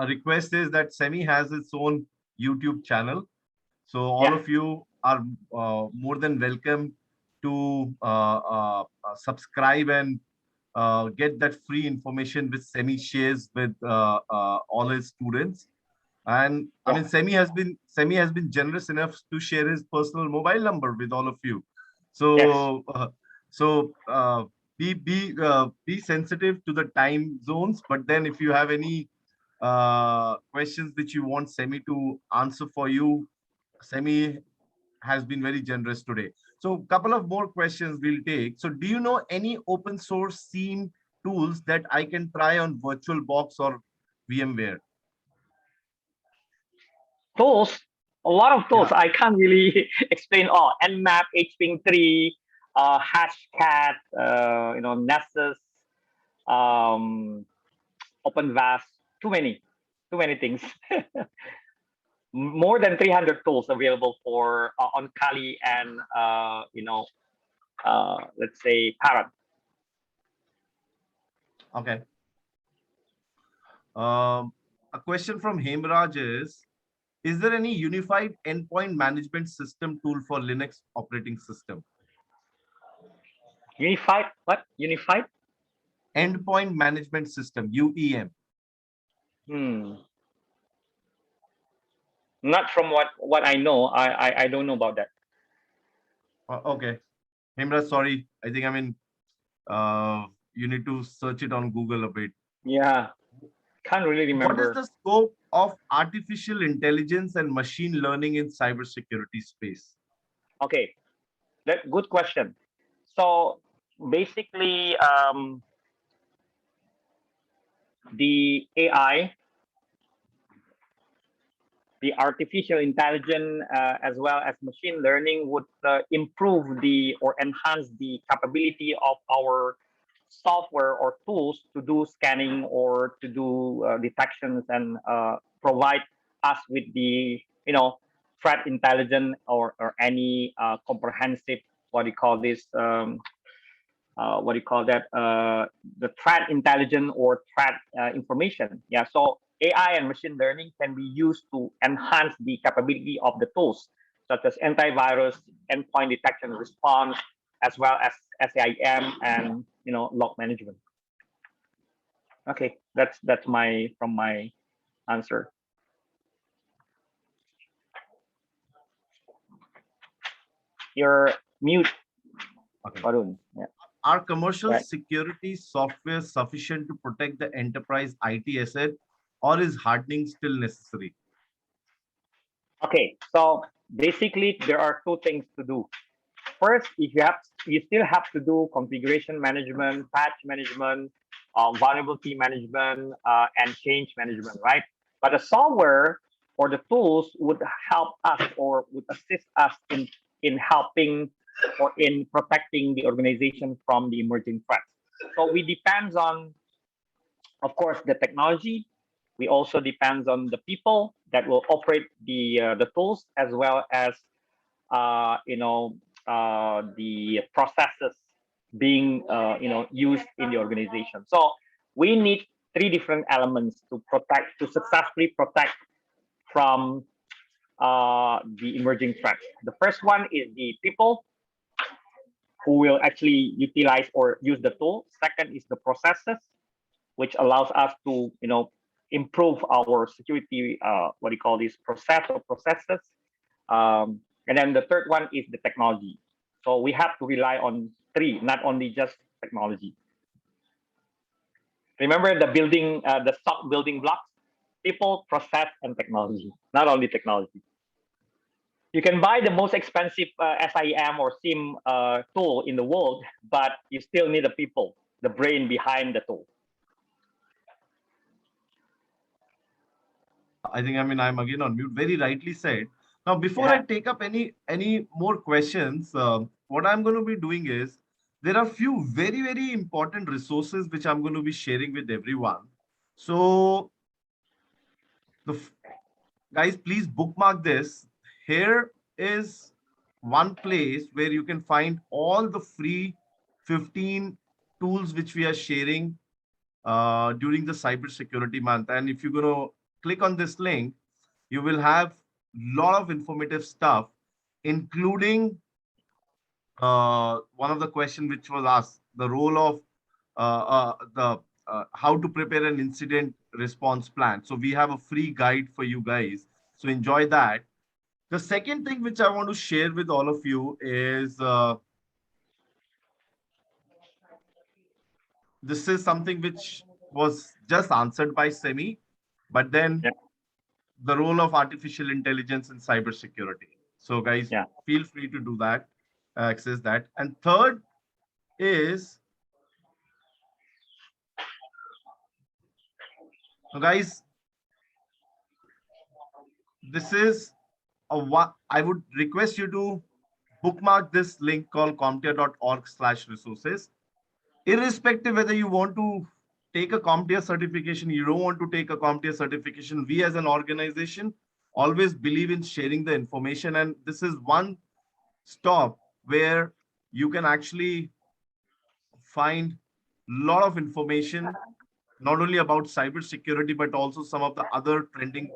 request is that Semi has its own YouTube channel, so all of you are more than welcome to subscribe and get that free information which Semi shares with all his students. And I mean, Semi has been generous enough to share his personal mobile number with all of you. So be sensitive to the time zones. But then, if you have any questions which you want Semi to answer for you, Semi has been very generous today. So a couple of more questions we'll take. So do you know any open source SIEM tools that I can try on VirtualBox or VMware? Tools, a lot of tools. I can't really explain all. Nmap, Hpin 3, Hashcat, Nessus, OpenVAS. Too many things. More than 300 tools available for on Kali and let's say Parrot. Okay. A question from Hemraj is there any unified endpoint management system tool for Linux operating system? Unified what? Unified endpoint management system, UEM. Not from what I know. I don't know about that. Okay, Hemraj, sorry. I think you need to search it on Google a bit. Yeah, can't really remember. What is the scope of artificial intelligence and machine learning in cybersecurity space? Okay, good question. So basically, the AI the artificial intelligence as well as machine learning would improve or enhance the capability of our software or tools to do scanning or to do detections and provide us with the threat intelligence or any comprehensive what do you call this what do you call that the threat intelligence or threat information. Yeah, so AI and machine learning can be used to enhance the capability of the tools such as antivirus, endpoint detection and response, as well as SIM and log management. Okay, that's my answer. You're mute, Okay. Varun. Yeah. Are commercial Right. security software sufficient to protect the enterprise IT asset, or is hardening still necessary? Okay, so basically there are two things to do. First, you still have to do configuration management, patch management, vulnerability management, and change management, right? But the software or the tools would help us or would assist us in helping or in protecting the organization from the emerging threats. So we depends on, of course, the technology. We also depends on the people that will operate the tools, as well as the processes being used in the organization. So we need three different elements to successfully protect from the emerging threats. The first one is the people who will actually utilize or use the tool. Second is the processes, which allows us to improve our security what do you call this process or processes. And then the third one is the technology. So we have to rely on three, not only just technology. Remember the stock building blocks: people, process, and technology, not only technology. You can buy the most expensive SIM or SIM tool in the world, but you still need the people, the brain behind the tool. I think, I'm again on mute. Very rightly said. Now, before I take up any more questions, what I'm going to be doing is there are a few very, very important resources which I'm going to be sharing with everyone. So, guys, please bookmark this. Here is one place where you can find all the free 15 tools which we are sharing during the cybersecurity month. And if you're going to click on this link, you will have a lot of informative stuff, including one of the questions which was asked, the role of how to prepare an incident response plan. So we have a free guide for you guys. So enjoy that. The second thing which I want to share with all of you is this is something which was just answered by Semi, but then the role of artificial intelligence in cybersecurity. So guys, feel free to do that, access that. And third is, so guys, this is I would request you to bookmark this link called CompTIA.org/resources. Irrespective whether you want to take a CompTIA certification, you don't want to take a CompTIA certification, we as an organization always believe in sharing the information. And this is one stop where you can actually find a lot of information, not only about cybersecurity, but also some of the other trending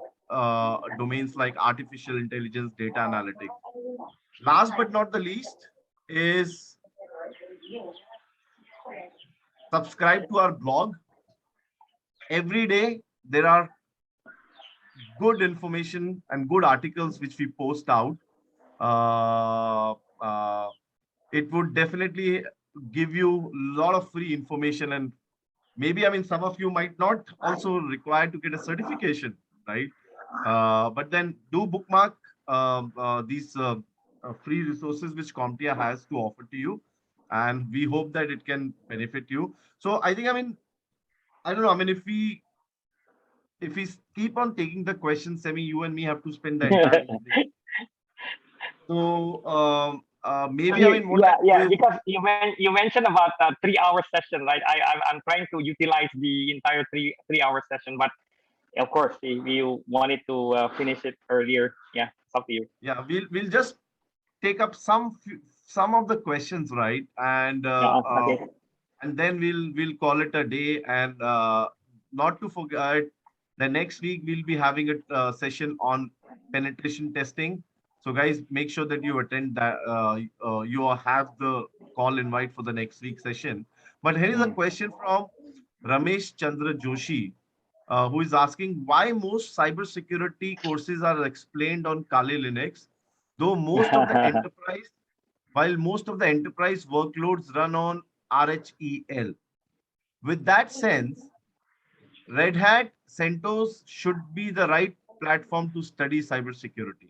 domains like artificial intelligence, data analytics. Last but not the least is subscribe to our blog. Every day there are good information and good articles which we post out. It would definitely give you a lot of free information, and maybe some of you might not also require to get a certification, right? But then do bookmark these free resources which CompTIA has to offer to you, and we hope that it can benefit you. So I think, I don't know, if we if we keep on taking the questions, Semi, you and me have to spend the entire evening. So maybe I mean what Yeah, I'll do yeah, is, because you mentioned about a 3 hour session, right? I'm trying to utilize the entire three hour session, but of course, if you wanted to finish it earlier, yeah, it's up to you. yeah, we'll just take up some of the questions, right? Okay. And then we'll call it a day. And not to forget, the next week we'll be having a session on penetration testing. So guys, make sure that you attend that. You have the call invite for the next week session. But here is a Mm. question from Ramesh Chandra Joshi, who is asking why most cybersecurity courses are explained on Kali Linux, though while most of the enterprise workloads run on RHEL. With that sense, Red Hat CentOS should be the right platform to study cybersecurity.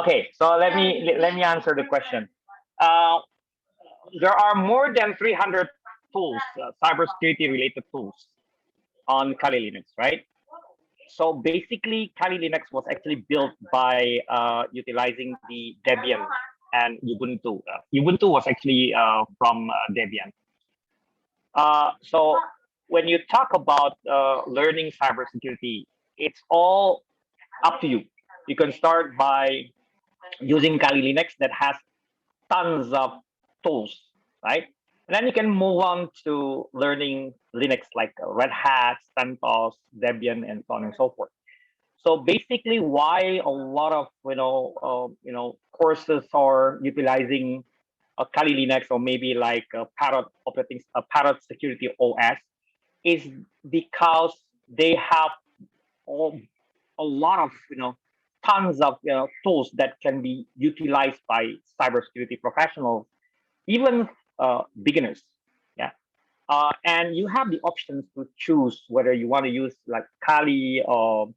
Okay, so let me answer the question. Uh, there are more than 300 tools, cybersecurity related tools on Kali Linux, right? So basically, Kali Linux was actually built by utilizing the Debian and Ubuntu. Ubuntu was actually from Debian. So when you talk about learning cybersecurity, it's all up to you. You can start by using Kali Linux that has tons of tools, right? And then you can move on to learning Linux like Red Hat, CentOS, Debian, and so on and so forth. So basically, why a lot of courses are utilizing a Kali Linux or maybe like a Parrot Security OS is because they have all, a lot of tons of tools that can be utilized by cybersecurity professionals, even beginners. Yeah, and you have the options to choose whether you want to use like Kali or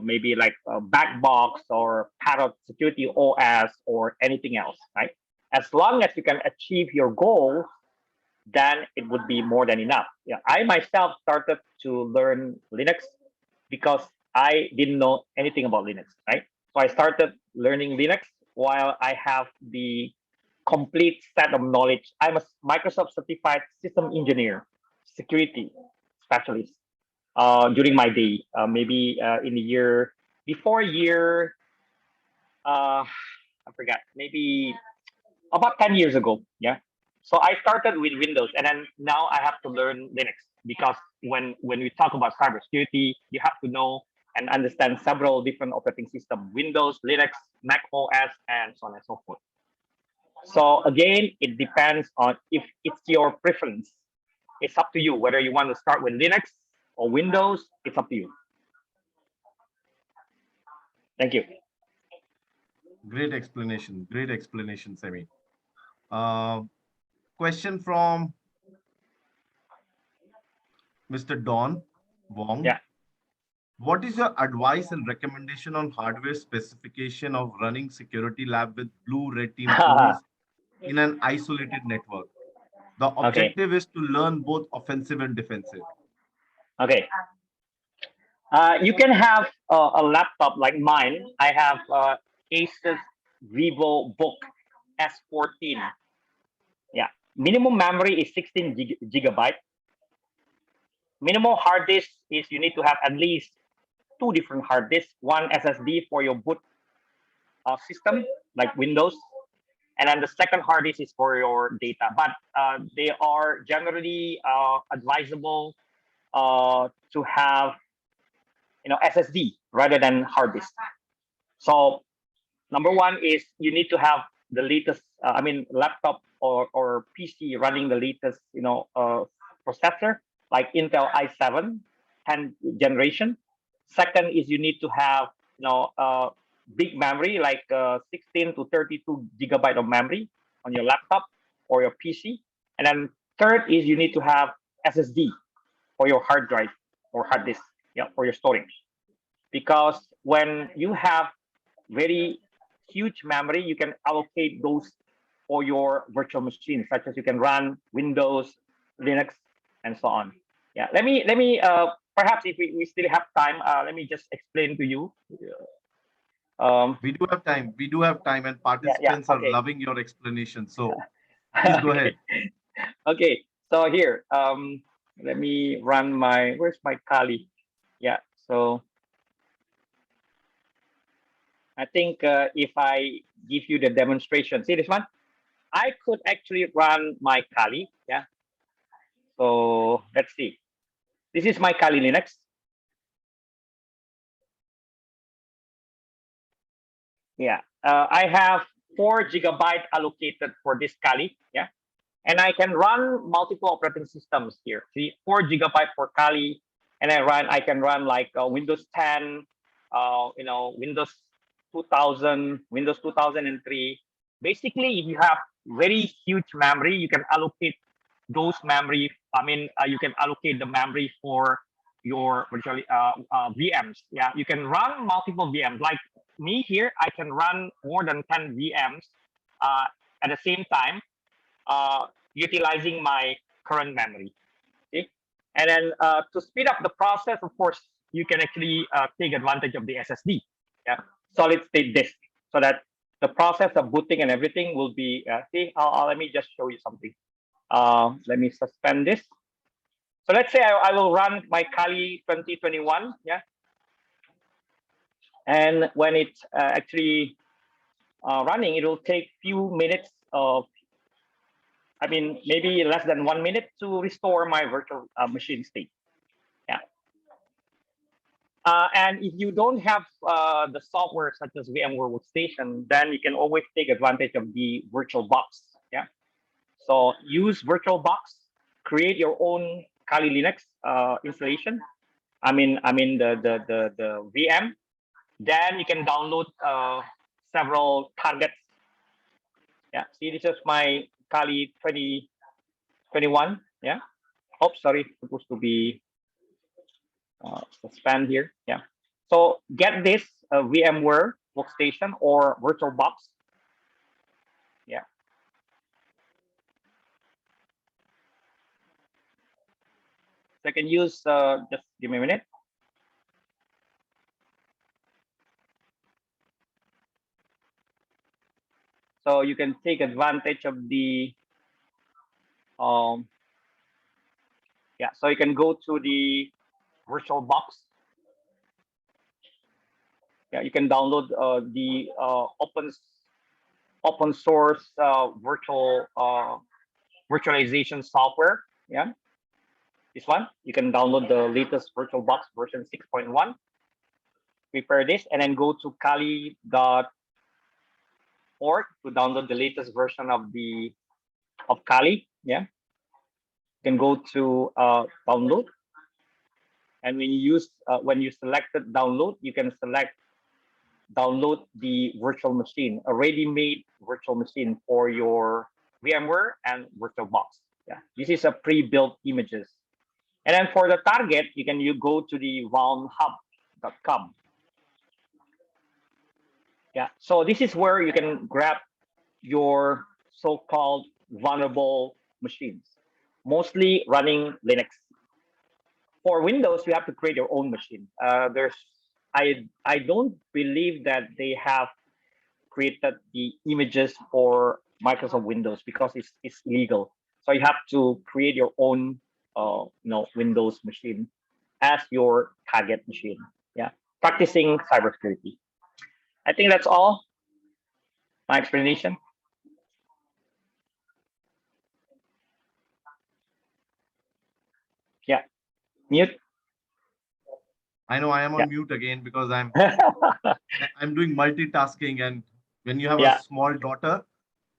maybe like Backbox or Parrot Security OS or anything else, right? As long as you can achieve your goal, then it would be more than enough. Yeah, I myself started to learn Linux because I didn't know anything about Linux, right? So I started learning Linux while I have the complete set of knowledge. I'm a Microsoft certified system engineer, security specialist during my day, maybe in the year before year, I forgot, maybe about 10 years ago. Yeah. So I started with Windows and then now I have to learn Linux because when we talk about cybersecurity, you have to know and understand several different operating systems, Windows, Linux, Mac OS, and so on and so forth. So again, it depends on if it's your preference. It's up to you whether you want to start with Linux or Windows. It's up to you. Thank you. Great explanation. Great explanation, Semi. Uh, Question from Mr. Don Wong. Yeah. What is your advice and recommendation on hardware specification of running security lab with blue red team tools in an isolated network? The Okay. objective is to learn both offensive and defensive. Okay. You can have a laptop like mine. I have Asus Vivo Book S14. Yeah. Minimum memory is 16 gigabyte. Minimum hard disk is you need to have at least two different hard disks, one SSD for your boot system, like Windows, and then the second hard disk is for your data. But they are generally advisable to have SSD rather than hard disk. So number one is you need to have the latest, laptop or PC running the latest, processor like Intel i7 10th generation. Second is you need to have, big memory like 16 to 32 gigabyte of memory on your laptop or your PC. And then third is you need to have SSD for your hard drive or hard disk, yeah, for your storage. Because when you have very huge memory, you can allocate those for your virtual machine, such as you can run Windows, Linux, and so on. Yeah, let me perhaps if we still have time, let me just explain to you. We do have time. We do have time, and Yeah, participants are okay. loving your explanation. So please go ahead. Okay, so here, let me run my, where's my Kali? Yeah, so I think if I give you the demonstration, see this one? I could actually run my Kali, yeah. So let's see. This is my Kali Linux. Yeah, I have 4 GB allocated for this Kali, yeah. And I can run multiple operating systems here. See, 4 GB for Kali, and I can run like Windows 10, Windows 2000, Windows 2003. Basically, if you have very huge memory, you can allocate those memory. I mean, you can allocate the memory for your virtually VMs. Yeah, you can run multiple VMs. Like me here, I can run more than 10 VMs at the same time, utilizing my current memory. Okay, and then to speed up the process, of course, you can actually take advantage of the SSD, yeah, solid state disk, so that the process of booting and everything will be. See, let me just show you something. Let me suspend this. So let's say I will run my Kali 2021, yeah, and when it's actually running, it will take few minutes of, I mean, maybe less than 1 minute to restore my virtual machine state. Yeah. And if you don't have the software such as VMware Workstation, then you can always take advantage of the VirtualBox. Yeah. So use VirtualBox, create your own Kali Linux installation. I mean the VM. Then you can download several targets. Yeah. See, this is my Kali 2021. Yeah. Oh, sorry, supposed to be suspend here. Yeah. So get this VMware Workstation or VirtualBox. Yeah. So I can use, just give me a minute. So you can take advantage of the, yeah, so you can go to the VirtualBox. Yeah, you can download the open source virtualization software. Yeah, this one. You can download the latest VirtualBox version 6.1. Prepare this and then go to kali.org to download the latest version of Kali. Yeah, you can go to download, and when you selected download, you can select download the virtual machine, a ready-made virtual machine for your VMware and VirtualBox. Yeah, this is a pre-built images. And then for the target, you go to the vulnhub.com. Yeah, so this is where you can grab your so-called vulnerable machines, mostly running Linux. For Windows, you have to create your own machine. I don't believe that they have created the images for Microsoft Windows because it's illegal. So you have to create your own Windows machine as your target machine. Yeah, practicing cybersecurity. I think that's all my explanation. Yeah, mute. I know I am on Yeah. mute again because I'm doing multitasking, and when you have a Yeah. small daughter,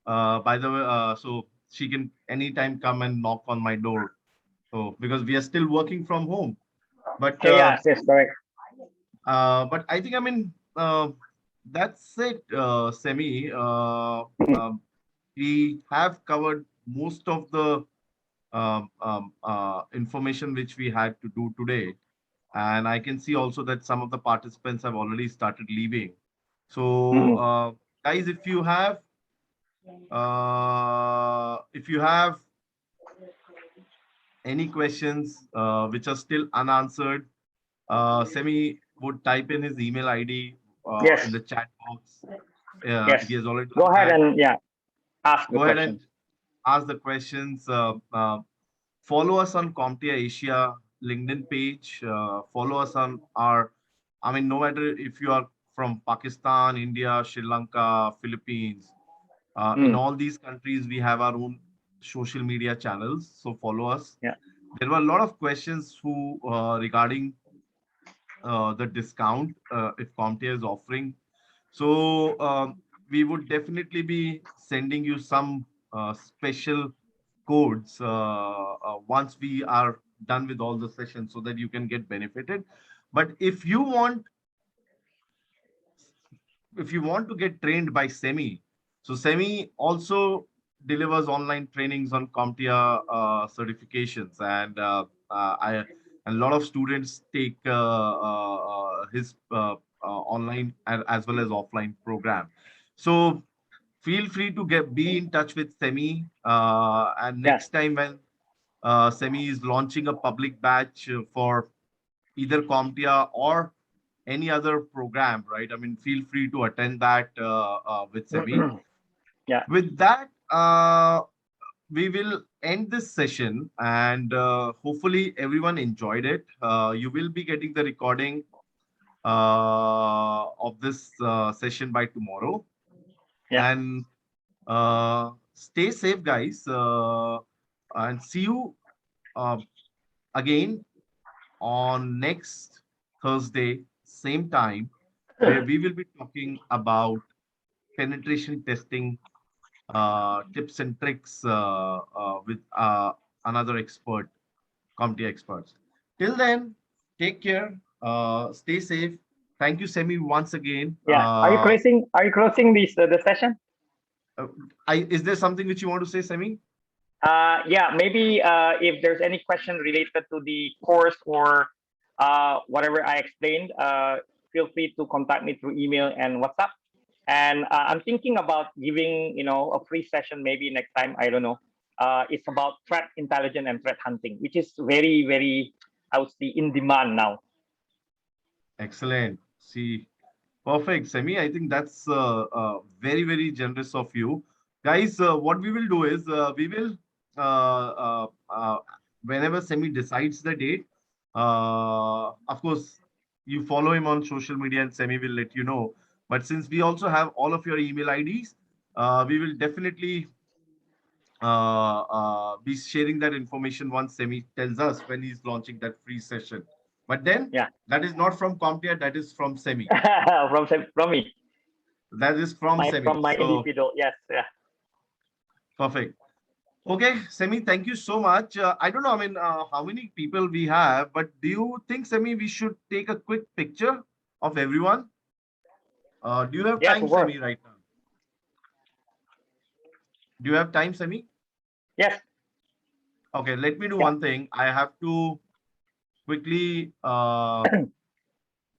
by the way, so she can anytime come and knock on my door. So because we are still working from home, but Yes, correct. but I think, I mean, that's it, Semi. We have covered most of the information which we had to do today. And I can see also that some of the participants have already started leaving. So, guys, if you have any questions which are still unanswered, Semi would type in his email ID in Yes. the chat box. Yes. He has already Go done ahead that. and ask the Go ahead and questions. ask the questions. Follow us on CompTIA Asia LinkedIn page. Follow us on our, I mean, no matter if you are from Pakistan, India, Sri Lanka, Philippines, in all these countries, we have our own social media channels. So follow us. Yeah. There were a lot of questions regarding the discount if CompTIA is offering. So we would definitely be sending you some special codes once we are done with all the sessions so that you can get benefited. But if you want to get trained by Semi, so Semi also delivers online trainings on CompTIA certifications, and a lot of students take his online as well as offline program. So feel free to be in touch with Semi, and Yeah. next time when Semi is launching a public batch for either CompTIA or any other program, right? I mean, feel free to attend that with Semi. Yeah. With that, we will end this session, and hopefully everyone enjoyed it. You will be getting the recording of this session by tomorrow. Yeah. And stay safe, guys, and see you uh, again on next Thursday, same time, where we will be talking about penetration testing tips and tricks with another expert, CompTIA experts. Till then, take care, stay safe. Thank you, Semi, once again. Yeah. Are you closing? Are you closing this the session? Is there something which you want to say, Semi? Yeah. Maybe if there's any question related to the course or whatever I explained, feel free to contact me through email and WhatsApp. And I'm thinking about giving a free session maybe next time. I don't know. It's about threat intelligence and threat hunting, which is very, very, I would say, in demand now. Excellent. See, perfect, Semi. I think that's very, very generous of you. Guys, what we will do is we will, whenever Semi decides the date, of course, you follow him on social media and Semi will let you know. But since we also have all of your email IDs, we will definitely be sharing that information once Semi tells us when he's launching that free session. But then Yeah. that is not from CompTIA, that is from Semi. from me. That is from Semi. From my So, individual. Yes. Yeah. perfect. Okay, Semi, thank you so much. I don't know, I mean, how many people we have, but do you think, Semi, we should take a quick picture of everyone? Do you have Yes, time, of course. Semi, right now? Do you have time, Semi? Yes. Okay, let me do one thing. I have to quickly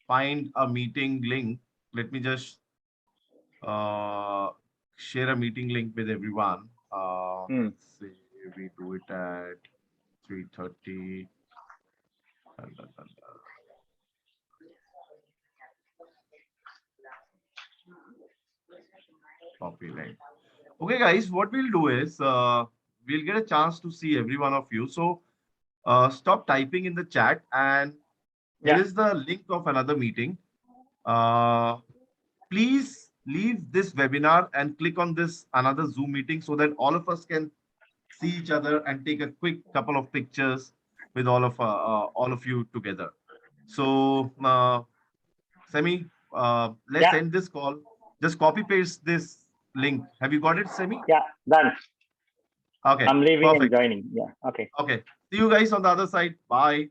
find a meeting link. Let me just share a meeting link with everyone. Let's see, we do it at 3:30. Copy link. Okay, guys, what we'll do is we'll get a chance to see every one of you. So stop typing in the chat, and here is the link of another meeting. Please leave this webinar and click on this another Zoom meeting so that all of us can see each other and take a quick couple of pictures with all of you together. So, Semi, let's end this call. Just copy paste this link. Have you got it, Semi? Yeah, done. Okay. I'm leaving perfect. and joining. Yeah. Okay. Okay. See you guys on the other side. Bye.